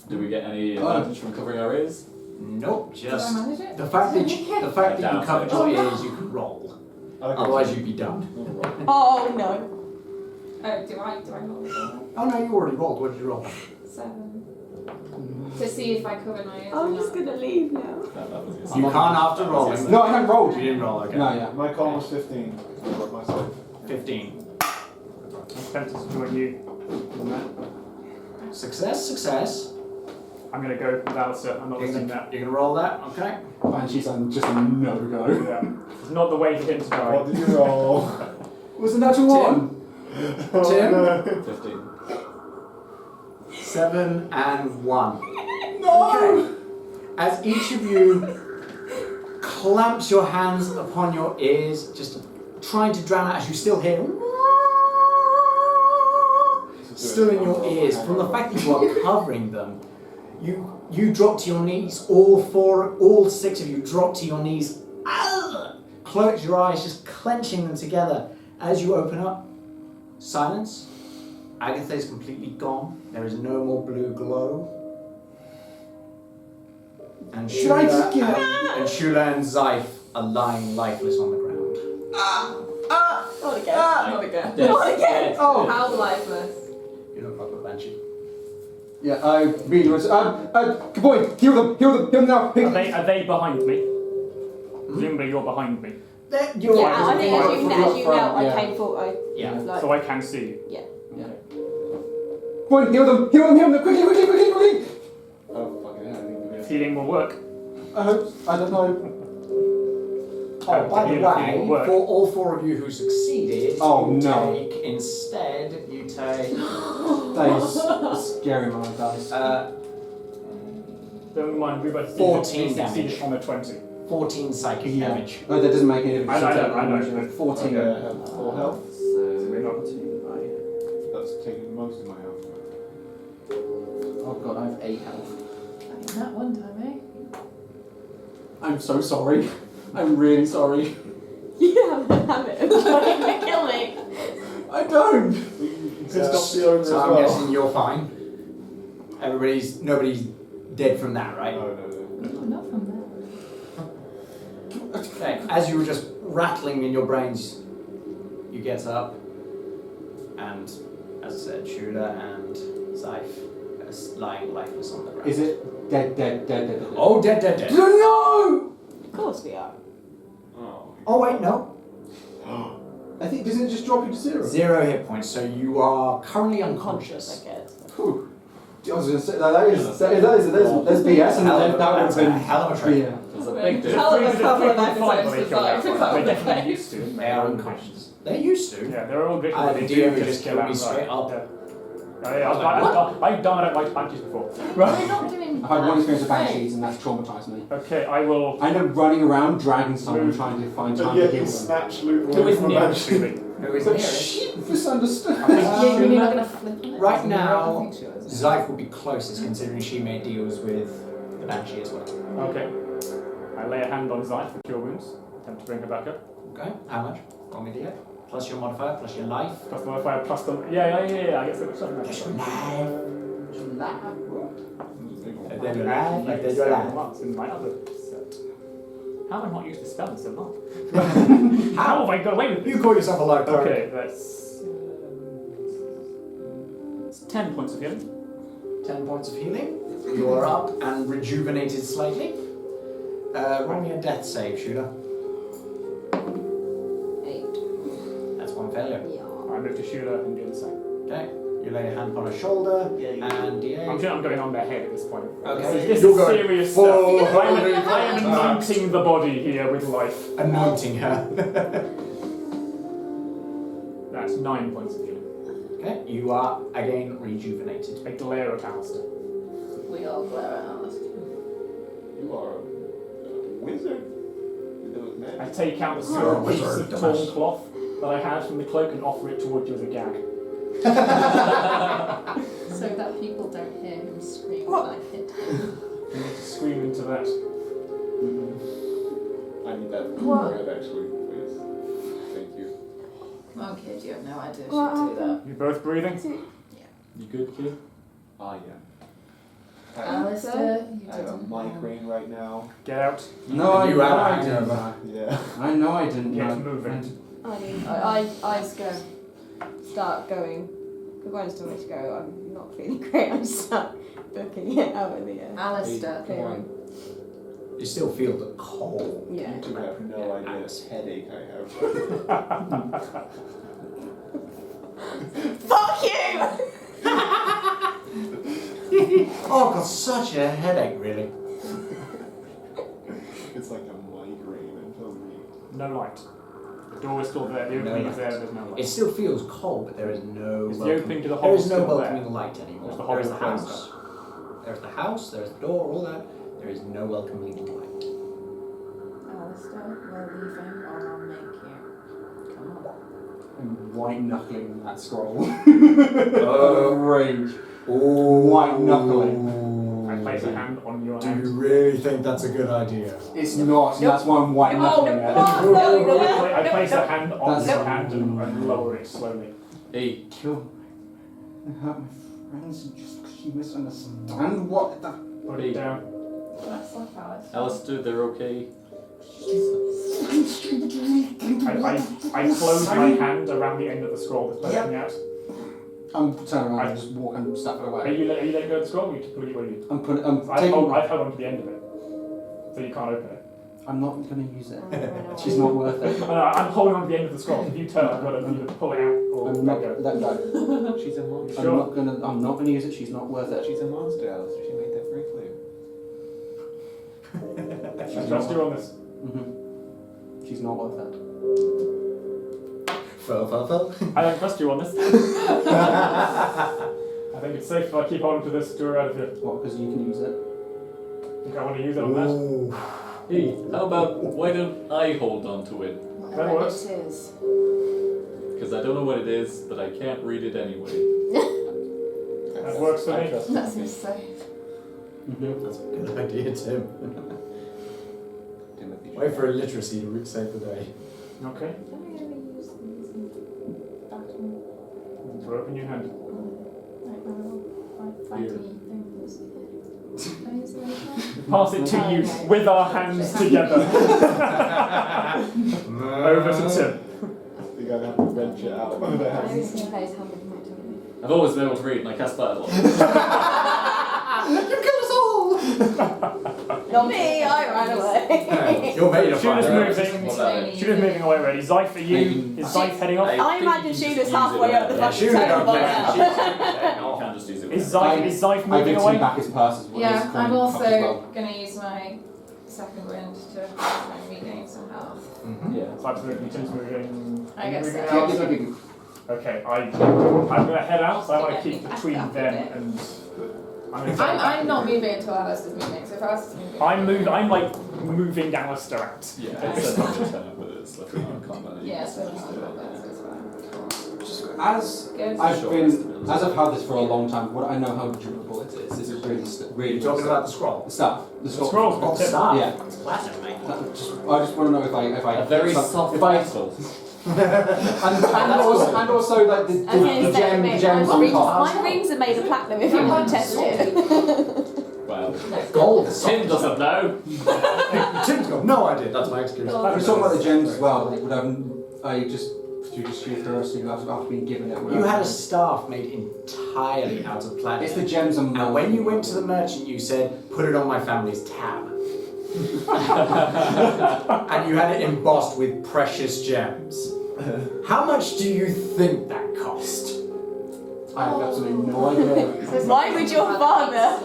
Do we get any advantage from covering our ears? Nope, Did I just manage it? the fact that you covered your Oh, ears, you could roll. Otherwise, you'd be done. Oh no. Oh, do I roll as well? Oh no, you already rolled. What did you roll? 7. To see if I cover my ears or I'm just not. gonna leave now. You can't after rolling. No, I haven't rolled. You didn't roll, okay. No, yeah. My con was 15. I got myself. 15. I'm tempted to join you in that. Success. I'm going to go with Alistair. I'm not You're listening to gonna, that. you're gonna roll that, okay? Banshee's just a no-go. Yeah. It's not the way for him to die. What did you roll? Was the natural one? Tim? 15. 7 and 1. No! Okay. As each of you clamps your hands upon your ears, just trying to drown out as you still hear still in your ears. From the fact that you are covering them, you drop to your knees. All 6 of you drop to your knees. Close your eyes, just clenching them together. As you open up, silence. Agatha is completely gone. There is no more blue glow. And Should I just give it? and Shula and Zeife are lying lifeless on the ground. Not again. Not again. Yes. Not again. Yes. Oh! How lifeless. You look like a banshee. Yeah, I really was. Good boy, heal them now. Are they behind me? Presumably you're behind me. You're Yeah, right. I think as you know, I Yeah. came forward. Yeah. Like, So I can see you. yeah. Come on, heal them, quickly! Oh, fucking hell, I think we're If healing will work. I hope, I don't know. Oh, by the Healing way, will work. for all 4 of you who succeeded, Oh, you no. take instead. You take That is a scary amount of dice. Bear in mind, we both 14 succeeded damage. on a 20. 14 psychic Yeah. damage. No, that doesn't make any difference. I know. 14. full health. So we're not. That's taking most of my health. Oh god, I have 8 health. I mean, that one time, eh? I'm so sorry. I'm really sorry. You have a habit of trying to kill me. I don't! You pissed off the owner as So I'm well. guessing you're fine. Nobody's dead from that, right? No. No, not from that. Okay. As you were just rattling in your brains, you get up, and as I said, Shula and Zeife are lying lifeless on the ground. Is it dead? Oh, dead. No! Of course we are. Oh wait, no. I think, doesn't it just drop you to 0? 0 hit points, so you are currently unconscious. I guess. Whew. I was going to say, that's BS, and that would have That's a been... hell of a trick. Yeah. There's a big difference. Hell of a couple of Fight episodes when they to kill fight. that. They're definitely used to. They are unconscious. They're used to. Yeah, they're all glitchy. The They DM do just killed me straight up. Yeah. I've done it like banshees before. We're not doing I had one experience with that. banshees, and that's traumatised me. Okay, I will. I end up running around, dragging someone, trying to find time And to yet heal you them. snatch loot Who away is from a nearest banshee. to me? Who is But nearest? shit, misunderstood. You're really not going to flip on it? Right I now, think she was. Zeife will be closest considering she made deals with the Banshee as well. Okay. I lay a hand on Zeife for cure wounds. Attempt to bring her back up. Okay, how much? Roll me d8. Plus your modifier, plus your life. Plus the modifier, plus the. Yeah, I get so much stuff. Plus your life. Big Then your I life, like then your life. once in my other set. How have I not used the spell in so long? How How? have I got away with this? You call yourself a life cleric. Okay, that's. It's 10 points of healing. 10 points of healing. You are up and rejuvenated slightly. Roll me a death save, Shooter. 8. That's one failure. Yeah. I move to Shula and do the same. Okay. You lay a hand on her shoulder and d8. I'm sure I'm going on their head at this point. Okay. This You're is going serious full stuff. I am Max. anointing the body here with life. Anointing her. That's 9 points of healing. Okay. You are again rejuvenated. I glare at Alistair. We all glare at Alistair. You are a wizard. You do it, I man. take out the You're a silver piece wizard, of dumbass. torn cloth that I had from the cloak and offer it towards you as a gag. So that people don't hear him scream like hit. You need to scream into that. I need that What? bread actually, please. Thank you. Come on, kid, you have no idea she What do that. You both breathing? You good, kid? Ah, yeah. Alistair, you I have a didn't. migraine right now. Get out. No, I You know have I a didn't. Yeah. I know I didn't. Get no. moving. I just go. Start going We've got a story to go. I'm not feeling great. I'm stuck booking it out of the Alistair, clearing. You still feel the cold. Yeah. You two have no idea this headache I have. Fuck you! Oh, I've got such a headache, really. It's like a migraine until we. No light. The door is still there. The No opening is light. there. There's no light. It still feels cold, but there is no. Is the welcome- opening to the There hole is no still welcoming there? light Or is anymore. the There is hole the closed house. There's the house. There's the door. All that. There is no welcoming light. Alistair, we're leaving or I'll make you. Come on. I'm white knuckling that scroll. Oh. Rage. Oh. White knuckling. I place a hand on your Do hand. you really think that's a good idea? It's not. That's why I'm white knuckling it. I place a hand on That's- your hand and lower it slowly. Hey, Kill. I hurt my friends just because you misunderstand what the. Put it down. That's like Alistair. Alistair, they're okay. I close my hand around the end of the scroll that's poking out. I'm turning around and just walking and stuff it Are away. you letting go of the scroll or you put it where you? I'm putting. I've taking. held on to the end of it. So you can't open it. I'm not going to use it. Oh, no. She's not worth it. I'm holding on to the end of the scroll. If you turn, I've got to either pull it out or I'm let not. go. Let go. She's a monster. Sure. I'm not gonna use it. She's not worth it. She's a monster, Alistair. She made that very clear. I trust you on this. She's not worth it. Fell. I don't trust you on this. I think it's safe if I keep holding to this to her out of here. What? Because you can use it. Think I want to use it on that? Ooh. Hey, how about why don't I hold on to it? That works. It is. Because I don't know what it is, but I can't read it anyway. That works for me. That's safe. That's a good idea, Tim. Timothy. Wait for illiteracy to save the day. Okay. Can I ever use these in battle? So open your hand. Like my little fighty things. Can I use them? Pass it to you with our hands together. Over to Tim. You're going to have to venture out of their I always hands. think those hand with my tongue. I've always been able to read and I cast battle. You killed us all! Not me, I ran away. You're made of Shooter's fire. moving. Shooter's moving away already. Zeife, are you? Is Zeife heading off? I imagine Shooter's halfway up the Yeah, fucking Shooter table by don't now. You can just use it. Is Zeife I moving give away? him back his purse as well. Yeah, his I'm coin also as well. going to use my second wind to regain some health. Yeah. Zeife's moving, Tim's moving. I guess moving so. out. Yeah. Okay, I'm going to head out, so I want to keep between them and. I'm not moving until Alistair's moving, so if Alistair's moving. I'm like moving Alistair out. Yeah, it's a turn, but it's like a non-combat. Yeah, so it's not bad, so it's fine. As Good. I've had this for a long time, what I know how durable it is. This is really You're talking about the scroll? the stuff. The The scroll. scroll's Oh, good. stop. Yeah. It's classic, mate. I just want to know if I A very soft if I metal. and also like the gems on top. My rings are made of platinum if you want to test it. Well, Gold. Tim doesn't know. Tim's got no idea. That's my excuse. I was talking about the gems as well. Would I just through sheer curiosity after being given it? You had a staff made entirely out of platinum. It's the gems and And when you went to the merchant, you said, put it on my family's tab. And you had it embossed with precious gems. How much do you think that cost? I have absolutely no idea. Why would your father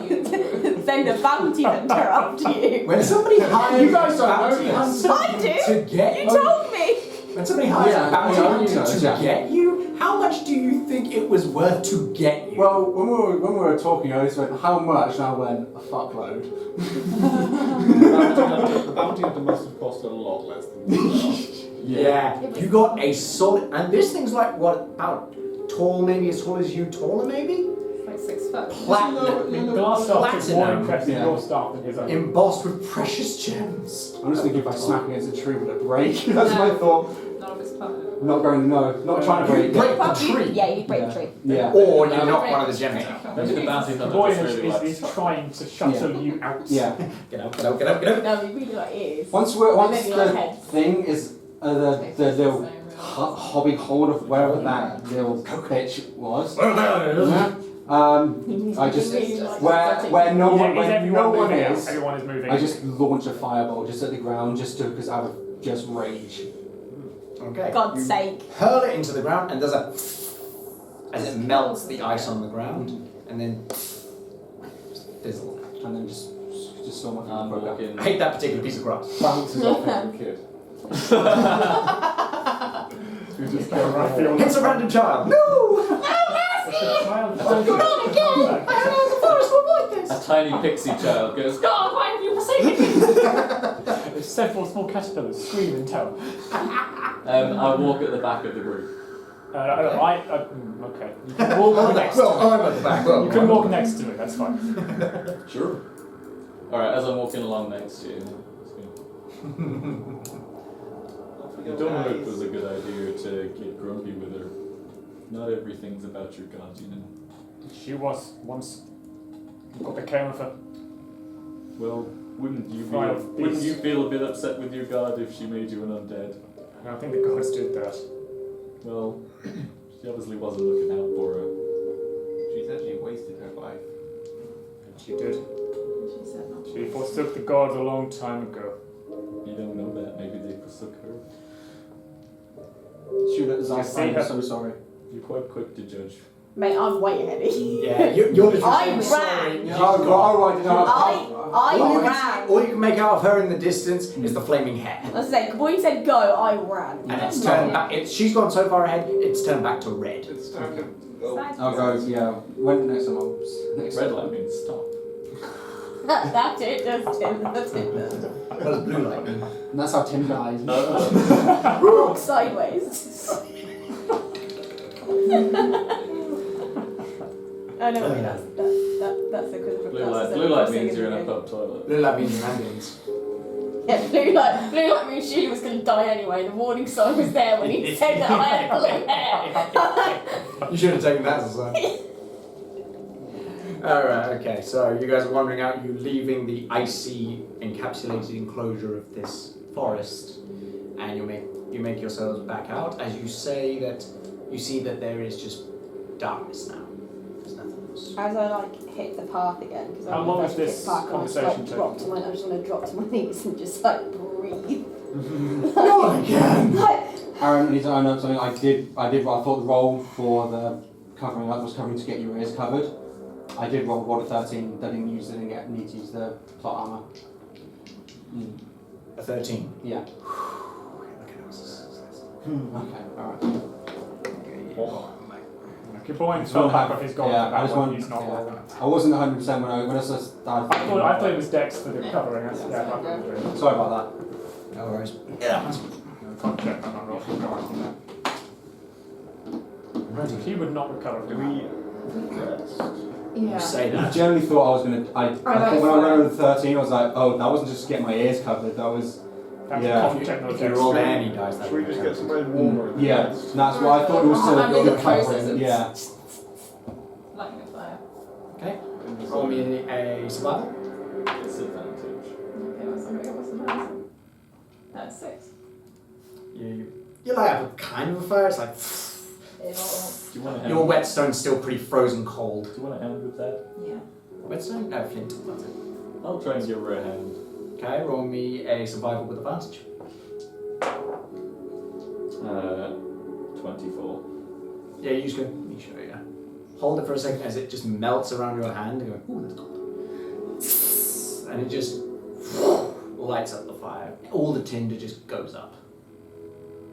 send a bounty hunter after you? When somebody hires You guys don't know bounty this. hunter I do. to get You told me. when somebody hires Yeah, a bounty yeah, hunter you know, to yeah. get you, how much do you think it was worth to get you? Well, when we were talking, I just went, how much? And I went, a fuckload. The bounty hunter must have cost a lot less than that. Yeah, you got a solid, and this thing's like what, about tall, maybe as tall as you, taller maybe? It's like 6 foot. Platinum, Glass staff is more platinum, impressive Yeah. your staff than his own. embossed with precious gems. I'm just thinking if I smack against a tree, would it break? That's my thought. Not if it's platinum. Not going, no, not trying to break it. Break the tree. Yeah, you break the tree. Yeah. Or you knock one of the gems out. Maybe the bounty The hunter boy just really likes is trying to shuttle you out. Yeah. Get out, get out, get out, get out. No, we really like ears. Once Maybe like the heads. thing is, the little hobbing hold of wherever that little bitch was. I just where no one is. Everyone is moving. I just launch a fireball just at the ground, because I would just rage. Okay. For God's sake. Hurl it into the ground, and there's a as it melts the ice on the ground, and then fizzle. And then just saw my I'm walking. I hate that particular piece of grass. Bounces off every kid. Hits a random child. No! A tiny pixie child goes, God, why have you forsaken me? There's several small caterpillars scream in terror. I walk at the back of the group. Okay. You can walk next to Well, I'm at the back. it. You can walk next to it, that's fine. Sure. Alright, as I'm walking along next to you. I don't know if it was a good idea to get grumpy with her. Not everything's about your god, you know. She was once. What became of her? Well, wouldn't you Beast. feel a bit upset with your god if she made you an undead? I don't think the gods did that. Well, she obviously wasn't looking out for her. She's actually wasted her life. And she did. She said not. She forsook the gods a long time ago. You don't know that. Maybe they forsook her. Shoot at Zeife, See I'm her- so sorry. You're quite quick to judge. Mate, I'm way ahead of you. Yeah, you're literally I saying sorry. ran. She's Oh, gone. I didn't know how I All you can ran. see- all you can make out of her in the distance is the flaming hair. I was like, when you said go, I ran. And it's turned back. She's gone so far ahead, it's turned back to red. It's time to go. I'll go, yeah. When next time I'll... Next Red time. light means stop. That's it, that's it. What does blue light mean? And that's how Tim dies. Walk sideways. Oh no, wait, that's the equivalent. Blue light means you're in a pub toilet. Blue light means you're in ambulance. Yeah, blue light means she was going to die anyway. The warning sign was there when he said that I had blue hair. You should have taken that as a sign. Alright, okay, so you guys are wandering out, you leaving the icy encapsulated enclosure of this forest, and you make yourselves back out. As you say that, you see that there is just darkness now. There's nothing else. As I hit the path again, because How long is this conversation I just want to drop to my knees and just breathe. Not again! Arron needs to own up something. I thought the roll for the covering up was covering to get your ears covered. I did roll a 13. They didn't need to use the plot armor. A 13. Yeah. Look at us. Okay. All right. Your boy fell back off his goal. Yeah, I just want. He's not rolling. I wasn't 100% when I started. I thought it was Dex for the covering. Yeah. Sorry about that. No worries. Yeah. Can't check that on roll. He would not recover. Do we rest? Yeah. You say I that. generally thought I was gonna. I thought when I ran over the 13, I was like, oh, that wasn't just to get my ears covered. That was. That's Yeah. If you roll any dice, that Should we just get somewhere warmer? Yeah. That's what I thought it was I'm in the to process cover. of- Yeah. Lighting a fire. Okay. Roll me a survival. Disadvantage. Okay, what's the matter? That's 6. You light up a kind of a fire. It's like Do you want to your whetstone's still pretty frozen cold. Do you want a hand with that? Yeah. Whetstone? No, flint. That's it. I'll try and give her a hand. Okay, roll me a survival with advantage. 24. Yeah, you just go. Let me show you. Hold it for a second as it just melts around your hand and go, ooh, that's cold. And it just lights up the fire. All the tinder just goes up.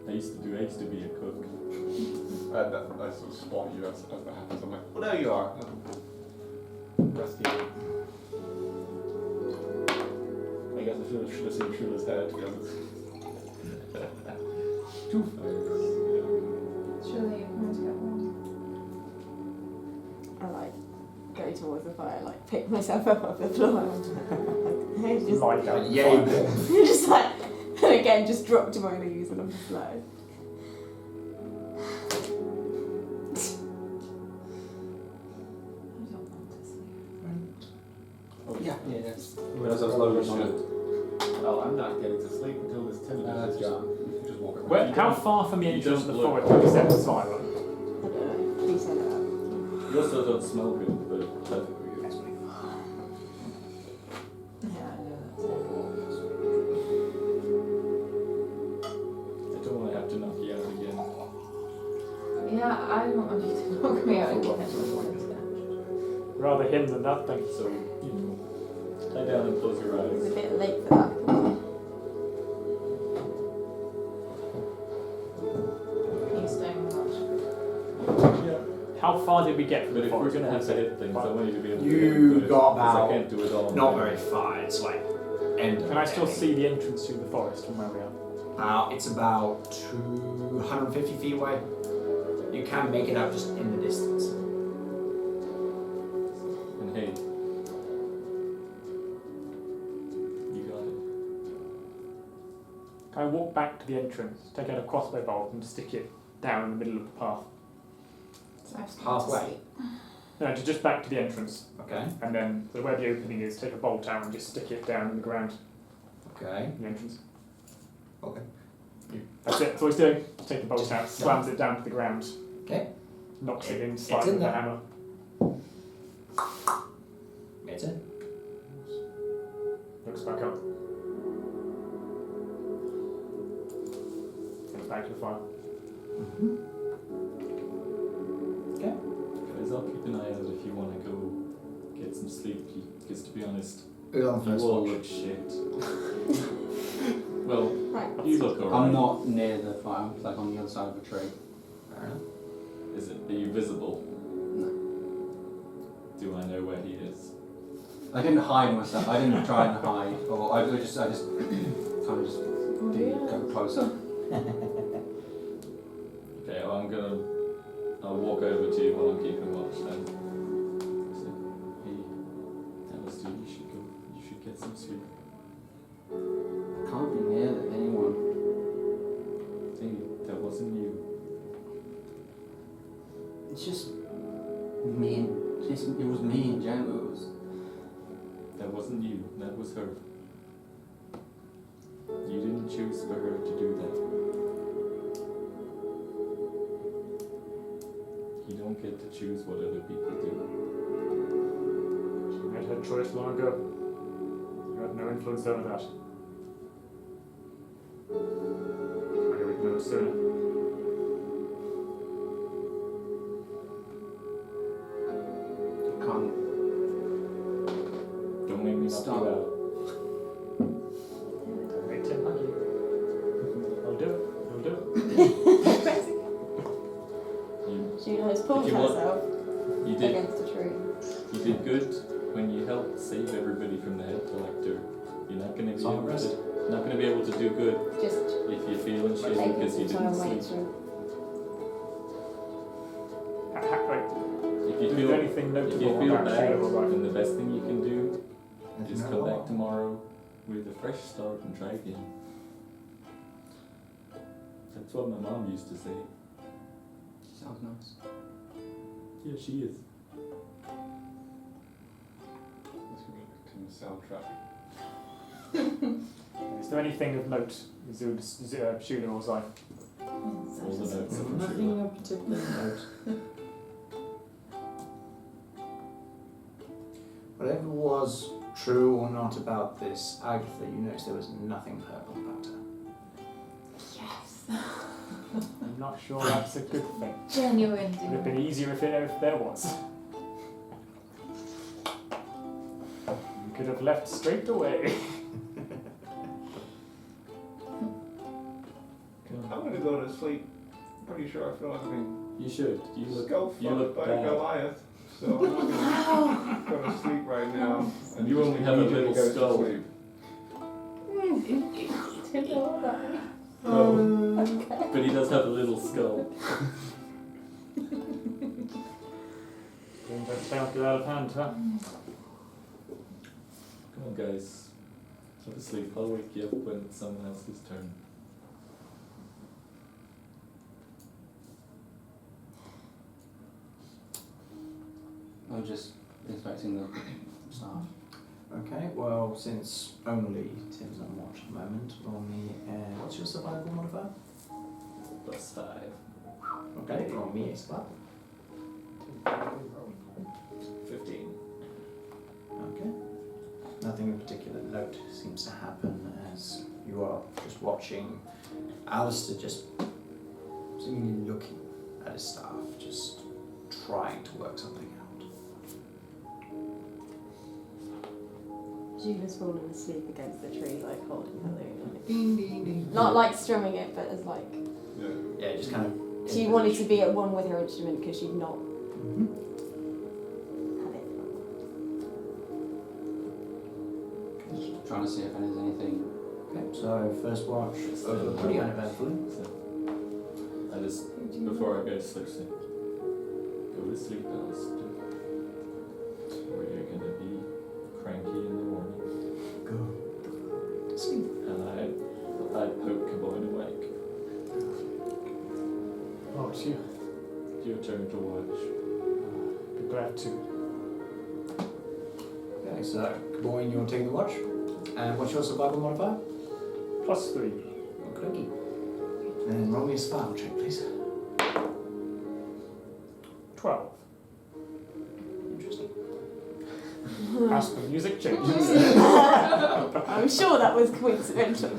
I used to be a cook. I sort of spot you as that happens. I'm like, well, there you are. Rusty. I guess I should have seen Trula's hair, to be honest. 2 fires. Surely you're going to get one. I go towards the fire, pick myself up off the floor. And just, Lie down. Yay. just and again, just drop to my knees and I'm just like. I don't want to sleep. Yeah. Whereas I was low on it. Well, I'm not getting to sleep until this television is gone. You just walk around. How far from the you entrance of the don't look- forest have you set the spiral? I don't know. Please set it up. You also don't smell good, but perfectly good. Yeah, I know I don't want to have to knock you out again. that. Yeah, I don't want you to knock me out again. Rather him than that thing. So, lie down and close your It's a eyes. bit late for that. He's staying much. How far did we get from But the if we're forest? going to have to hit things, I want you to be able to You get good, got 'cause about- I can't do it all. Not very far. It's like end. Can I still see the entrance to the forest from where we are? It's about 250 feet away. You can make it out just in the distance. And hey, you got it. Can I walk back to the entrance, take out a crossbow bolt and stick it down in the middle of the path? Halfway. No, just back to the entrance. Okay. And then where the opening is, take a bolt out and just stick it down in the ground, Okay. the entrance. Okay. That's it, that's all he's doing. Take the bolt out, slams it down to the ground, Okay. knocks it in It's slightly in with the there. hammer. It's in. Looks back up. Goes back to the fire. Okay. Guys, I'll keep an eye out if you want to go get some sleep, because to be honest, Who's on you first all watch? look shit. Well, Right. you look alright. I'm not near the fire, I'm like on the other side of the tree. Fair enough. Are you visible? No. Do I know where he is? I didn't hide myself, I didn't try and hide, or I just kind of just didn't go closer. Okay, well, I'll walk over to you while I'm keeping watch then. So, hey, Alistair, you should get some sleep. I can't be near anyone. Hey, that wasn't you. It's just me and it was me and Jen. That wasn't you, that was her. You didn't choose for her to do that. You don't get to choose what other people do. She made her choice long ago. You had no influence over that. I would know sooner. I can't. Don't make me knock Stop. you out. Make 1000. I'll do it. I'll do it. She has pulled If you want- herself You did. against a tree. You did good when you helped save everybody from the head collector. You're not going to be Song of able rest. to. Not going to be able to do good Just if you're feeling shitty taking because you some didn't time sleep. waiting. If If you feel anything if notable you feel about bad, Sheila or then the best thing you can do is No. come back tomorrow with a fresh start and try again. That's what my mom used to say. Sounds nice. Yeah, she is. Let's go back to the cell traffic. Is there anything of note, Sheila or Zeife? All the notes are from Nothing Sheila. of particular note. Whatever was true or not about this Agatha, you noticed there was nothing purple about her. Yes. I'm not sure that's a good thing. Genuine It would have dude. been easier if there was. You could have left straight away. I'm gonna go to sleep. Pretty sure I feel like I've been You should. You look. skull look fucked by bad. Goliath. So I'm not gonna go to sleep right now. And you only have a immediately little go to skull. sleep. Didn't know that. No, but he does have a little skull. Don't sound good out of hand, huh? Come on, guys. Have a sleep. I'll wake you up when it's someone else's turn. I'm just inspecting the staff. Okay, well, since only Tim's on watch at the moment, roll me, what's your survival modifier? plus 5. Okay, roll me a spot. 15. Okay. Nothing of particular note seems to happen as you are just watching Alistair just seemingly looking at his staff, just trying to work something out. Chiv has fallen asleep against the tree, like holding her loom. Ding, ding, ding. Not like strumming it, but as like Yeah, just kind of. she wanted to be at one with her instrument because she'd not Mm-hmm. had it. Trying to see if there's anything. Okay, so first watch over pretty uneventfully. I just, before I go to sleep, say, go to sleep, Alistair. Or you're gonna be cranky in the morning. Go to sleep. And I poke Gablin awake. Oh, it's you. Your turn to watch. Be glad to. Okay, so Boyne, you're taking the watch. And what's your survival modifier? +3. Okay. Then roll me a survival check, please. 12. Interesting. As the music changes. I'm sure that was coincidental.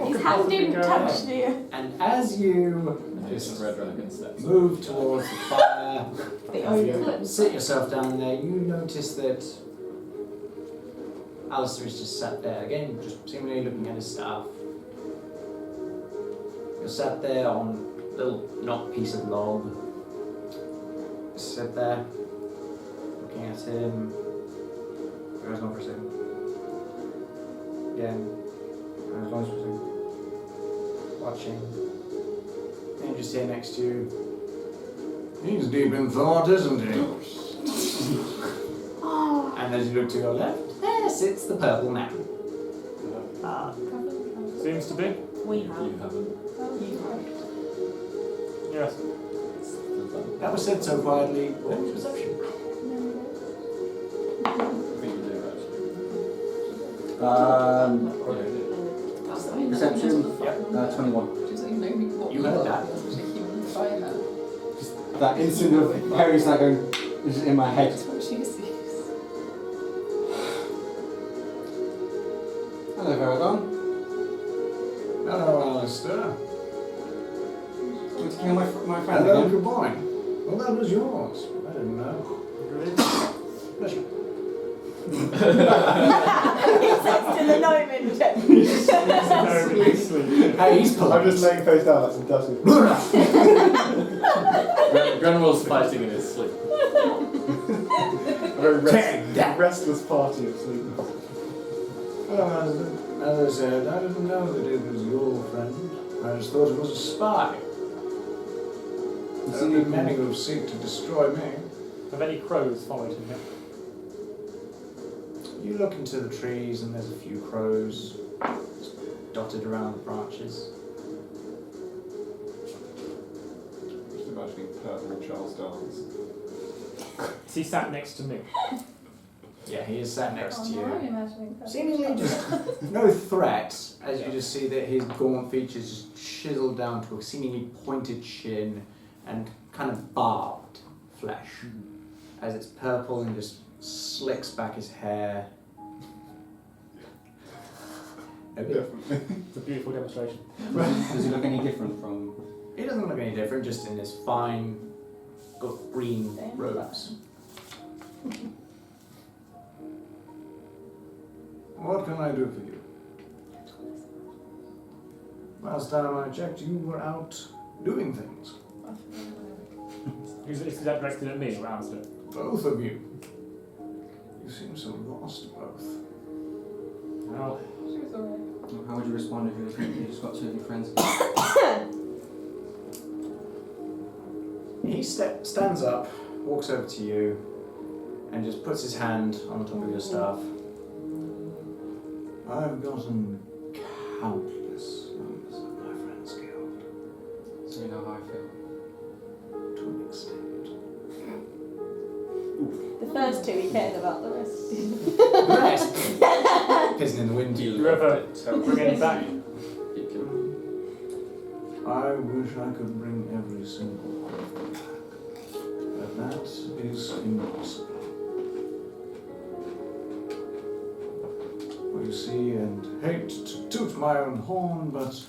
His hand didn't touch the. And as you Just red dragon steps. move towards the fire, The as you open. sit yourself down there, you notice that Alistair is just sat there, again, just seemingly looking at his staff. You're sat there on a little knot piece of log. Just sit there, looking at him. Your eyes on for a second. Again, eyes on for a second. Watching. And just here next to you. He's deep in thought, isn't he? Oh. And as you look to your left, there sits the purple man. Seems to be. We You have. haven't. You have. Yes. That was said so quietly. What was perception? I think you do actually. Perception. Yep. 21. You heard that. That instant of Harry's like going is in my head. Hello, Varagon. Hello, Alistair. Good to hear my friend Hello, again. Goblin. Well, that was yours. I didn't know. Pleasure. He sits to the gnome in check. Hey, he's I'm polite. just laying face down like some dusty. Grenwill's fighting in his sleep. A very restless party of sleepers. Well, as I said, I didn't know that it was your friend. I just thought it was a spy. There have been many who seek to destroy me. Have any crows followed him yet? You look into the trees and there's a few crows dotted around the branches. Just imagining purple Charles Dance. Is he sat next to me? Yeah, he is sat next to you. I'm imagining that. Seemingly just no threat, as you just see that his gaunt features just chiseled down to a seemingly pointed chin and kind of barbed flesh. As it's purple and just slicks back his hair. Definitely. It's a beautiful demonstration. Does he look any different from? He doesn't look any different, just in his fine green robes. What can I do for you? Last time I checked, you were out doing things. Is that directed at me or Alistair? Both of you. You seem so lost, both. Well, She was alright. How would you respond if you just got two of your friends? He stands up, walks over to you, and just puts his hand on the top of your staff. I've gotten countless members of my friend's guild, So you know how I feel. to an extent. The first two he cared about, the rest. The rest, pissing in the wind. do you ever bring any back? He can. I wish I could bring every single one of them back. But that is impossible. You see, and hate to toot my own horn, but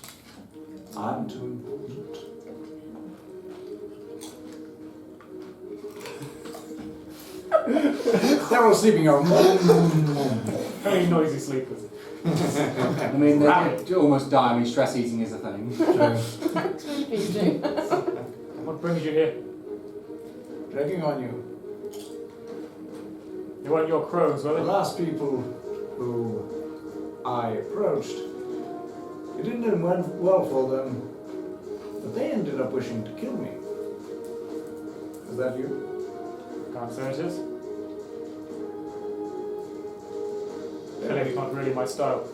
I'm too important. They're all sleeping out. Very noisy sleepers. I mean, they almost die. I mean, stress eating is a thing. What brings you here? Checking on you. You weren't your crows, were The they? last people who I approached, it didn't end well for them, but they ended up wishing to kill me. Is that you? Can't say it is. Killing's not really my style.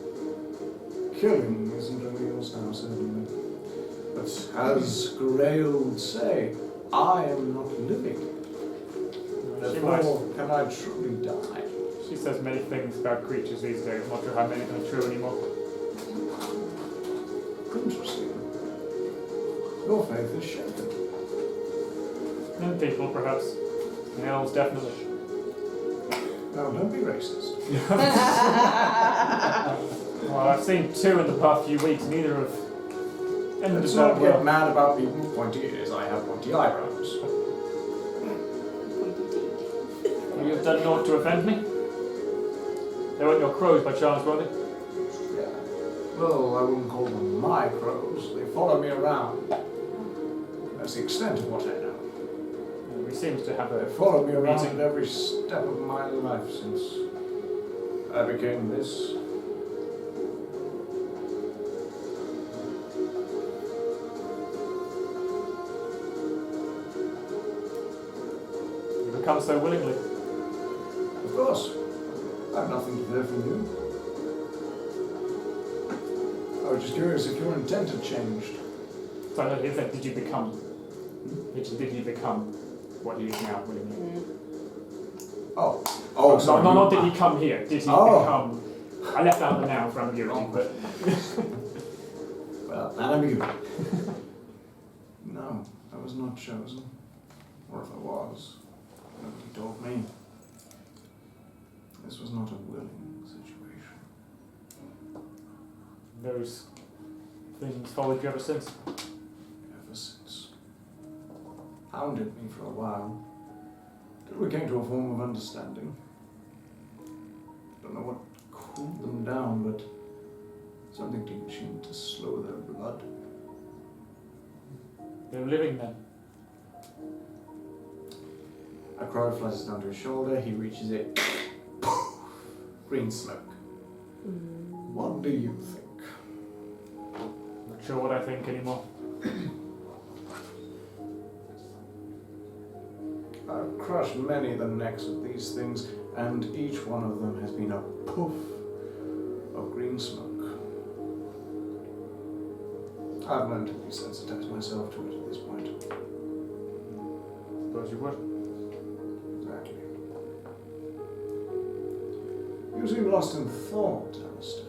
Killing isn't really your style, certainly. But as Grail would say, I am not living. Therefore, can I truly die? She says many things about creatures these days. I'm not sure how many of them are true anymore. Interesting. Your faith is shaken. And people, perhaps. And elves, definitely. No, don't be racist. Well, I've seen two in the past few weeks. Neither have ended Let's up not get well. mad about people with pointy ears. I have pointy eyebrows. You've done naught to offend me. They weren't your crows by chance, were they? Yeah. Well, I wouldn't call them my crows. They follow me around. That's the extent of what I know. We seem to have They a followed me around meeting. at every step of my life since I became this. You become so willingly. Of course. I have nothing to fear from you. I was just curious if your intent had changed. So did you become? Did you become what he is now willingly? Oh, No, sorry. not did he come here. Did he Oh. become? I left out the noun for ambiguity, but Well, that ambiguity. No, I was not chosen. Or if I was, nobody told me. This was not a willing situation. those things followed you ever since. Ever since. Hounded me for a while. Till we came to a form of understanding. Don't know what cooled them down, but something did seem to slow their blood. They're living then. A crow flies down to his shoulder, he reaches it. Poof! Green smoke. What do you think? Not sure what I think anymore. I've crushed many of the necks of these things, and each one of them has been a poof of green smoke. I've learned to desensitize myself to it at this point. Suppose you would. Exactly. You seem lost in thought, Alistair.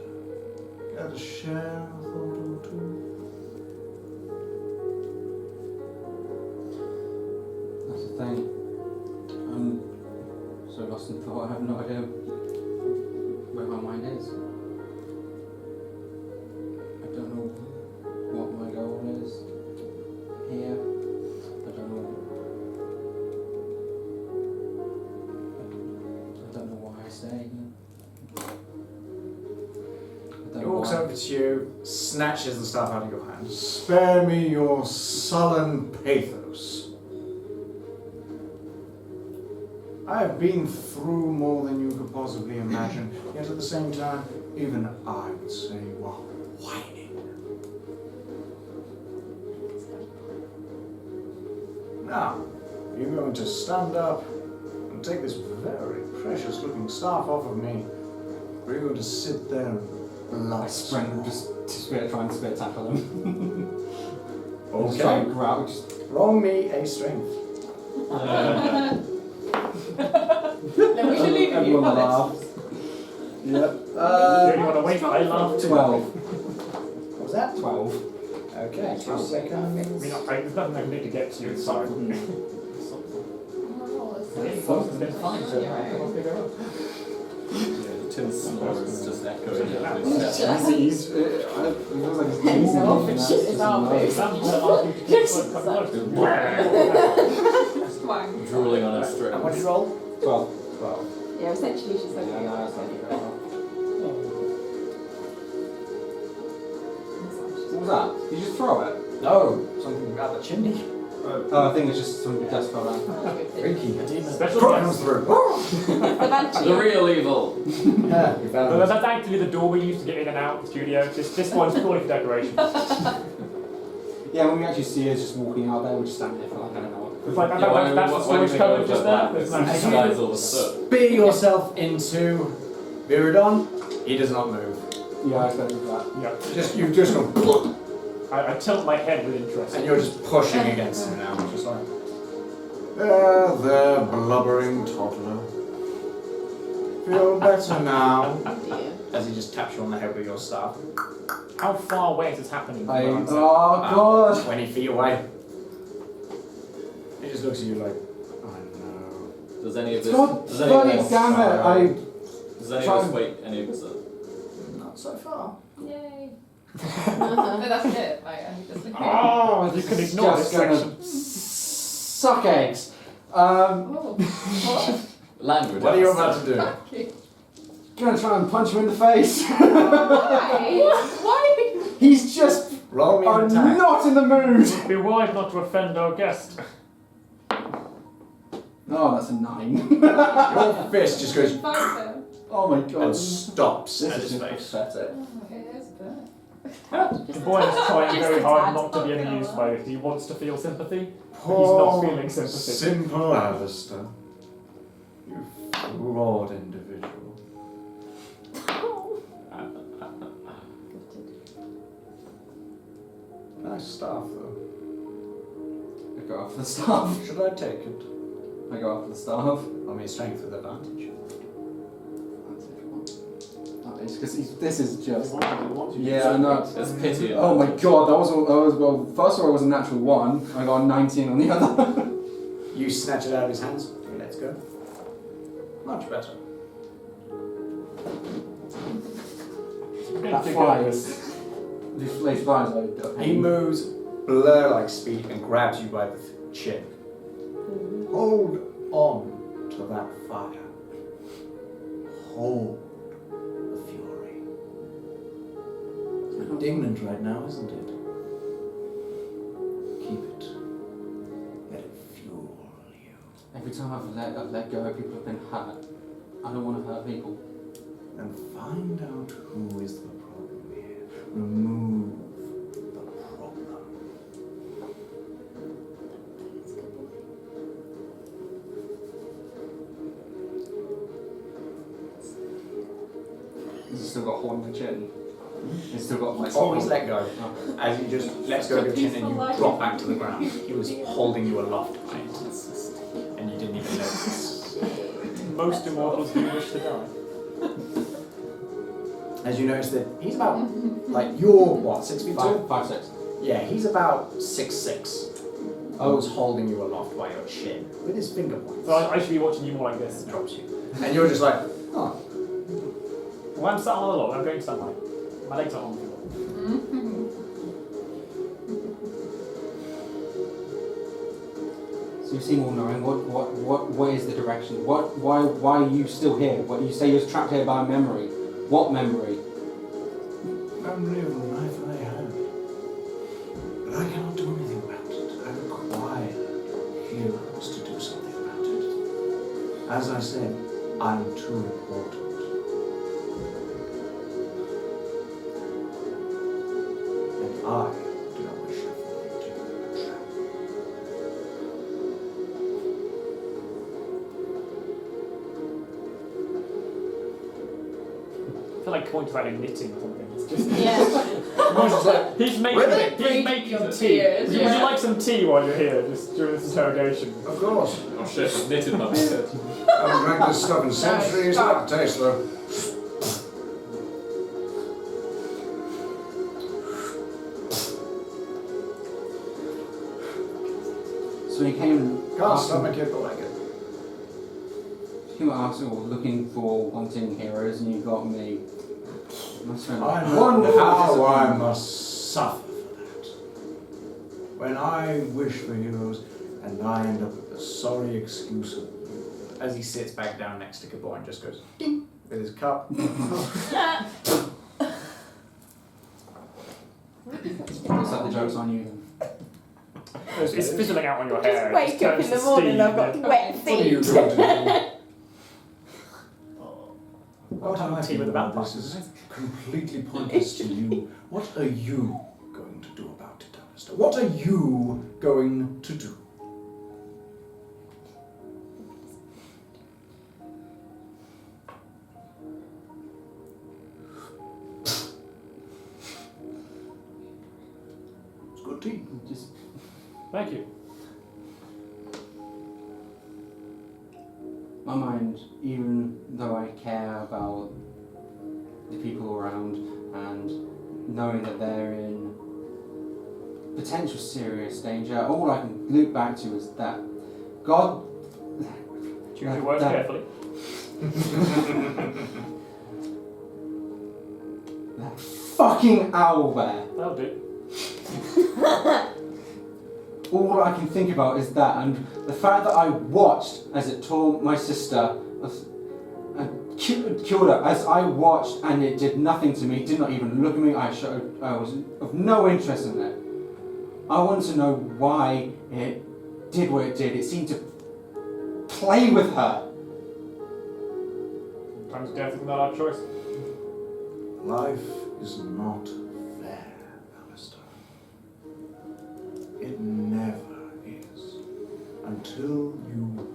Care to share a thought or two? That's the thing. I'm so lost in thought, I have no idea where my mind is. I don't know what my goal is here. I don't know why I stay here. He walks over to you, snatches the staff out of your hand. Spare me your sullen pathos. I have been through more than you could possibly imagine, yet at the same time, even I would say you are whining. Now, are you going to stand up and take this very precious looking staff off of me, or are you going to sit there and I sprint and just try and spit tackle him. Just Okay. try and grab, just Roll me a strength. Then we should leave it you, everyone Alex. laughs. Yep. You want to wait? I laugh too. 12. What was that? 12. Okay, 2 I seconds. mean, there's nothing I can do to get to you inside. Oh, It's been fine, so I'll figure it out. Yeah, the tin snore is just echoing out of his chest. He's it feels like he's Shit is our face. Drooling on her And strings. what did you roll? 12. 12. Yeah, essentially she's like, Yeah, no, it's not good. What was that? Did you just throw it? No, something about the chimney. Oh, I think it's just something that just fell down. Freaky. Special Comes guest. through. The real evil! Yeah, you found That's actually the door we used to get in and out of the studio. This one's purely for decoration. Yeah, when we actually see her just walking out there, we just stand there for like an hour. It's like, Yeah, that's the storage cupboard just there. It's There's no disguise all the stuff. Spear yourself into Viridon. He does not move. Yeah, I expected that. Yeah. You've just gone, I tilt my head with interest. and you're just pushing against him now, just like. There, blubbering toddler. Feel better now. oh dear. As he just taps you on the head with your staff. How far away is this happening? Oh god! 20 feet away. He just looks at you like, I know. Does any of this... God Does any of bloody this... damn it! Does any of this wake any of us up? Not so far. Yay. No, that's it. Like, I'm just looking. Oh, you can ignore this Just gonna section. suck eggs. Oh, what? Language. What are you about to do? Fuck you. Gonna try and punch him in the face. Why? Why? He's just Roll me an attack. not in the mood. Be wise not to offend our guest. Oh, that's a 9. Your fist just goes Fighter. Oh my god. and stops This at is his just face. pathetic. Oh, it is burnt. The boy is trying Just very a hard tad. not to be amused by it. He wants to feel sympathy. Poor, feeling sympathy. simple Alistair. You flawed individual. Nice staff, though. I go after the staff. Should I take it? I go after the staff. I mean, strength with advantage. Because this is just. Yeah, I know. There's pity in Oh that. my god, that was well. First of all, it was a natural 1. I got a 19 on the other. You snatch it out of his hands. Okay, let's go. Much better. That flies. This flies like. He moves blur-like speed and grabs you by the chin. Hold on to that fire. Hold the fury. It's indignant right now, isn't it? Keep it. Let it fuel you. Every time I've let go, people have been hurt. I don't want to hurt people. And find out who is the problem here. Remove the problem. He's still got a hole in the chin. He's still got like. Always let go. As you just let go of your chin and you drop back to the ground. He was holding you aloft by it. And you didn't even notice. Most immortals do wish to die. As you notice that he's about, like, you're what, 6 feet tall? 5'6". Yeah, he's about 6'6". I was holding you aloft by your chin with his finger points. So I should be watching you more like this. Drops you. And you're just like, oh. Well, I'm sat on the log. I'm going sunlight. My legs are on the floor. So you seem all knowing. What is the direction? Why are you still here? What you say you're trapped here by a memory? What memory? Memory of the life I had. But I cannot do anything about it. I require heroes to do something about it. As I said, I'm too important. And I do not wish to fall into a trap. I feel like Coin's about knitting or something. It's just Yeah. he's making Really? it. He's making Your tea. tears, Would you like some tea while you're here, just during this interrogation? Of course. Oh shit, I've knitted my beard. I haven't drank this stuff in centuries. I like the taste though. So he came. Can't stomach it, but like it. He came asking, or looking for wanting heroes, and you got me. Must have been I a know wonderful how I disappointment. must suffer for that. When I wish for heroes, and I end up with the sorry excuse of you. As he sits back down next to Gabor and just goes ding with his cup. Looks like the joke's on you. It's fizzling out on your Just hair. wake up in the morning, I've got wet What are you feet. going to do? What What tea with the vampire? This is completely pointless to you. What are you going to do about it, Alistair? What are you going to do? It's good tea. Just Thank you. my mind, even though I care about the people around and knowing that they're in potential serious danger, all I can loop back to is that God. Choose your words that- carefully. That fucking owl bear. That'll do. All I can think about is that, and the fact that I watched as it tore my sister and killed her. As I watched, and it did nothing to me, did not even look at me. I was of no interest in it. I wanted to know why it did what it did. It seemed to play with her. Sometimes death is not our choice. Life is not fair, Alistair. It never is. Until you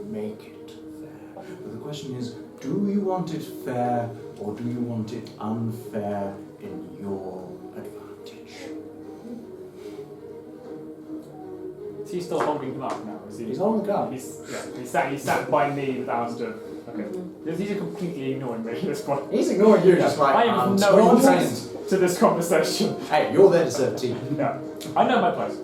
make it fair. But the question is, do you want it fair or do you want it unfair in your advantage? Is he still holding him up now? Is he? He's on the gun. He sat by me with Alistair. Okay. These are completely ignoring me at this point. He's ignoring you, just like, I have no torn interest to this conversation. Hey, you're there to serve tea. No. I know my place.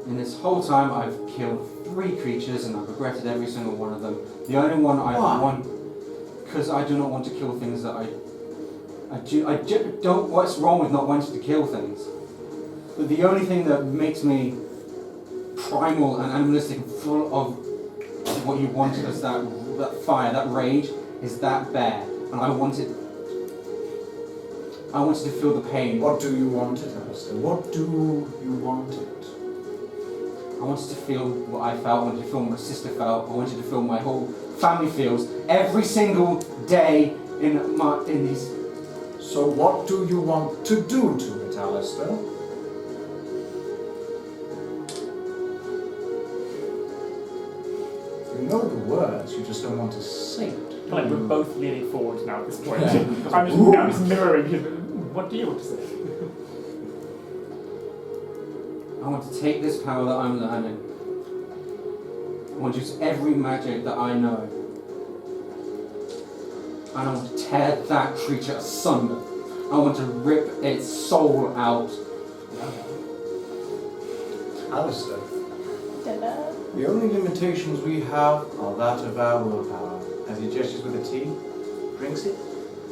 In this whole time, I've killed 3 creatures, and I've regretted every single one of them. The only one I Why? want, because I do not want to kill things that I don't. What's wrong with not wanting to kill things? But the only thing that makes me primal and animalistic, and full of what you wanted is that fire, that rage, is that bear, and I wanted to feel the pain. What do you want it, Alistair? What do you want it? I wanted to feel what I felt, I wanted to feel what my sister felt, I wanted to feel my whole family feels every single day in these. So what do you want to do to it, Alistair? You know the words, you just don't want to say it. Like we're both leaning forward now at this point. Yeah. I'm just mirroring him. What do you want to say? I want to take this power that I'm learning. I want to use every magic that I know. And I want to tear that creature asunder. I want to rip its soul out. Alistair, Ta-da. the only limitations we have are that of our willpower. As he gestures with the tea, drinks it,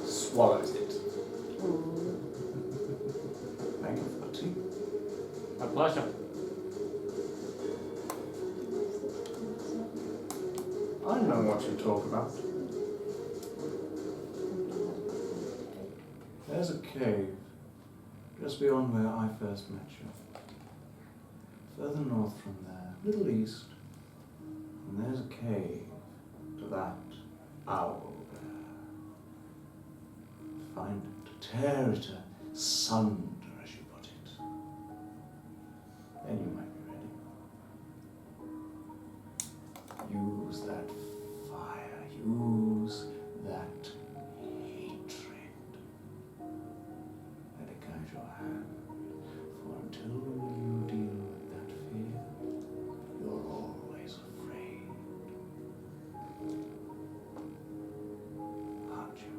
swallows it. Thank you for the tea. My pleasure. I know what you talk about. There's a cave just beyond where I first met you. Further north from there, little east, and there's a cave to that owl bear. Find it, tear it asunder, as you put it. Then you might be ready. Use that fire, use that hatred. Let it guide your hand, for until you deal with that fear, you're always afraid. Aren't you?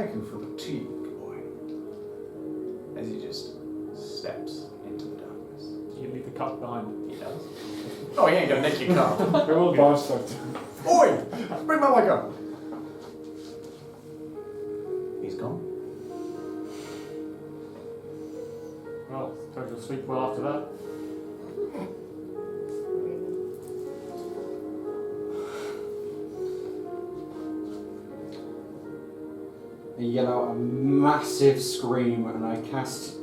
Thank you for the tea, boy. As he just steps into the darkness. You leave the cup behind. He does. Oh, he ain't gonna nick your cup. We're all bastard. Oi! Bring my leg up! He's gone. Well, suppose you'll sleep well after that. I yell out a massive scream and I cast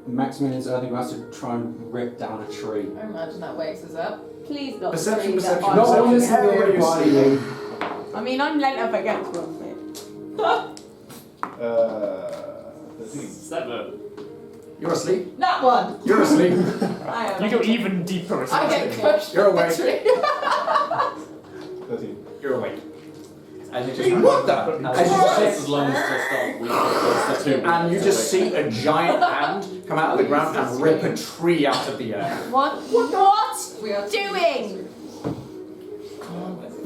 Maximilian's Earthing Blast to try and rip down a tree. I imagine that wakes us up. Please not. Perception, the tree that perception, binds No one me. is How are you nearby you. I mean, I'm lent up against one, mate. 13. 7. You're asleep. That one! You're asleep. I am. You go even deeper. I get pushed You're with the awake. tree. 13. You're awake. As you just as you Just just as long as just start weak, and you just see a giant hand come out of the ground and rip a tree out of the air. What? What? We are Doing?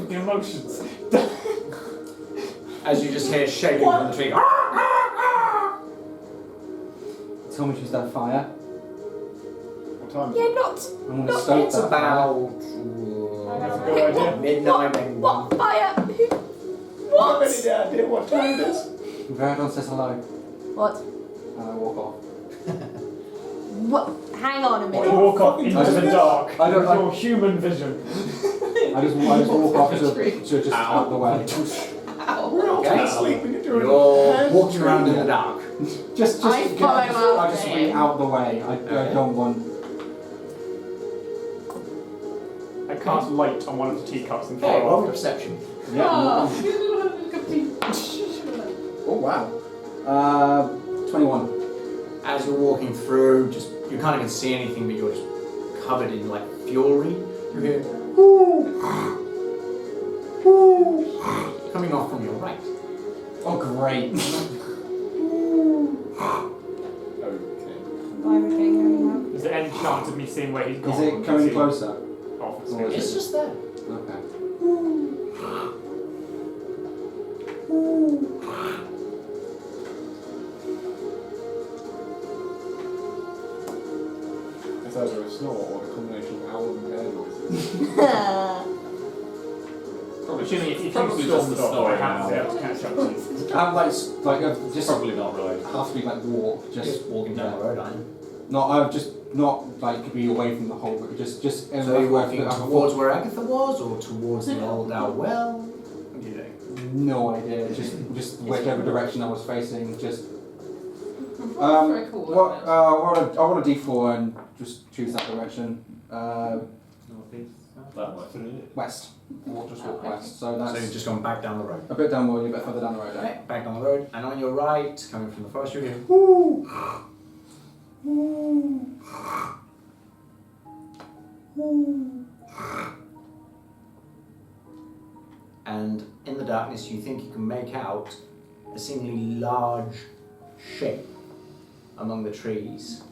The emotions. As you just hear shaking from the tree. Tell me she's that fire. What time? Yeah, not. I'm gonna stoke It's that about Good idea. midnight, maybe one. What fire? Who? I What? have any idea what time it is. fire. Verdon says hello What? and I walk off. What? Hang on a You minute. walk off into the dark. I don't with your human vision. I just walk off to just out the way. We're all Okay. sleeping and You're doing walking around in the dark. Just I follow I just after went him. out the way. I don't want. I cast light on one of the teacups and Okay, follow roll off. your perception. Oh wow. 21. As you're walking through, just you can't even see anything, but you're just covered in like fury. You hear coming off from your right. Oh great. Okay. Why are we getting going now? Is there any chance of me seeing where he's gone? Is it coming closer? Off, It's just there. Okay. It's either a snore or a combination of owl and bear noises. Assuming if you Probably stormed just a off, I snoring have to be owl. able to catch up to you. I'm like just Probably not right. have to be like walk, just walking down the road, aren't you? not I've just not like could be away from the whole route, just So you're everywhere walking I can towards where Agatha was, or towards the old owl well? What do you do? No idea, just whichever direction I was facing, just Very cool. what I want a D4 and just choose that direction. That way. West. Or just walk Okay. west. So So that's you've just gone back down the road. a bit down more, a bit further down the road. Okay, back down the road, and on your right, coming from the forest, you hear whoo, whoo, whoo. And in the darkness, you think you can make out a seemingly large shape among the trees,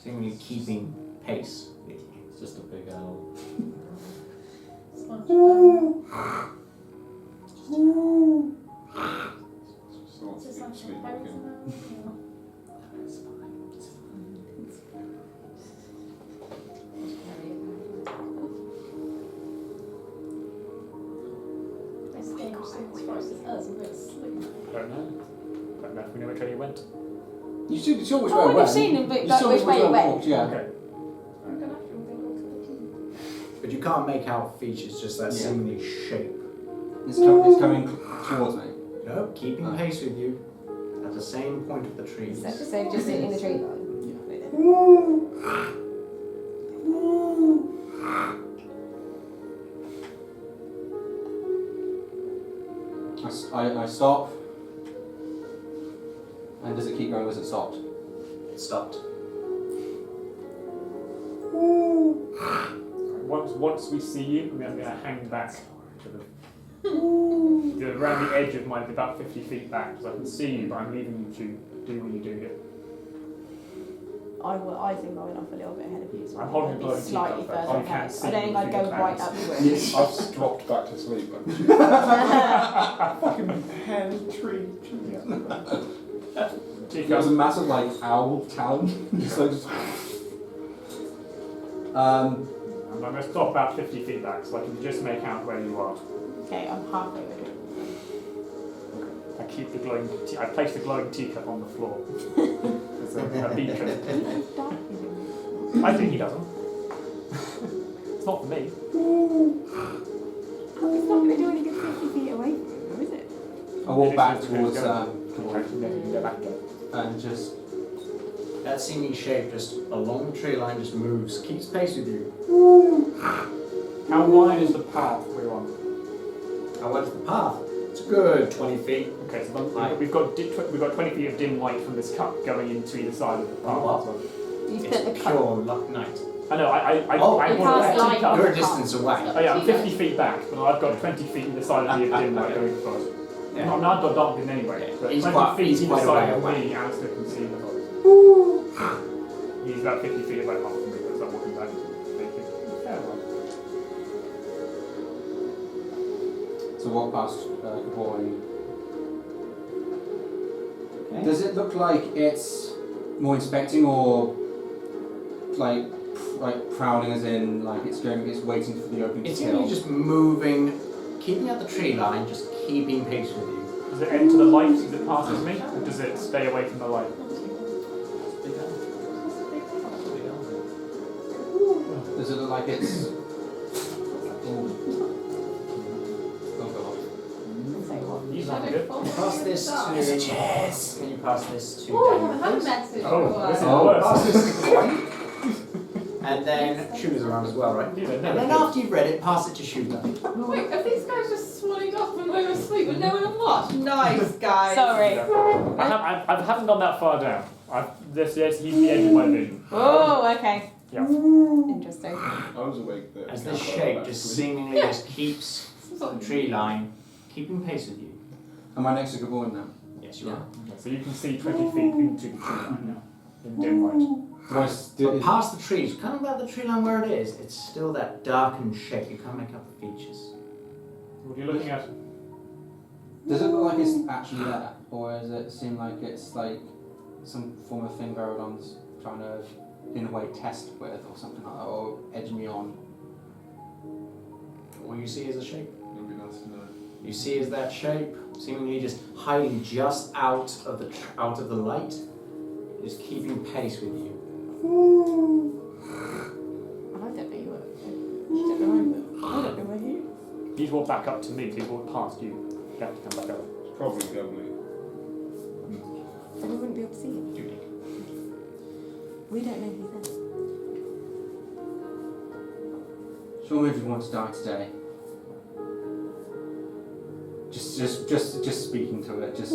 seemingly keeping pace with you. It's just a big owl. So wants to be sleepwalking. Don't know. Don't know if we know which way you went. You saw which I way I would have went. seen him, but You that saw which way you I went. walked, yeah. Okay. But you can't make out features, just that Yeah. seemingly shape. It's coming towards me. No, keeping Oh. pace with you at the same point of the trees. So just in the tree line. I stop. And does it keep going or is it stopped? It stopped. Once we see you, I'm going to hang back to around the edge of mine, about 50 feet back, so I can see you, but I'm leaving you to do what you do here. I think I went off a little bit ahead of you, so I'm I holding think a I'd be glowing slightly teacup, further I can't ahead. see I don't think I'd go anything right about up you. Yes. I've dropped back to sleep. Fucking hen tree. There's a massive like owl talon. Just like. I'm going to stop about 50 feet back so I can just make out where you are. Okay, I'm halfway with it. I keep the glowing. I place the glowing teacup on the floor as a beacon. I think he doesn't. It's not for me. It's not going to do any good 50 feet away from you, is it? I walk back It is towards Okay, then you can go back again. and just. That seeming shape just along the tree line just moves, keeps pace with you. How wide is the path we're on? How wide is the path? It's a good 20 feet. Okay, so we've got 20 feet of dim light from this cup going into either side of the path. what? as well. You It's put the cup. pure luck night. I know. I Oh, want you to pass let light teacup. on You're a the distance cup. away. Oh yeah, I'm 50 feet back, but I've got 20 feet either side of me of dim light going across. Yeah. I'm not dark in anyway, but He's 20 quite- feet he's either quite side a of way me, Alistair can see the forest. He's about 50 feet away from me, but I'm walking back. Yeah, well. So walk past the boy. Okay. Does it look like it's more inspecting or like prowling, as in like it's waiting for the open to It's kill? really just moving, keeping at the tree line, just keeping pace with you. Does it enter the light as it passes me, or does it stay away from the light? Does it look like it's? Say what? He's not good. Pass this to... Can you pass this to Oh, I haven't had a Daniel, message. Oh, this is Oh. worse. Pass this to Blight. And then Shooter's around as well, right? Yeah, And then after you've read it, pass it to Shooter. Wait, have these guys just swanning off when we were asleep with no one to watch? Nice, guys. Sorry. I haven't gone that far down. He's the edge of my vision. Oh, okay. Yeah. Interesting. I was awake there. As this shape just seemingly just keeps the tree line, keeping pace with you. Am I next to Goblin now? Yes, you are. Okay, so you can see 20 feet into the tree line now, in dim light. But past the trees, kind of about the tree line where it is, it's still that darkened shape. You can't make out the features. What are you looking at? Does it look like it's actually there, or does it seem like it's like some form of thing Barodon's trying to, in a way, test with, or something like that, or edge me on? All you see is a shape. It'd be nice to know. You see is that shape, seemingly just hiding just out of the light, just keeping pace with you. I don't know you were. I don't know where you. He's walked back up to me, he's walked past you. You have to come back up. It's probably Goblin. Then we wouldn't be able to see him. We don't know he's there. Show me if you want to die today. Just speaking to it. Just.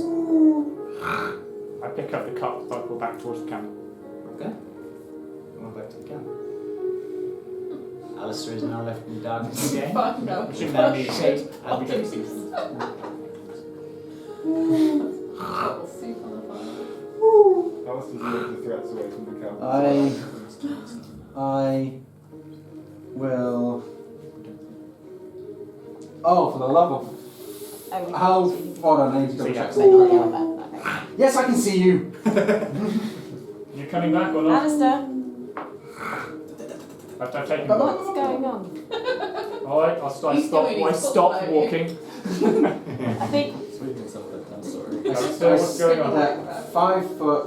I pick up the cup, so I pull back towards the camp. Okay. Going back to the camp. Alistair is now left in darkness again. Fuck no. Which is now the shape as we can see. Total soup on the fire. Alistair's moved the threats away from the camp. I will. Oh, for the love of. Oh, we How? can't see Hold on, I need to double See check. ya. you. Okay. Yes, I can see you. You coming back or not? Alistair, I've taken what's going on? Alright, I He's doing his stop football, walking. I think Sweet myself that time, sorry. Alistair, what's going on? 5 foot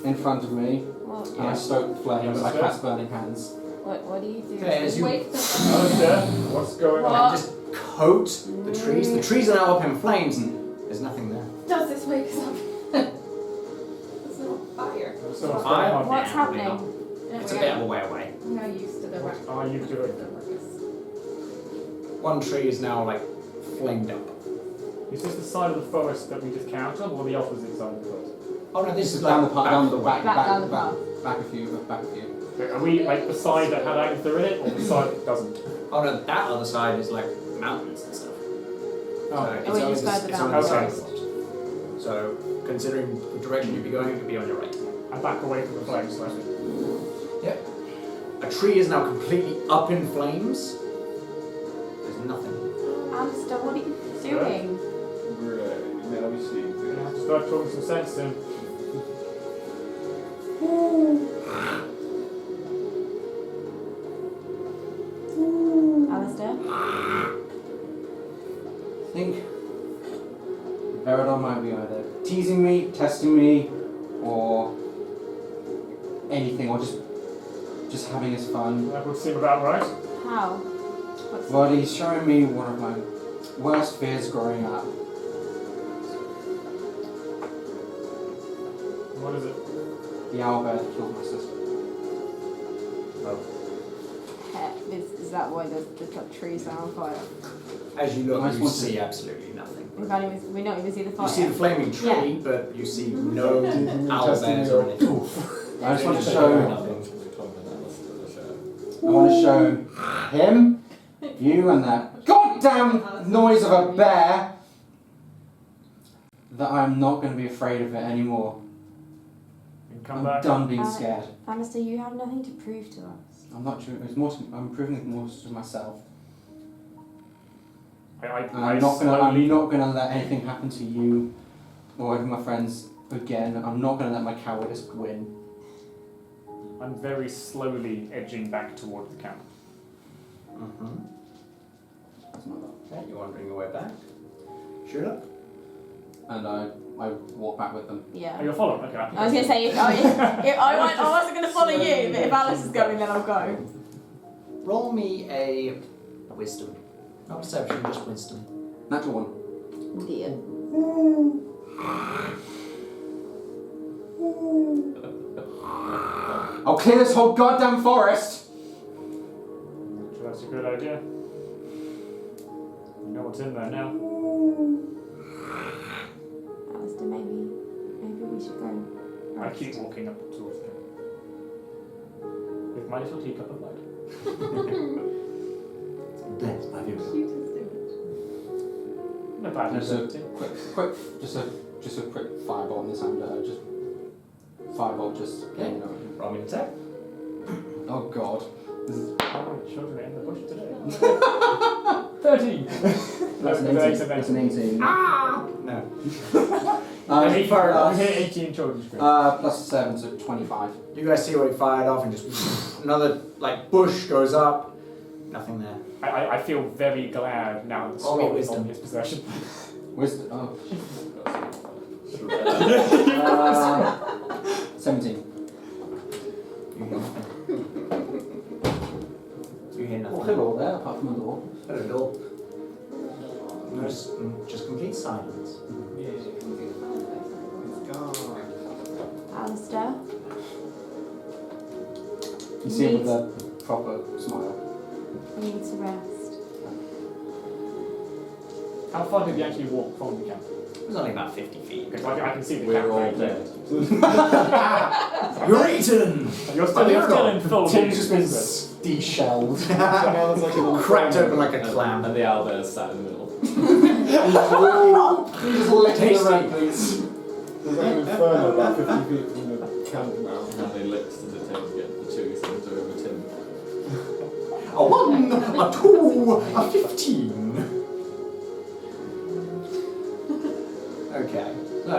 in front of me, what, and I stoke the flames. I cast burning hands. what do you do? Okay, as you Wake them Alistair, what's going on? just coat the trees. The trees are now up in flames and there's nothing there. Does this wake us up? It's not fire. What's Fire? going on? What's happening? It's a bit of a way away. I'm not used to the What are you doing? One tree is now like flamed up. Is this the side of the forest that we just came out of, or the opposite side of the forest? Oh no, this is down like the down the back, Back down the path. back a few. Okay, are we like the side that had Agatha in it, or the side that doesn't? Oh no, that other side is like mountains and stuff. Oh, So we're it's just on further it's down on the the side. road. So considering the direction you'd be going, it would be on your right. I back away from the flames slightly. Yep. A tree is now completely up in flames. There's nothing. Alistair, what are you doing? Right, now we see I have to this. start talking some sense to him. Alistair? I think Veridon might be either teasing me, testing me, or anything, or just having his fun. That would seem about right. How? Well, he's showing me one of my worst fears growing up. What is it? The owlbear that killed my sister. Is that why the trees are on fire? As you look, Nice you one. see absolutely nothing. We don't even see the fire. You see the flaming tree, but you see no owl bears or anything. I just want to show. Nothing to become an Alistair the Sheriff. I want to show him, you, and that goddamn noise of a bear that I'm not going to be afraid of it anymore. You can come I'm back. done being scared. Alistair, you have nothing to prove to us. I'm not true. It's more. I'm proving it more to myself. I'm I'm not gonna let anything happen to you or any of my friends again. I'm not gonna let my cowardice win. I'm very slowly edging back toward the camp. Mm-hmm. That's my luck. Okay, you're wandering your way back. Shoot up. And I walk back with them. Yeah. Oh, you're following? Okay. I was going to say, if I wasn't going to follow you, but if Alice is going, then I'll go. Roll me a wisdom. Not perception, just wisdom. Natural one. Dear. I'll clear this whole goddamn forest. So that's a good idea. You know what's in there now. Alistair, maybe we should go. I keep walking up towards them. With my little teacup of light. Blessed by you. No bad Just a news. just a quick fireball on this hand. Just fireball. Just Okay. Roll me an attack. Oh god. This is How many children are in the bush today? 13! that's an 18. That's an 18. Ah! No. We Plus hit 18 children's screen. plus 7, so 25. You guys see what he fired off and just another bush goes up. Nothing there. I feel very glad now that the Roll me scroll is wisdom. on his possession. Wisdom. Oh. 17. You hear nothing. You hear Oh, nothing. hello there, apart from a door. Hello, door. Just complete silence. Alistair, You see him with a proper smile. you need to rest. How far did we actually walk from the camp? It was only about 50 feet. Because I can see the We're camp all very dead. You're eaten! You're still in full Tim's just been business. de-shelled. So now there's like a little Cracked open like a clam. And the owlbear sat in the middle. You just lick the Tasty. red, please. There's like an inferno about 50 feet from the camp now. How many licks does it take to get the chewy cylinder over Tim? A 1, a 2, a 15. Okay. So,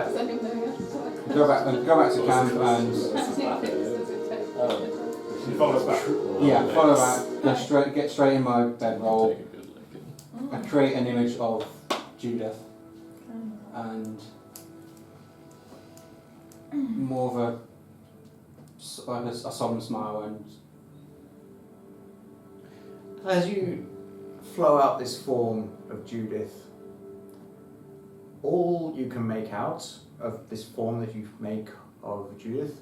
Go back to camp and You follow us back. follow back. Get straight in my bedroll. Take a good licking. I create an image of Judith and more of a solemn smile and as you flow out this form of Judith, all you can make out of this form that you make of Judith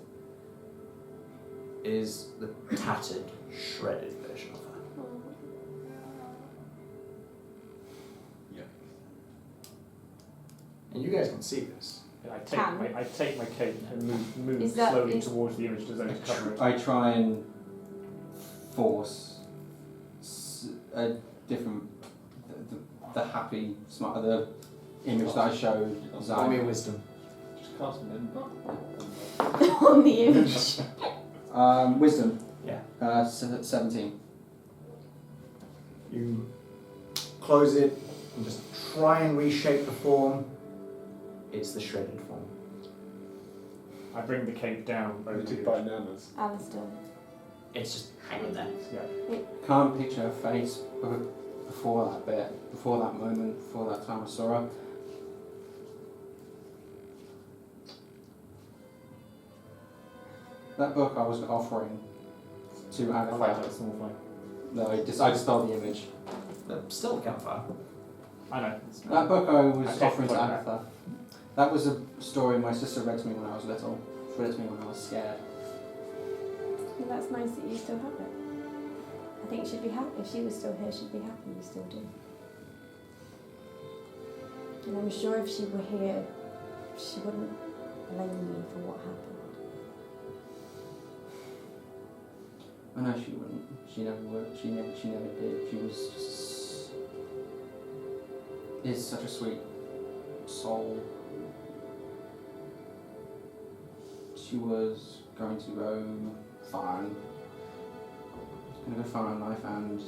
is the tattered, shredded version of her. Yeah. And you guys can see this. I take my cape and move Is that- slowly is- towards the image design to cover it. I try and force a different the happy smile, the image that I showed Roll me a Zeife. wisdom. Just cast an on the image. Wisdom. Yeah. 17. You close it and just try and reshape the form. It's the shredded form. I bring the cape down over Eating to bananas. Alistair. It's just hanging there. Can't picture her face before that bit, before that moment, before that time I saw her. That book I was offering to I like Agatha. that small flame. No, I dispelled the image. Still a campfire. I know. That book I was Okay, offering to put it Agatha. That was a story my sister read to me when I was little. She read it to me when I was scared. Well, that's nice that you still have it. I think she'd be happy. If she was still here, she'd be happy you still do. And I'm sure if she were here, she wouldn't blame me for what happened. I know she wouldn't. She never would. She never did. She was just... is such a sweet soul. She was going to go find a knife and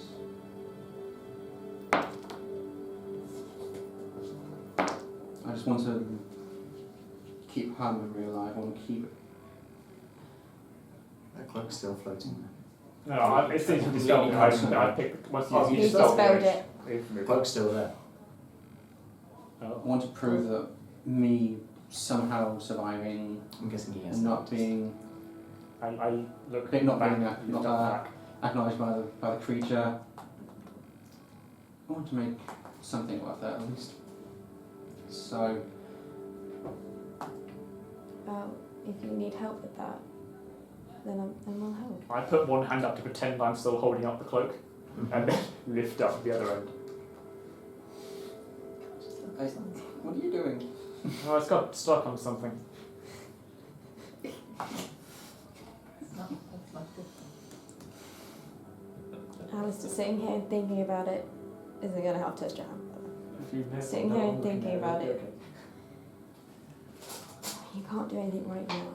I just want to keep her memory alive. I want to keep it. That cloak's still floating there. No, it seems to be dispelled. I picked once you You dispelled it. The cloak's still there. I want to prove that me somehow surviving I'm guessing he has and not being I look not back. being You look not back. acknowledged by the creature. I want to make something worth it at least. So Well, if you need help with that, then we'll help. I put one hand up to pretend I'm still holding up the cloak, and then lift up the other end. what are you doing? Oh, it's got stuck on something. Alistair, sitting here and thinking about it isn't going to help touch your hand. If you miss Sitting it, here no, and thinking about okay. it. You can't do anything right now.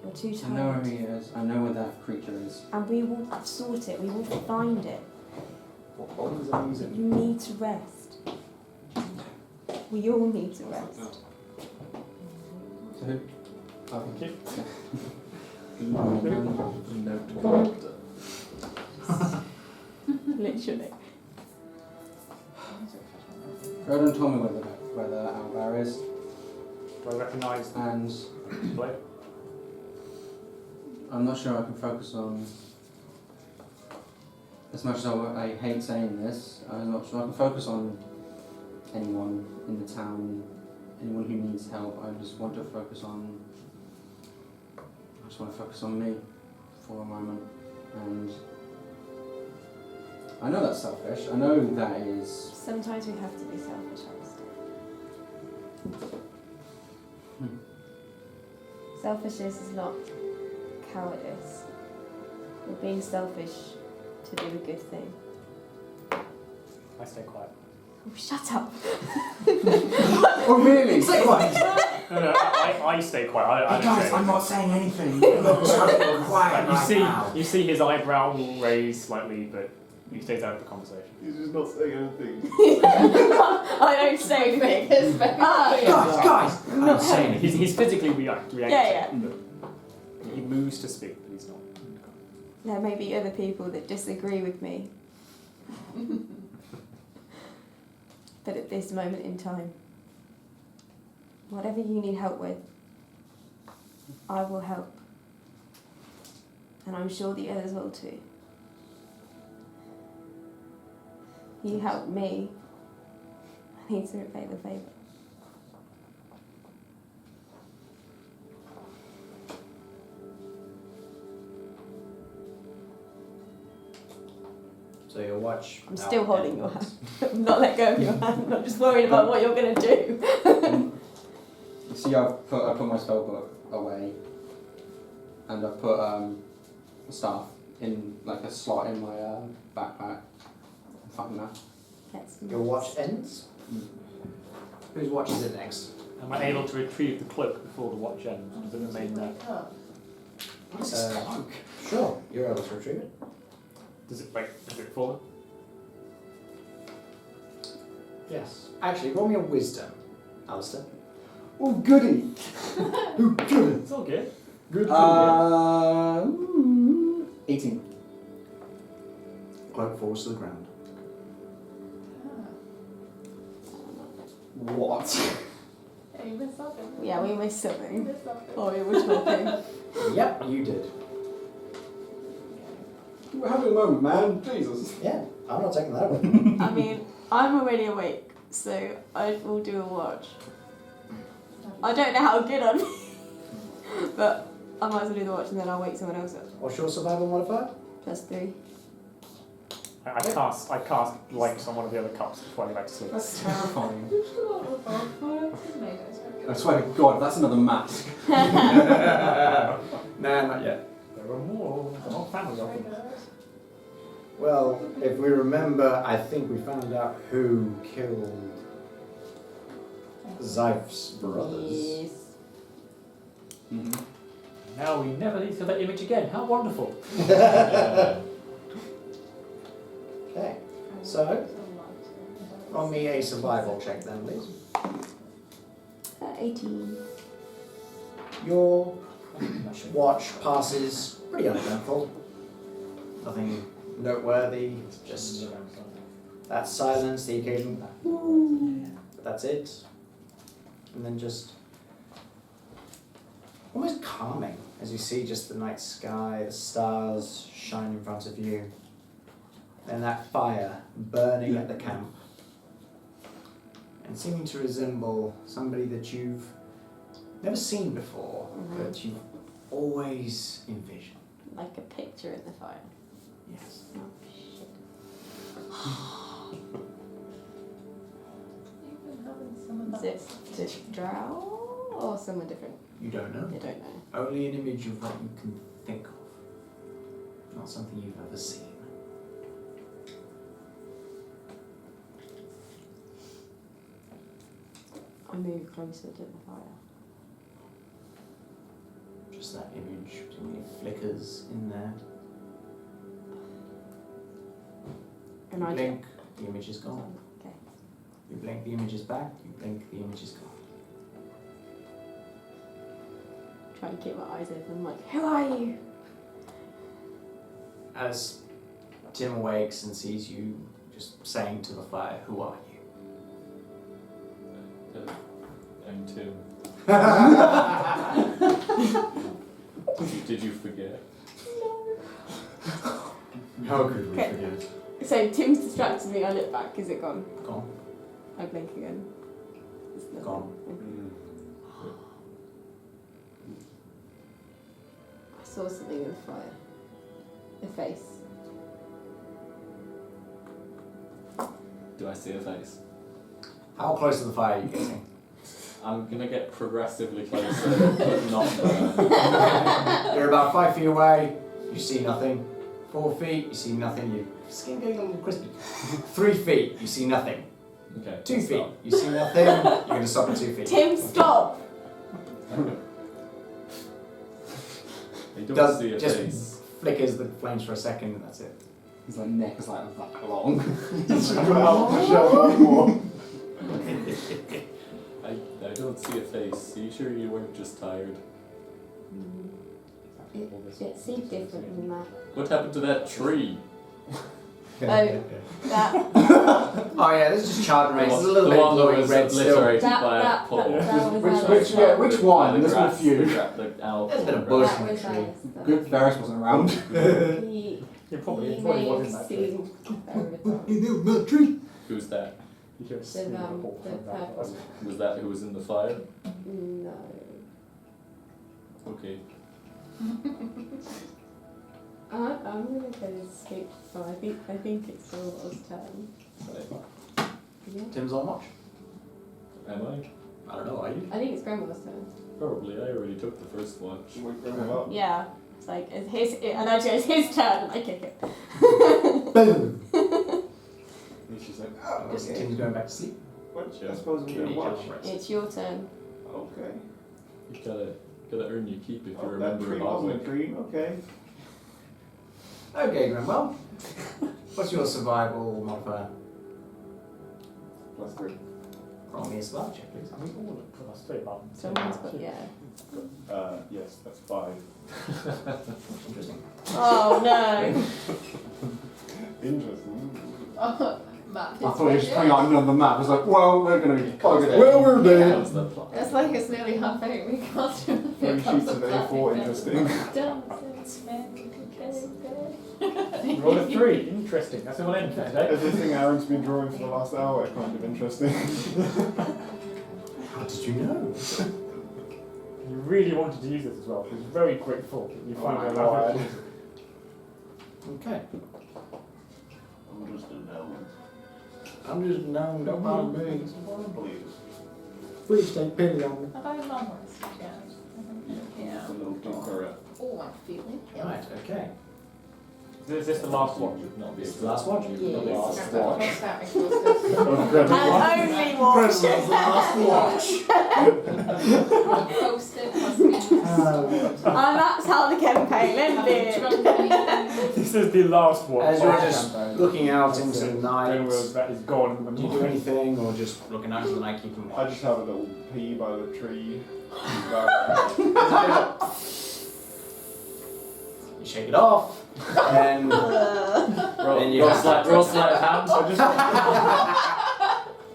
You're too I know where tired. he is. I know where that creature is. And we will sort it. We will find it. What bombs are you using? You need to rest. We all need to rest. So who? Oh, Okay. Literally. Rodon told me where the owlbear is, Do I recognise and Blight? I'm not sure I can focus on. As much as I hate saying this, I'm not sure I can focus on anyone in the town, anyone who needs help. I just want to focus on. I just want to focus on me for a moment, and I know that's selfish. I know that is. Sometimes we have to be selfish, Alistair. Selfishness is not cowardice. We're being selfish to do a good thing. I stay quiet. Oh, shut up! Oh really? Stay quiet! No, I stay quiet. I don't say I'm not saying anything. You see his eyebrow will raise slightly, but he stays out of the conversation. He's just not saying anything. I don't say anything. Guys! I'm not saying saying He's physically reacting. Yeah. But he moves to speak, but he's not. There may be other people that disagree with me. But at this moment in time, whatever you need help with, I will help. And I'm sure the others will too. You help me, I need to repay the favour. So your watch. I'm still holding your hand. I'm not let go of your hand. I'm just worried about what you're going to do. See, I put my spell book away, and I put a staff in like a slot in my backpack. Fucking that. Yes. Your watch ends. Mm. Whose watch is it next? Am I able to retrieve the cloak before the watch ends? Does it remain there? What's this cloak? Sure, you're able to retrieve it. Does it fall? Yes. Actually, roll me a wisdom, Alistair. Oh, goody! Oh, goody! It's all good. Good. 18. Cloak falls to the ground. What? Hey, you missed something. Yeah, we missed You something. missed something. Oh, we were talking. Yep, you did. We're having a moment, man. Jesus. Yeah, I'm not taking that away. I mean, I'm already awake, so I will do a watch. I don't know how good I'd be, but I might as well do the watch and then I'll wake someone else up. What's your survival modifier? +3. I cast light on one of the other cups before I go back to sleep. That's terrifying. You should have got the phone. I swear to God, that's another mask. Nah, not yet. There are more. The whole family of them. Well, if we remember, I think we found out who killed Zeife's brothers. Yes. Mm-hmm. Now we never need to see that image again. How wonderful. Okay, so roll me a survival check then, please. 18. Your watch passes pretty uneventful. Nothing noteworthy, just that silence, the occasional but that's it. And then just almost calming as you see just the night sky, the stars shine in front of you. And that fire burning at the camp. And seeming to resemble somebody that you've never seen before, but you've always envisioned. Like a picture in the fire. Yes. Oh, shit. You've been having some of Is that. it Drow or someone different? You don't know. I don't know. Only an image of what you can think of. Not something you've ever seen. I move closer to the fire. Just that image, too many flickers in there. And You I blink, the image is gone. Okay. You blink, the image is back. You blink, the image is gone. Try and keep my eyes open. I'm like, who are you? As Tim awakes and sees you just saying to the fire, "Who are you?" I'm Tim. Did you forget? How could we Okay. forget? So Tim's distracted me. I look back. Is it gone? Gone. I blink again. It's nothing. Gone. I saw something in the fire. A face. Do I see a face? How close to the fire are you getting? I'm gonna get progressively closer, but not burn. You're about 5 feet away. You see nothing. 4 feet. You see nothing. Your skin getting a little crispy. 3 feet. You see nothing. Okay. 2 feet. You see nothing. You're gonna stop at 2 feet. Tim, stop! I don't Does see a just face. flickers the flames for a second, and that's it. His like neck is like that long. I don't see a face. Are you sure you weren't just tired? It seemed different than that. What happened to that tree? That. Oh yeah, this is just charred rays. It's a little the bit one that glowing was red still. obliterated That- by that- a pole. that- that was Which Alistair. which one? The There's been a grass, few. The owl. There's been a That bush was in the tree. Alistair. Good Varys wasn't around. He You probably may was have in that tree. seen very In that tree. Who's that? You just The, see the the ball from that. purple. Was that who was in the fire? No. Okay. I'm gonna go escape. So I think it's Will's turn. Right. Yeah. Tim's on watch. Am I? I don't know. Are you? I think it's Grenwill's turn. Probably. I already took the first watch. Yeah. It's like it's his, and I chose his turn, and I kick it. Boom. And she's like, I guess Tim's going back to sleep. what? Yeah. I suppose I'm going to watch. It's your turn. Okay. You gotta earn your keep if you Oh, that remember tree about wasn't a it. dream. Okay. Okay, Grenwill. What's your survival modifier? +3. Roll me a survival check, please. I think all of us three about Someone's got, yeah. Yes, that's 5. Interesting. Oh no. Interesting. Oh, Matt, I thought he was coming out on the map. I was like, well, we're going to be targeted. Well, we're dead. How's that plot? it's like it's nearly half 8. We can't do 3 sheets of A4. Interesting. roll a 3. Interesting. That's all interesting. Everything Aaron's been drawing for the last hour, kind of interesting. How did you know? You really wanted to use this as well. It's very grateful that you finally my allowed God. it. Okay. I'm just a gnome. I'm just known, don't mind me. Please. Please take pity on me. Have I long ones? Yeah. A little deeper. Oh, I'm feeling. Right, okay. Is this the last one? Not This is the last watch. Yeah. Last Cross watch. that exhausted. And only watch. Post it. And that's how the campaign ended. This is the last one. As you're of the just campaign. looking out into the Grenwill, night, that is gone. do you do anything or just looking out into the night keeping I watch? just have a little pee by the tree. You shake it off, and then you Roll sleight of hand.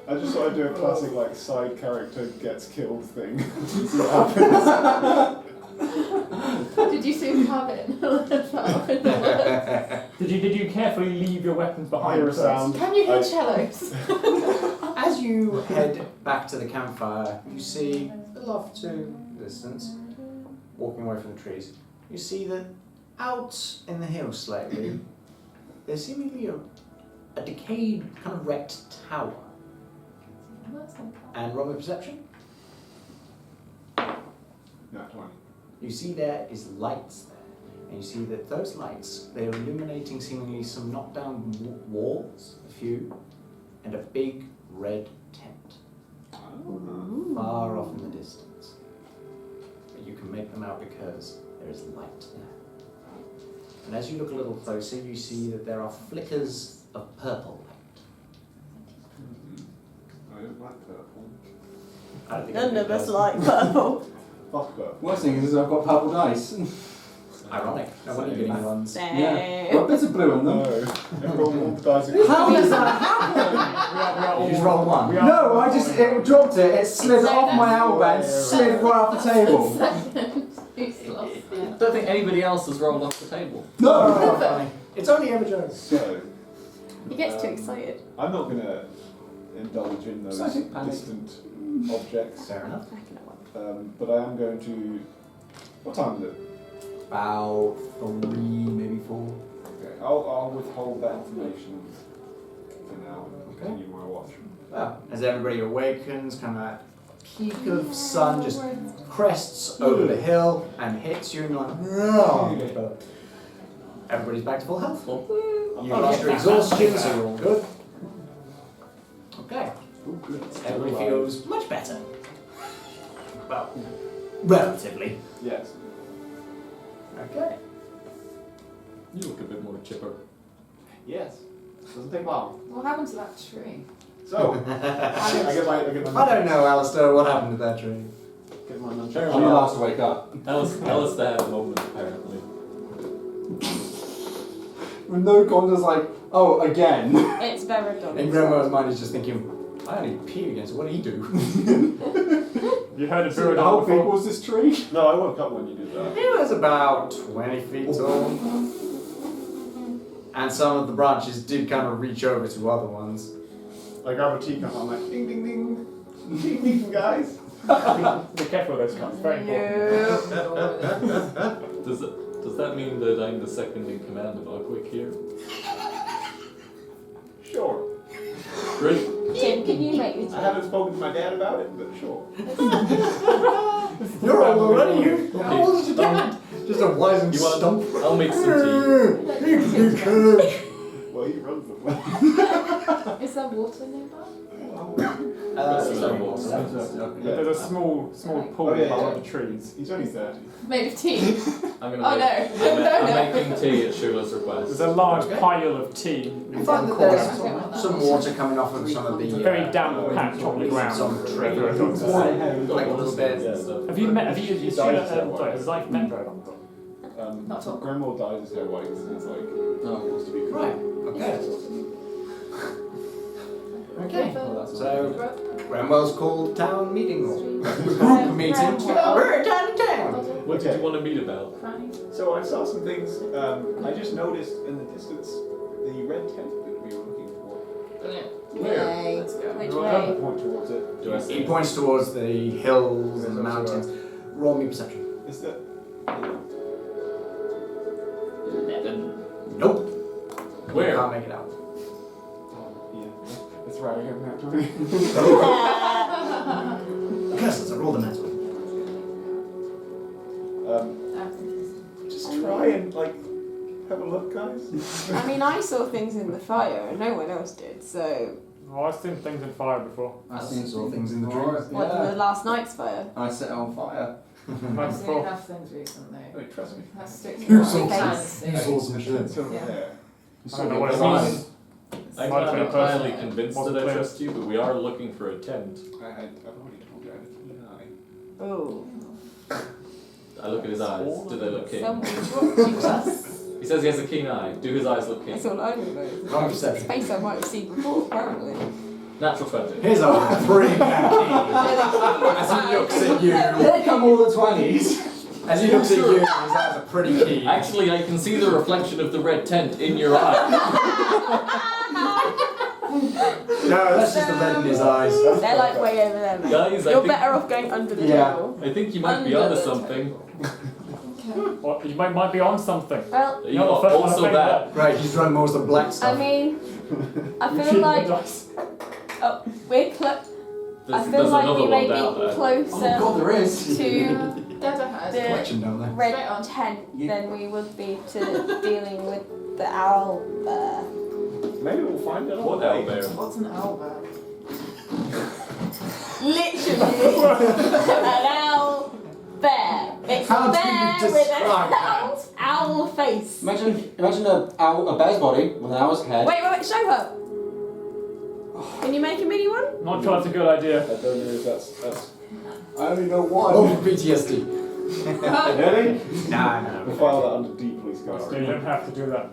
I just thought I'd do a classic like side character gets killed thing. See what happens. Did you see him have it? Did you carefully leave your weapons I behind hear a first? sound. Can you hear cellos? As you head back to the campfire, you see a little off to the distance, walking away from the trees. You see that out in the hills slightly, there's seemingly a decayed, kind of wrecked tower. And roll me perception. Nat 20. You see there is lights there, and you see that those lights, they're illuminating seemingly some knocked down walls, a few, and a big red tent, far off in the distance. But you can make them out because there is light there. And as you look a little closer, you see that there are flickers of purple light. I don't like purple. I don't think None anybody of us does. like purple. Fuck purple. Worst thing is I've got purple dice. Ironic. No wonder you're getting ones. Yeah. Got bits of blue on No. them. Everyone all the dice are How does that happen? You just roll one. No, I just it dropped it slid off my elbow and slid right off the table. I don't think anybody else has rolled off the table. Oh, funny. It's only Emma Jones. So, He gets too excited. I'm not going to indulge in those Exciting panic. distant objects, Fair enough. but I am going to. What time is it? About 3, maybe 4. Okay, I'll withhold that information for now and continue my watch. Well, as everybody awakens, kind of that peak of sun just crests over the hill and hits you, and you're like, "Oh." But everybody's back to full health. You lost your exhaustion, so you're all good. Okay. Oh, good. Everybody feels much better. Well, relatively. Yes. Okay. You look a bit more chipper. Yes. Doesn't take long. What happened to that tree? So, I get my. I don't know, Alistair, what happened to that tree? Get my lunch. I'm the last to wake up. Alistair had a moment, apparently. With no context, like, oh, again. It's very dumb. In Grenwill's mind, he's just thinking, I only pee again, so what do he do? You heard of So how big before? was this tree? No, I woke up when you did that. He was about 20 feet tall. And some of the branches did kind of reach over to other ones. I grab a teacup, I'm like, ding, ding, ding. Ding, ding, guys. Be careful with those cuts, very important. Does that mean that I'm the second in command of Aquic here? Sure. Great. Tim, can you make me I haven't spoken to my dad about it, but sure. You're old already, you. How old is your dad? Just a wise and You want? stump. I'll make some tea. Well, he runs the place. Is there water nearby? There's a small pool Oh, yeah, by one yeah. of the trees. He's only 30. Made of tea. I'm gonna Oh, make, no. I'm making tea at Shula's request. There's a large Okay. pile of tea. I find that I there's don't want that. some water coming off of some of the It's a very damp patch on the ground. some Where there are dogs. like a little bit. Yeah, stuff. Have you He dyes his hair white. has Zeife met Dredon? Not at all. Grenwill dyes his hair white because it's like Oh. wants to be cool. Right. Okay. Okay. So Grenwell's called town meeting or group meeting. We're down in town. What did you want to meet about? So I saw some things. I just noticed in the distance the red tent that we were looking for. Yay. Let's go. Which Don't way? point towards it. Do I He see? points towards the hills and the mountains. Roll me perception. Is that? 11. Nope. You Where? can't make it out. Yeah. That's right. I have that to me. Curses, I rolled a natural. Just try and like have a look, guys. I mean, I saw things in the fire and no one else did, so Oh, I've seen things in fire before. I seen Saw things in the before. trees. what, the last night's fire? I set it on fire. Night I've seen before. enough things recently. Wait, trust me. That sticks You in saw my some- face. you saw some shit. It's over Yeah. there. I don't know what it I means. I'm Might not be a entirely person. convinced Wasn't that I clear. trust you, but we are looking for a tent. I've already told you I had a keen eye. Oh. I look at his eyes. Do they look keen? Someone's watching us. He says he has a keen eye. Do his eyes look keen? That's all I know. Roll me perception. Space I might have seen before, apparently. Natural 20. Here's a pretty bad as he looks at you. There come all the 20s. As he looks at you, his eyes are pretty keen. Actually, I can see the reflection of the red tent in your eye. No, that's just the red in his eyes. They're like way over there, mate. Guys, I You're think, better off going under the Yeah. table. I think you might be Under onto the something. Well, you might be on something. Well, You You're the are first one to also think that. Right, he's drunk most of the black I stuff. mean, I You've feel seen like the dice. we're I There's feel there's like another we may one down be there. Oh closer god, there is. to Dead ahead. the Collection down there. red Straight on. tent Yeah. than we would be to dealing with the owl bear. Maybe we'll find out. What owlbear? What's an owlbear? Literally, an owl bear. It's How a do you bear with describe an owl face. Imagine a bear's body with an owl's head. Wait, show her. Can you make a mini one? Not sure that's a good idea. I don't know if that's. I only know one. Oh, PTSD. Really? Nah, We'll no. file that under deeply So you scarred. don't have to do that.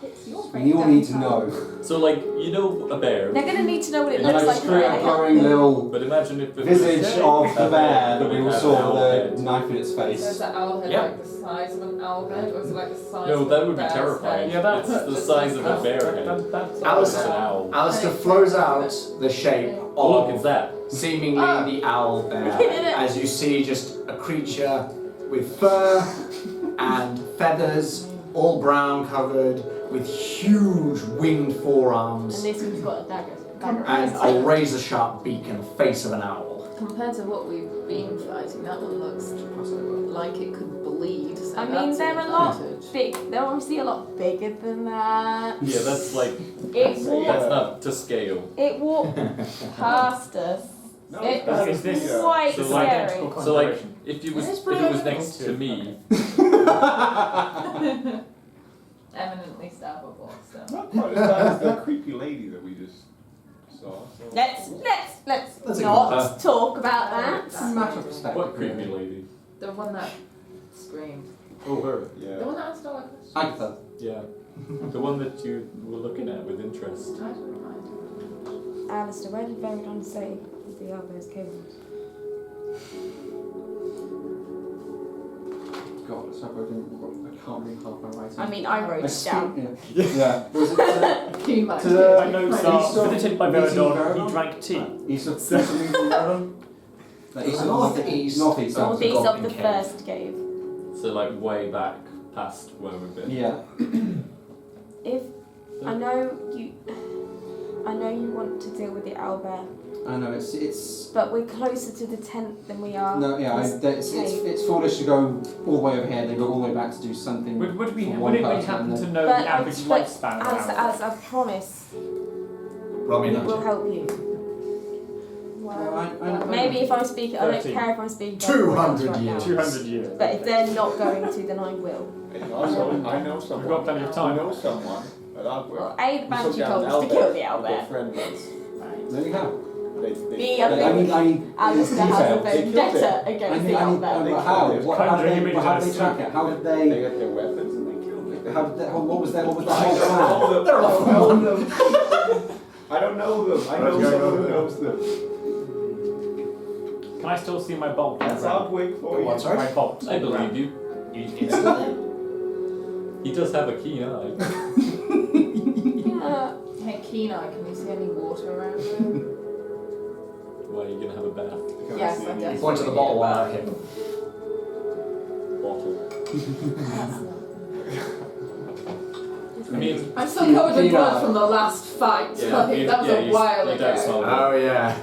It's your You all need to know. So, like, you know a bear, They're gonna need to know what it And I looks like. just create a right? glowing little but imagine if it visage was of the bear that we all Have saw an owl with head. a knife in its So is face. that owl head Yeah. like the size of an owl head, or is it like the size No, of that a would be bear's terrifying. head? Yeah, It's the size of a bear head. That's Alice- It's an owl. Alistair flows out the shape Oh, look, it's of that. seemingly Oh. the owl bear, We did it. as you see just a creature with fur and feathers, all brown covered, with huge winged And forearms this one's got a dagger. and a razor sharp beak and the face of an owl. Compared to what we've been fighting, that one looks like it could bleed. So I mean, that's they're an a lot advantage. big. They're obviously a lot bigger than that. Yeah, that's like, It that's walked. not to scale. It walked past us. No, It Is was this quite so scary. identical So, like, configuration? if it It is was pretty next to me, Eminently stabbable. So. Not quite as bad as the creepy lady that we just saw. So. Let's Let's not ignore her. talk about that. It's a matter of perspective. what creepy lady? The one that screamed. Oh, her. The Yeah. one that asked all our questions. Agatha. Yeah. The one that you were looking at with interest. I don't mind. Alistair, where did Veridon say the owlbear's cave was? God, it's not broken. I can't read half my writing. I mean, I wrote it down. Yeah. Yeah. Was it Keen like to the- My notes East are of- visited by East of Veridon, Veridon? he drank tea. east of Veridon? Like east of Northeast. northeast. North- Northeast of Goblin the cave. first cave. So, like, way back past where we've been. Yeah. If I know you want to deal with the owlbear, I know it's. but we're closer to the tent than we are. No, yeah, this cave. it's foolish to go all the way over here, then go all the way back to do something. Would for we one happen person, to and know But the average but lifespan of an owl? as I promise, Roll me we a will nudge. help you. Maybe if I'm speaking, I don't 13. care if I'm speaking. 200 right now. years. 200 years. But if they're not going to, then I will. Hey, also, I know someone. We've got plenty of I time. know someone at Outwork. Well, A, the banshee told us to kill the owlbear. Friend once. There you go. B, I I need think Alistair has a details. vendetta I against need, the I need, owlbear. how? What, how Conjuring did they images track it? How did They they? got their weapons and they killed it. How did they? What was their whole I plan? don't know them. I don't know them. I know someone who knows them. Can I still see my bolt? That's Outwork for you. What, sorry? My bolt. I believe you. It's still there. He does have a keen eye. Yeah. Hey, keen eye, can you see any water around here? Why are you gonna have a bath? Yes, I You guess. point to the bottle one at him. Bottle. I mean, I'm still covered in blood from the last fight. yeah, Like, that was a while you don't ago. smell Oh yeah.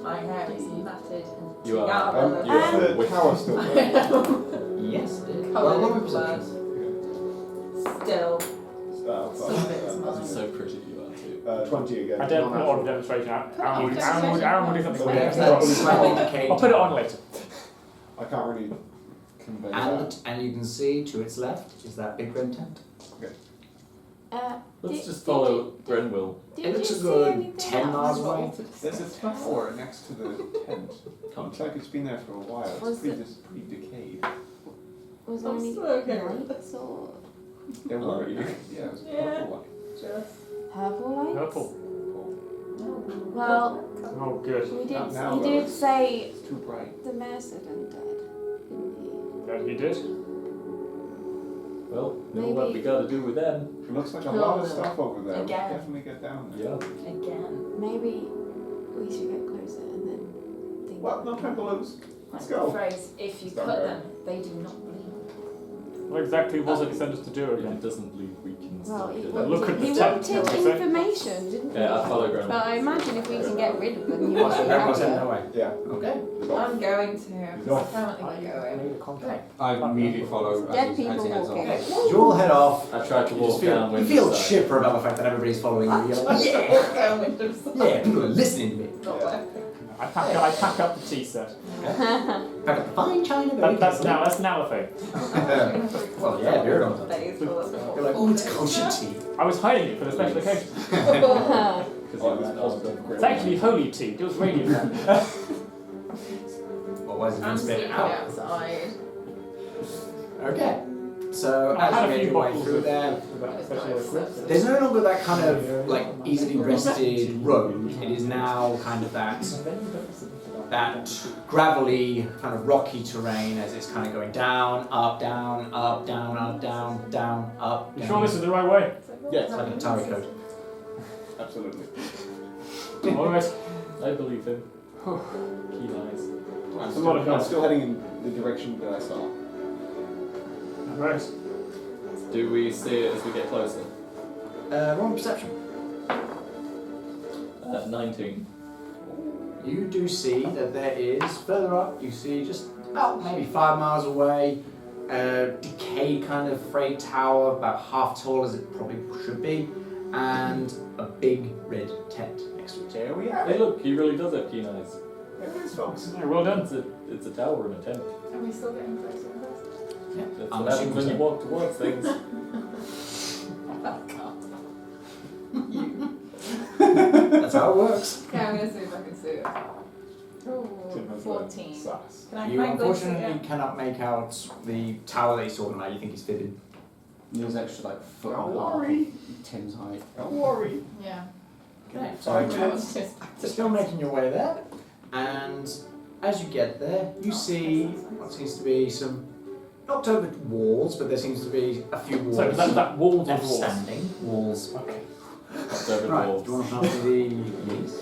My hair is matted and You are. gathered. Is the tower still there? Yes, it is. Covered Well, in what blood. perception? Still. Style, Some of it's mine. so pretty you are too. 20 again. I don't put it on demonstration. Aaron will do something Okay, weird. that's slightly decayed. I'll put it on later. I can't really convey that. And you can see to its left is that big red tent. Let's Did- just did follow you- Grenwill. Did It looks you a see good anything 10 else? miles away. There's a tower next to the tent. Looks like it's been there for a while. Was It's pretty decayed. Was there I'm any still okay with lights or There Oh, were. really? Yeah, it was Yeah. purple light. Just. purple lights? Purple. Well, Oh, good. we did. Not now, You though. did say It's too bright. the mayor said undead, didn't That he did. Well, know Maybe- what we gotta do with them. It looks like a Kill lot of them. stuff over there. We should Again. definitely get down there. Yeah. Again. he? Maybe we should get closer and then think. What? No time to lose. Let's go. The phrase, if you Start cut going. them, they do not bleed. What exactly was it he sent us to do If again? it doesn't leave, we can Well, still he get Look it. at the he tent, wanted can we say? information, didn't he? Yeah, I follow But Grenwill. I imagine if we can get rid of them, he What's might be everyone's heading happier. away? Yeah. Okay. I'm going to. No. Apparently I'm going. Need a contract. I immediately follow Dead as people he heads walking. off. Okay, you all head off. I tried to You walk just down you Windsor feel side. chipper about the fact that everybody's following you. You're like, Down windows. yeah, people are listening to me. Not working. I pack up the tea set. Pack up the fine china. very That's carefully. now a thing. Well, yeah, beer on. Days full of You're like, oh, it's kosher tea. I was hiding it for the special occasion. Because Oh, it it was was positive. It's actually holy tea. It was radiant. What was it? I'm Spit it sleeping out. outside. Okay. So I as had you a make few your way bottles through of there, that special equipment. there's no longer that kind of like easily rested road. It is now kind of that gravelly, kind of rocky terrain as it's kind of going down, up, down, up, down, up, down, down, up. You Down. sure this is the right way? Yeah, It's like an Atari code. absolutely. Alright. I believe him. Keen eyes. I'm a lot of still, fun. still heading in the direction that I saw. Right. Do we see it as we get closer? Wrong perception. 19. You do see that there is, further up, you see just about maybe 5 miles away, a decayed kind of freight tower, about half tall as it probably should be, and a big red tent next to it. There we are. Hey look, he really does have keen eyes. There it is, folks. Yeah, well done. It's a tower and a tent. Are we still getting closer and closer? That's I'm what happens when you assuming walk towards things. That's how it works. Okay, I'm gonna see if I can see it. Ooh, Tim has 14. sass. Can I You find glimpse unfortunately again? cannot make out the tower that you saw tonight. You think it's fitted. There's extra like foot Don't and a half worry. of Tim's height. Don't worry. Yeah. Okay, Sorry, so I was just still making your way there, and as you get there, you see what seems to be some knocked over walls, but there seems to be a few walls So that walls left of walls. standing. Walls. Okay. That's over the Right. walls. Do you want to pass me the yes?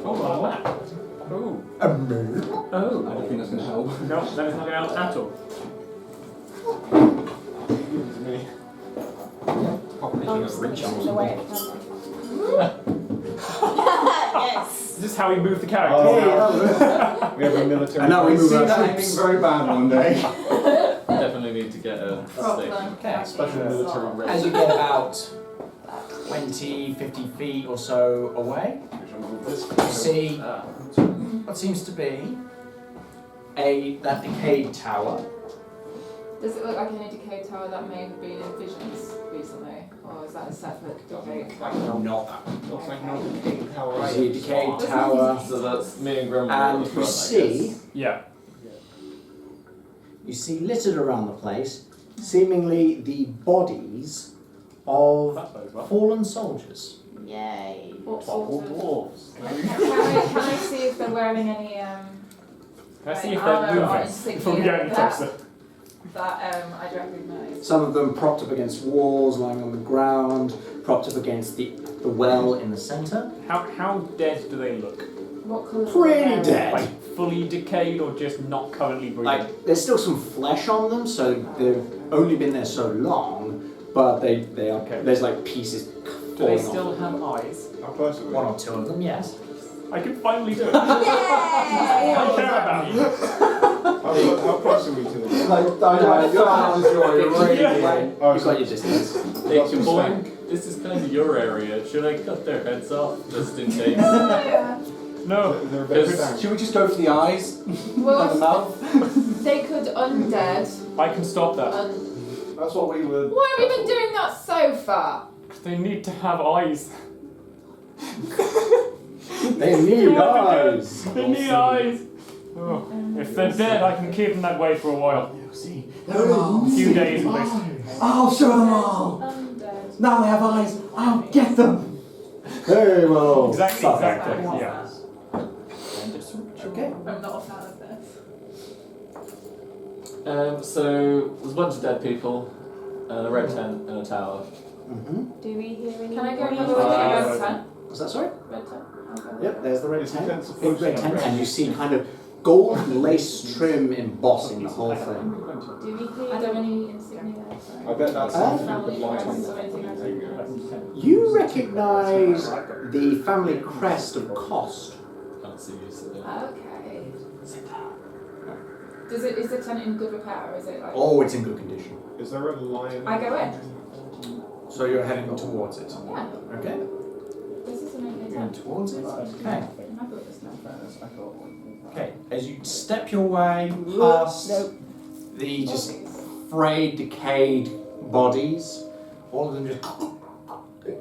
Oh, well, wow. Oh. A move. I don't think that's going to help. No, that is not going to help at all. Give it to me. Population of rich arms. Yes. Is this how we move the character? Oh, we have a military. And now we See move our that troops. ending very bad one day. Definitely need to get a stick. Okay. Special military race. As you get about 20, 50 feet or so away, you see what seems to be that decayed tower. Does it look like any decayed tower that may have been in visions recently? Or is that a separate decayed tower? Not that. Looks like no decayed tower. You see a decayed tower, So that's me and Grenwill and at the you front, I see, guess. Yeah. you see littered around the place, seemingly the bodies of That bodes well. fallen soldiers. Yay. What sort of... dwarves. Can I see if they're wearing any Can I see if armour they're or moving before we insignia get any closer? that I'd recognise? Some of them propped up against walls, lying on the ground, propped up against the well in the centre. How dead do they look? What colour? Pretty dead. Like fully decayed or just not currently breathing? Like, there's still some flesh on them, so they've only been there so long, but they are, Okay. there's like pieces Do they falling still off. have eyes? How close are we? One or two of them, yes. I can finally do it. Yay! I care about you. How close are we to them? You've got your distance. Hey, Boink, this is kind of your area. Should I cut their heads off just in case? No. They're a bit Because- down. Should we just go for the eyes and the Well, mouth? they could undead. I can stop that. That's what we were. Why have we been doing that so far? They need to have eyes. They need eyes. They need eyes. Oh, if they're dead, I can keep them that way for a while. See, A few days at least. I'll show them all. Undead. Now they have eyes. I'll get them. Hey, well. Exactly, exactly. Sorry. Yeah. Okay. I'm not a fan of this. So there's a bunch of dead people, and a red tent, and a tower. Mm-hmm. Do we hear any? Can I go more? another way? Uh, Red tent? Was that sorry? Red tent. I'll go. Yep, there's the red Is the tent. tent Big supposed red to tent, have and you see kind of gold lace trim embossing the whole thing. Do we hear? Are there any insignia? I bet that's Family the light crest on. or anything like that? You recognise the family crest of Cost. Can't see you, so Okay. Is the tent in good repair or is it like... Oh, it's in good condition. Is there a lion? I go in. So you're heading towards it. Yeah. Okay. This is an okay Going tent. towards it. Okay. I'm happy with this now. Okay. As you step your way past the just frayed, decayed bodies, all of them just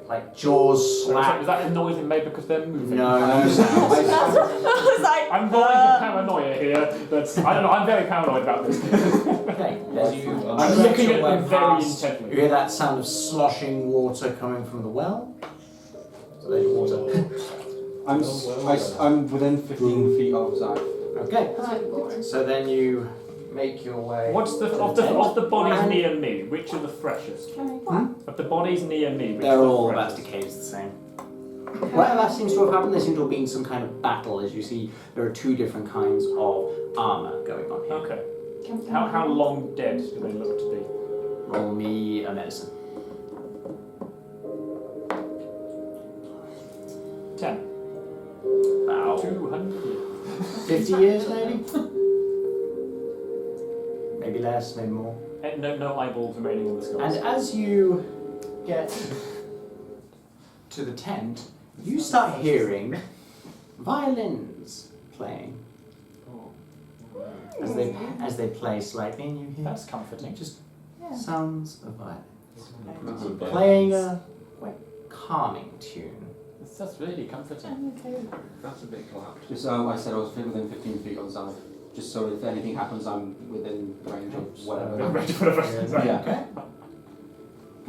like jaws slap. Is that a noise they made because they're moving? No, no sound. I was like, I'm going to paranoia here, but I don't know, I'm very paranoid about this. Okay. As you I'm stretch looking your at way them very past, you intently. hear that sound of sloshing water coming from the well. So there's water. I'm within 15 feet of Zeife. Okay. That's really boring. So then you make your way. What's the to of the bodies And- near me? Which are the freshest? Can I... Of the bodies near me, which They're are the all about freshest? decayed the same. Whatever that seems to have happened, there seems to have been some kind of battle. As you see, there are two different kinds of armour going on here. Okay. Can How long dead do they look to be? Roll me a medicine. 10. About 200. 50 years, maybe? Maybe less, maybe more. No eyeballs remaining on the skulls. And as you get to the tent, you start hearing violins playing. As they play slightly, and you hear That's comforting. just Yeah. sounds of violins. Goodbye. Playing a quite calming tune. It's just really comforting. Okay. That's a big clap. Just I said I was within 15 feet of Zeife. Just so if anything happens, I'm within range of whatever. Yeah. Okay.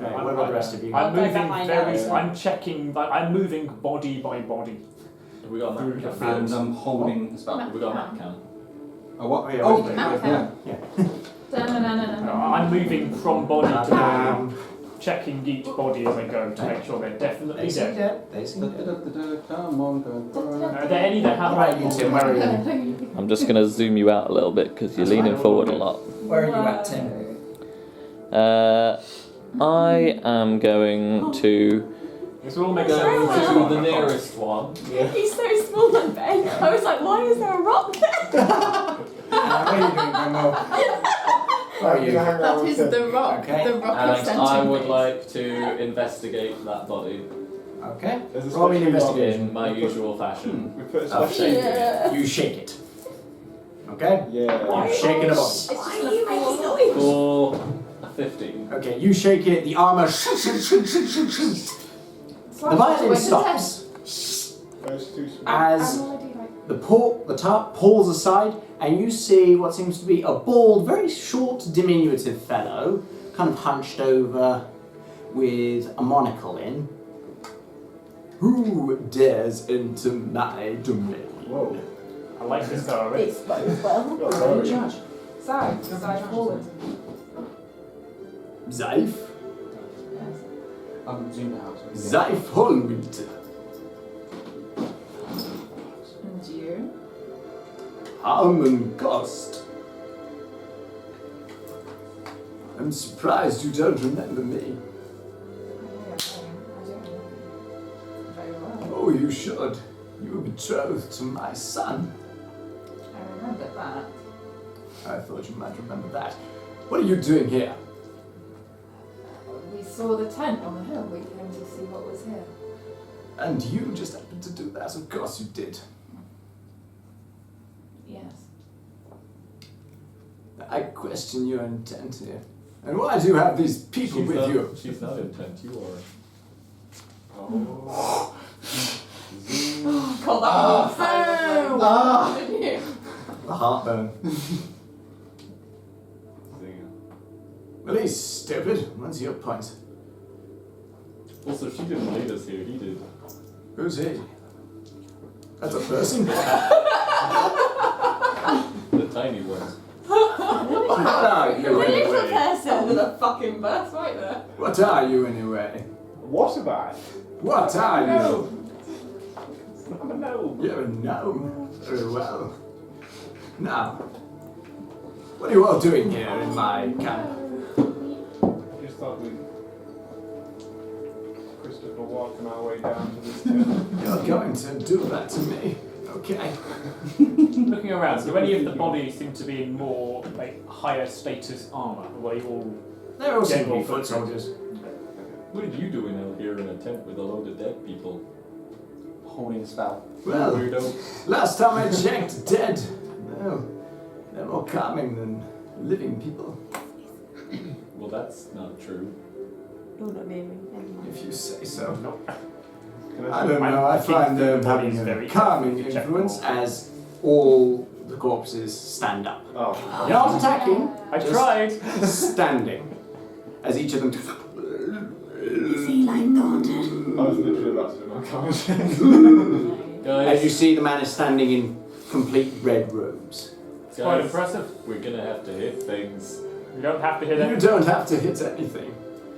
Okay, what about the rest of you? I'm I'll go moving behind very. Alistair. I'm checking. I'm moving body by body. Have we got a Through map the cam? And I'm holding the spell. Have we got a map cam? Oh, what? Oh, yeah, Oh, okay. yeah. Yeah. I'm moving from body to body, Um, checking each body as I go to make sure they're definitely they seem dead. dead. They seem dead. Come on, go. Are there any that have Alright, you eyeballs? two, where are you? I'm just going to zoom you out a little bit because you're That's leaning fine. forward a lot. Where are you at, Tim? I am going to. It's all make Go sense. to the nearest one. he's so small and big. I was like, why is there a rock there? What are you doing, Grenwill? are you? That is the rock. Okay. The rock of And I would centipede. like to investigate that body Okay. There's a Roll me an special investigation. in my usual fashion. We put a Oh, special. Yeah. You shake it. Okay? Yeah. You've shaken a body. It's just a floor. For a 15. Okay, you shake it, the armour the violin stops Those two. as I'm already like. the top pulls aside, and you see what seems to be a bald, very short, diminutive fellow, kind of hunched over with a monocle in. Who dares enter my domain? Whoa. I like this guy already. It's both well. Got Who's in very- charge? Zeife forward. Zeife? I'm zoomed out. Zeife Holwinter. And you? Harmon Cost. I'm surprised you don't remember me. I don't remember you very well. Oh, you should. You were betrothed to my son. I remember that. I thought you might remember that. What are you doing here? We saw the tent on the hill. We came to see what was here. And you just happened to do that? Of course you did. Yes. I question your intent here. And why do you have these people with you? She's not intent, you are. Oh. Call that one Ah. didn't you? The heartburn. Zinger. Well, he's stupid. What's your point? Also, she didn't lead us here, he did. Who's he? That's a person? The tiny ones. What are you The anyway? little person. With a fucking birth right there. What are you anyway? What about? What are you? I'm a gnome. You're a gnome. Very well. Now, what are you all doing here in my camp? Just thought we'd Christopher walking our way down to this tent. You're going to do that to me. Okay. Looking around, do any of the bodies seem to be in more like higher status armour? Or were you all They're all General simply foot soldiers. What are you doing out here in a tent with a load of dead people? Holding a spell. Well, Weirdo. last time I checked, dead. No, they're more calming than living people. Well, that's not true. Oh, not me. Never mind. If you say so. Can I don't know, I find them having a calming influence as all the corpses stand up. Oh. You're not attacking, I just tried! standing. As each of them. Sea lion god. I was literally about to do my comment. As you Guys, see, the man is standing in complete red robes. It's quite guys, impressive. we're gonna have to hit things. You don't have to hit You them. don't have to hit anything.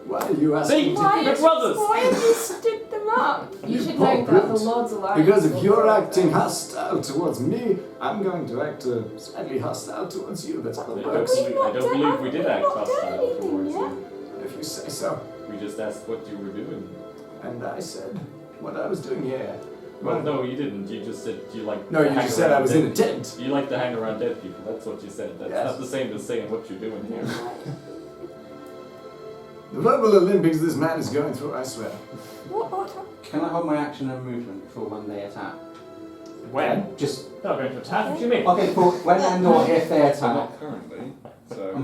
Why are you asking? Why We're have brothers. you stood them up? You should poor know that the brute. Lord's Alliance. Because if will you're do acting that. hostile towards me, I'm going to act slightly hostile towards you. That's how I it don't works. believe, I don't believe we did act hostile anything, towards yeah? you. If you say so. We just asked what you were doing. And I said what I was doing here. Well, no, you didn't. You just said you like. No, to you hang just said I around was dead in a tent. You like to hang around dead people. That's what you said. That's Yes. not the same as saying what you're doing here. The verbal Olympics this man is going through, I swear. What? Can I hold my action and movement for when they attack? When? Just They're not going to attack. What do you mean? okay. For when and or if they So attack, not currently. So. I'm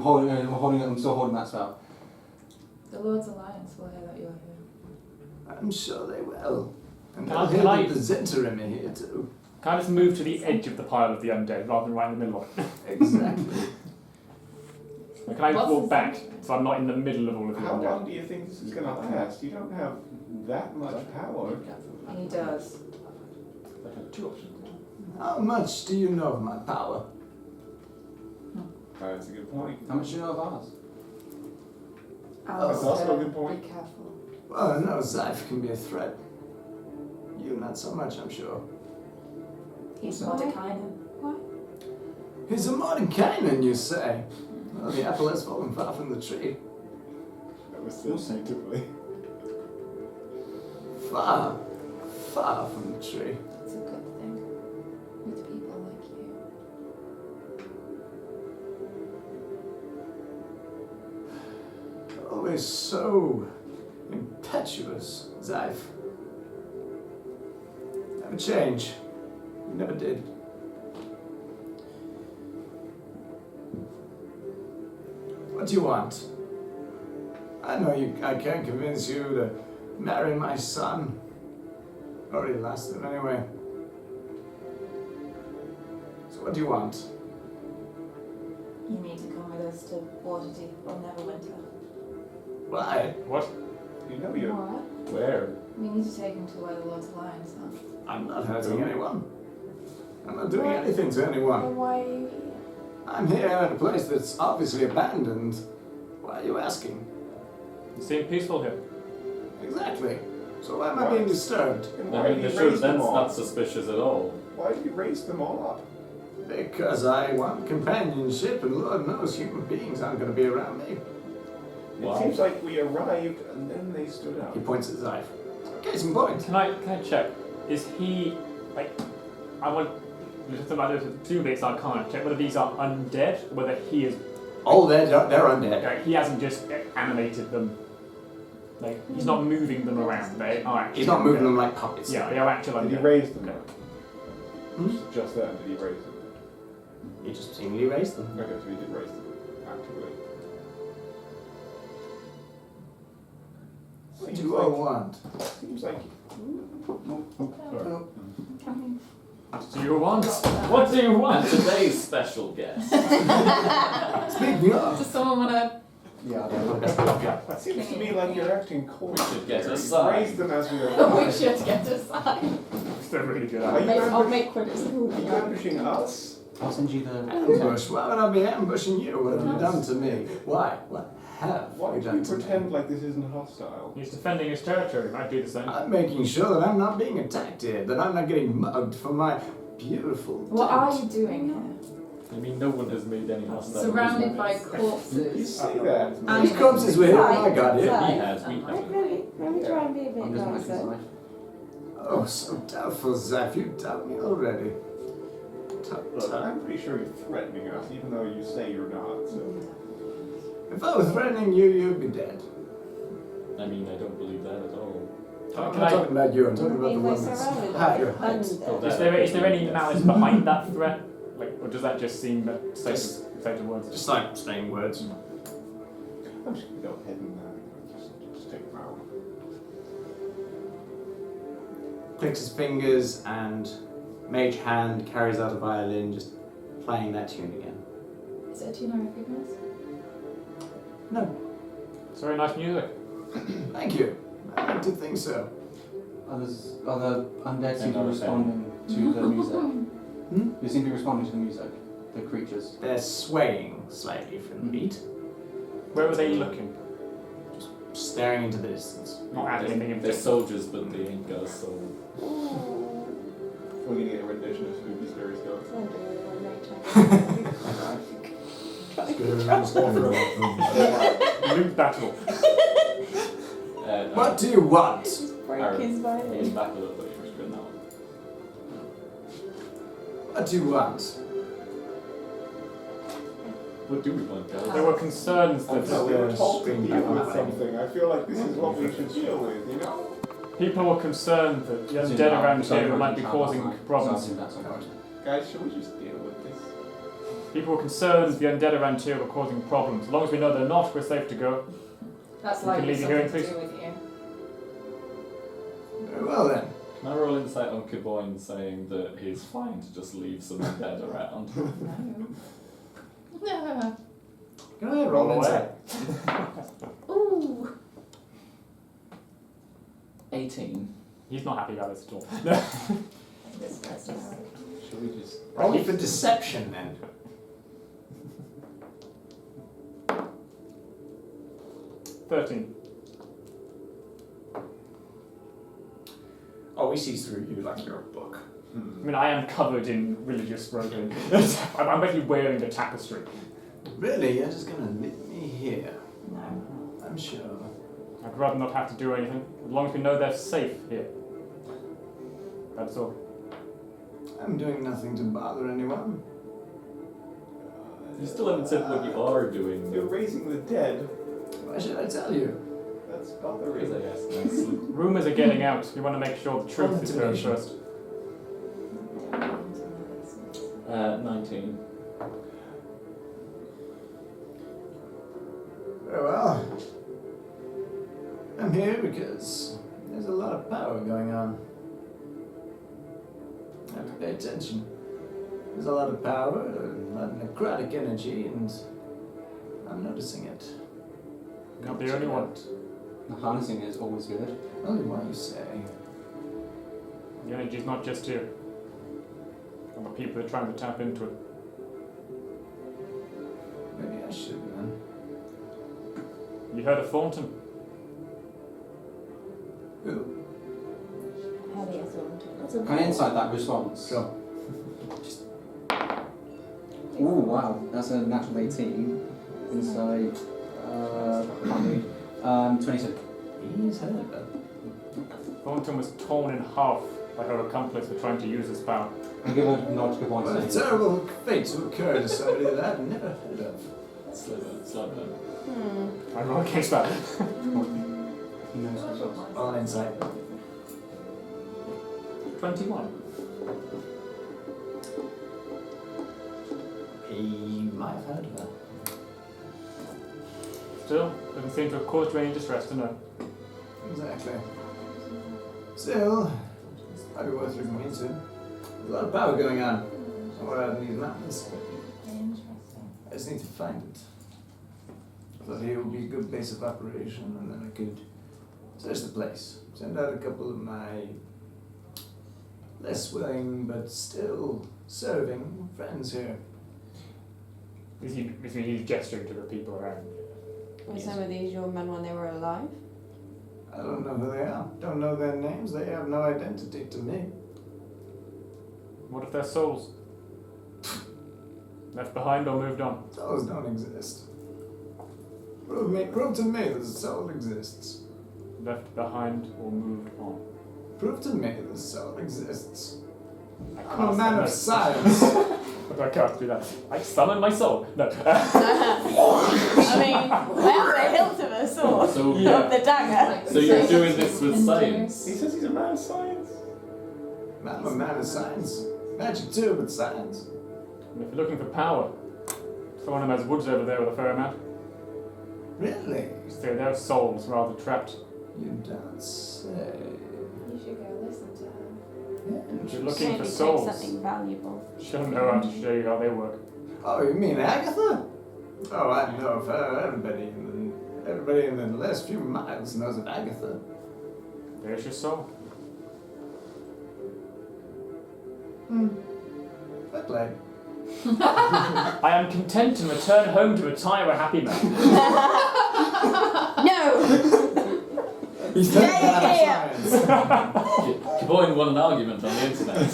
still holding that spell. The Lord's Alliance will hear that you're here. I'm sure they will. And Can they'll I- hear can I- that the Zenta are here too. Can I just move to the edge of the pile of the undead rather than right in the middle of it? Exactly. And can I What's walk his back name? so I'm not in the middle of all of the How long undead? do you think this is going to last? You don't have that much power. He does. I have two options. How much do you know of my power? That's a good point. How much do you know of ours? That's also a Alistair, good point. be careful. Well, I know Zeife can be a threat. You not so much, I'm sure. He's Why? Mordekainen. He's a modern Canaan, you say? Well, the apple has fallen far from the tree. That was so beautifully. Far, far from the tree. It's a good thing. With people like you. always so impetuous, Zeife. Never change. You never did. What do you want? I know I can't convince you to marry my son. Already lost him anyway. So what do you want? You need to come with us to Waterdeep or Neverwinter. Why? What? You know you're. What? Where? We need to take him to where the Lord's Lions are. I'm not hurting anyone. I'm not doing anything to anyone. Then why are you here? I'm here at a place that's obviously abandoned. Why are you asking? You seem peaceful here. Exactly. So why am I being disturbed? And I why mean, did the you truth, raise them that's all? not suspicious at all. Why did you raise them all up? Because I want companionship, and Lord knows human beings aren't going to be around me. Wow. It seems like we arrived and then they stood out. He points at Zeife. Case in point. Can I check? Is he like? I want just about those two bits. I can't check whether these are undead, whether he is. Oh, they're undead. Like, he hasn't just animated them. Like he's not moving them around. They are actually. He's not moving them like puppets. Yeah, they are actually. Did he undead. raise them Okay. up? Hmm? Just then, did he raise them? He just seemingly raised them. Okay, so he did raise them actively. What do I want? Seems like. What do you want? What do you want? Today's special guest. Speaking of. Does someone want to? Yeah. It seems to me like you're acting cold. We should get here. a You sign. raised them as we We arrived. should get a sign. They're really good Are at you it. I'll make credits. Are you ambushing us? I'll send you the. Ambush? Why would I be ambushing you? What have you done to me? Why? What have Why you do done you to pretend me? like this isn't hostile? He's defending his territory. I'd do the same. I'm making sure that I'm not being attacked here, that I'm not getting mugged for my beautiful What are tent. you doing here? I mean, no one has made any hostile Surrounded by movements. You corpses. say that. And These corpses were here when I got He here. has, we haven't. Let me try and be a bit I'm just nicer. making Oh, so doubtful, Zeife. You doubt me already. Look, I'm pretty sure you're threatening us, even though you say you're not. So. If I was threatening you, you'd be dead. I mean, I don't believe that at all. I'm Can not I- talking about you, I'm talking about the We're one that's surrounded half by your height. undead. Is there any malice behind that threat? Like, or does that just seem safe words? Just like saying words. I'm just gonna go ahead and just take them out. Clicks his fingers and Mage Hand carries out a violin, just playing that tune again. Is it a tune I recognise? No, It's very nice music. thank you. I like to think so. Other undead seem to be Another responding to the music. Hmm? They seem to be responding to the music. The creatures. They're swaying slightly from the beat, Where were they looking? staring into the distance. Not adding anything in They're particular. soldiers, but they ain't got soul. We're gonna get a rendition of Spooky Scary Skeletons. Loot battle. What do you want? Break Arron, his lean violin. back a little bit, you're doing that one. What do you want? What do we want, guys? There were concerns I that thought we were told to Scream deal back with on something. I feel like this is what we should deal with, you know? people were concerned that the undead around here might be causing problems. Guys, should we just deal with this? People were concerned the undead around here were causing problems. As long as we know they're not, we're safe to go. That's You like can leave your hearing, something to please. do with you. Very well then. Can I roll insight on Kiboyne saying that he's fine to just leave some dead around? No. Can I roll Roll insight? Ooh. 18. He's not happy about this at all. This guy's now. Should we just... Roll for deception then. $13. Oh, he sees through you like you're a book. I mean, I am covered in religious broken. I'm actually wearing the tapestry. Really? You're just gonna leave me here? No. I'm sure. I'd rather not have to do anything, as long as we know they're safe here. That's all. I'm doing nothing to bother anyone. You still haven't said what you are doing. You're raising the dead. Why should I tell you? That's not the Because I reason. guess that's Rumours are getting out. We want to make sure the truth is heard Intimidation. first. 19. Very well. I'm here because there's a lot of power going on. I have to pay attention. There's a lot of power, a lot of necrotic energy, and I'm noticing it. Not the Check only it one. out. Harnessing is always good. Only one you say. The energy's not just here. And the people are trying to tap into it. Maybe I should, man. You heard of Thornton? Who? How do you thought? Can I insight that response? Sure. Ooh, wow. That's a natural 18. Insight. Can't read. 22. He's heard of it. Thornton was torn in half by her accomplice for trying to use his power. I give a nod to What a one. terrible fate to occur to somebody that I've never heard of. Slow down. I roll against that. He knows what it is. On insight. 21. He might have heard of her. Still, doesn't seem to have caused you any distress to know. Exactly. Still, it's probably worth looking into. There's a lot of power going on somewhere out in these mountains. I just need to find it. I thought here would be a good base of operation, and then I could search the place. Send out a couple of my less willing but still serving friends here. He's gesturing to the people around. Were some of these your men when they were alive? I don't know who they are. Don't know their names. They have no identity to me. What if their souls? Left behind or moved on? Souls don't exist. Prove to me that the soul exists. Left behind or moved on? Prove to me that the soul exists. I I'm a man of science. I can't do that. I summon my soul. No. I mean, I have the hilt of a sword, So, of the dagger. so you're doing this with science? He says he's a man of science. I'm a man of science. Magic too, but science. And if you're looking for power, someone who has woods over there with a fair amount. Really? So their souls rather trapped. You don't say. You should go listen to her. If you're looking Maybe for take souls, something valuable. she'll know how to show you how they work. Oh, you mean Agatha? Oh, I know of her. Everybody in the last few miles knows of Agatha. There's your soul. Fair play. I am content to return home to retire a happy man. No! He's Yeah, man of yeah, science. Cabot won an argument on the internet.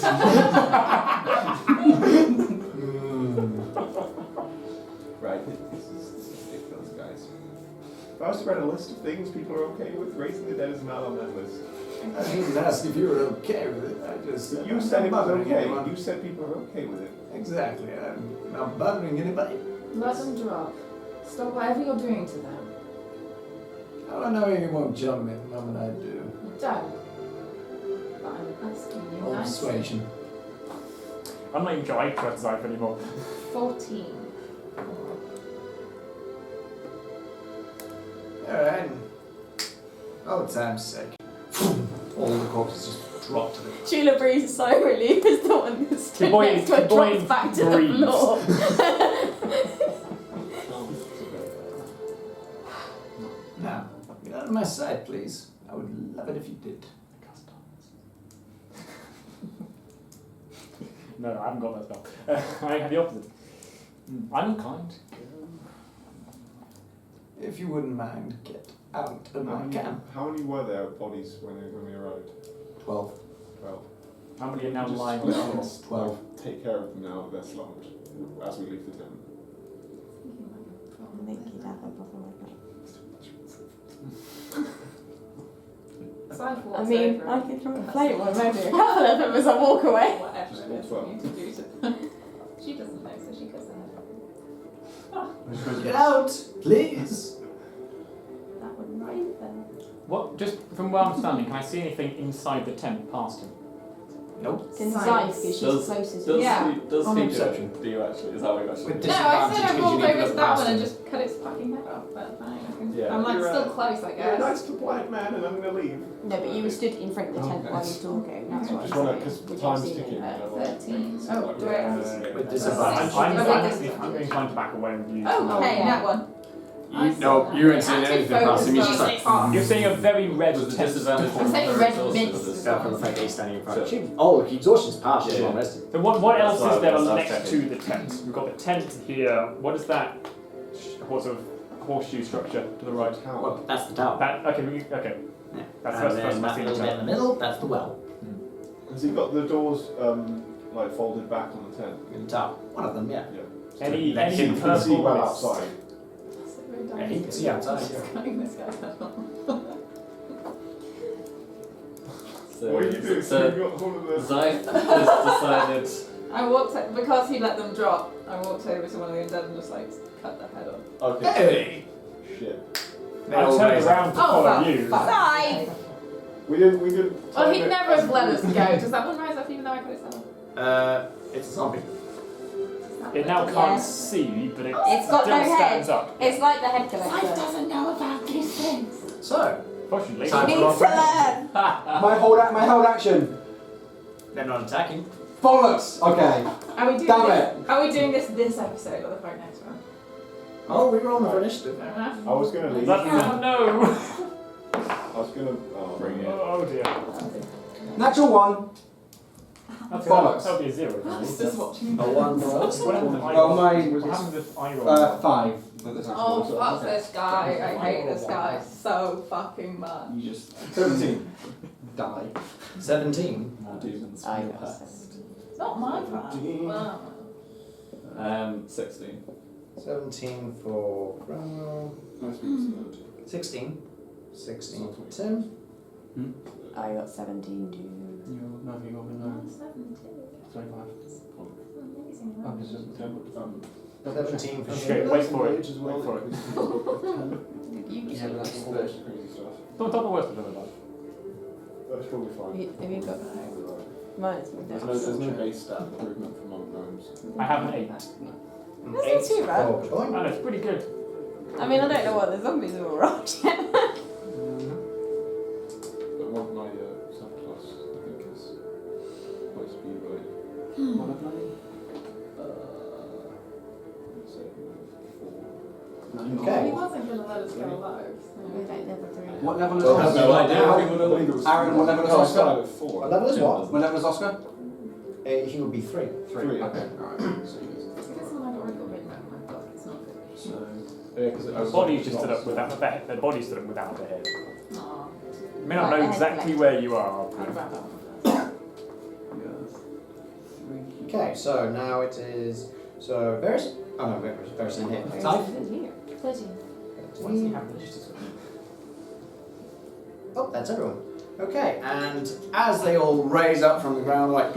Right. This is ridiculous, guys. If I was to write a list of things people are okay with, raising the dead is not on that list. I didn't ask if you were okay with it. I just said You I'm said it not was bothering okay. anyone. You said people are okay with it. Exactly. I'm not bothering anybody. Let them drop. Stop whatever you're doing to them. How do I know you won't jump me the moment I do? You don't. But I'm asking you Old nicely. persuasion. I'm not even sure I trust Zeife anymore. 14. Alright. Old time's sake. All the corpses just drop to the Sheila breathes so relieved as the one who's stood boy- next to her the boy drops back to the breathes. floor. Now, get out of my sight, please. I would love it if you did. No, I haven't got that spell. I have the opposite. I'm kind. If you wouldn't mind, get out of my camp. How many were there bodies when we arrived? 12. 12. How many are now Just lying on the let floor? us 12. Take care of them now that they're slumped as we leave the town. I think you'd have a problem with that. Zeife walks I mean, over I and could throw a has plate to- one, maybe a couple of them as I walk away. Whatever Just it is walk for you to do to them. She doesn't know, so she goes ahead. Get out, please. from where I'm standing, can I see anything inside the tent past him? Nope. It's in Zeife because she's closest to Does Yeah. he, does On he do perception. it? Do you actually? Is that what you actually With do? No, I said I Disadvantage rolled because you need over to to look that past one and him. just cut its fucking head off, but fine. Yeah. I'm like You're, still close, I You're a guess. nice compliant man, and I'm going to leave. No, but you were stood in front of the tent while you were talking. That's what Just I'm wanna- saying. 'cause Would you time's see ticking. anything? 13. Oh, do I? With I'm, disadvantage. I'm inclined to back away and use. Oh, okay, that one. No, you ain't saying anything past him. You're just like, You're seeing a very red With the tent. disadvantage. I'm saying for red exhaustion mist. of this. Except for the fact that he's standing in front of you. Oh, look, exhaustion's past. She's Yeah. not rested. So what else That's is there what I was next to the tent? We've got the tent here. What is that? What sort of horseshoe structure to the right? Well, that's the tower. That okay. Okay. Yeah. That's And first then that thing little bit in the middle, that's the well. Has he got the doors like folded back on the tent? In the tower. One of them, yeah. Any Let him You can see purple well mist? outside. Yeah, he can see outside. Cutting this guy's head off. So, What are you doing? so You got hold of the... Zeife has decided. I walked because he let them drop. I walked over to one of the undead and just like cut the head off. Okay. Hey! Shit. I turned around to follow fuck, you. fuck. Zeife! We didn't... Oh, he'd never have let us go. Does that one rise up even though I cut his head off? It's a zombie. It now can't Yeah. see, but it It's got still no stands head. up. It's like the head Zeife collector. doesn't know about these things. So, Fortunately, Time He for needs to operation. learn! My hold action. they're not attacking. Bollocks. Okay. Are we doing Damn this? Are we doing this episode or the very next one? Oh, we were on for initiative. Fair enough. I was going to leave. no. I was going to... Bring it. Oh dear. Natural one. Okay, Bollocks. that'll be a zero. for me. Alistair's watching. A one for us. What happened if I Well, roll? my What happens if I roll? 5. But that's Oh, actually- fuck this guy. I hate this guy so fucking much. You just 17. Die. 17. More demons I from your got past. It's not my fault. Wow. 16. 17 for Grenwill. 16. 16 for Tim. I got 17 to... You no, you got no. 25. Amazing. Oh, this isn't 17 for Okay, Shiv. wait for it. Wait for it. Yeah, but that's All this crazy stuff. Don't the worst of them about. That's probably fine. Have you got... Mine's there's no base stat improvement for monk gnomes. I have an 8. That's not too bad. for Joy. And it's pretty good. I mean, I don't know what the zombies are all right yet. But one of my subclass, I think, is supposed to be right. What have I? Let's say, 4. He Okay. wasn't going to let us go alive. We don't level 3. What level is Well, Oscar? no idea. Aaron, what level is No, I Oscar? started at 4. What level is what? What level is Oscar? He would be 3. 3. Okay, alright. So, Because someone had already got written out my book, it's not good. Yeah, because The body just stood up without the head. The body stood up without the head. Aw. You may not Right, know the head exactly collector. where you are. I'd rather have Okay, so now it is. So, Varys. Oh no, Varys in here. Zeife. 13. Once you have the registers. Oh, that's everyone. Okay, and as they all raise up from the ground, like.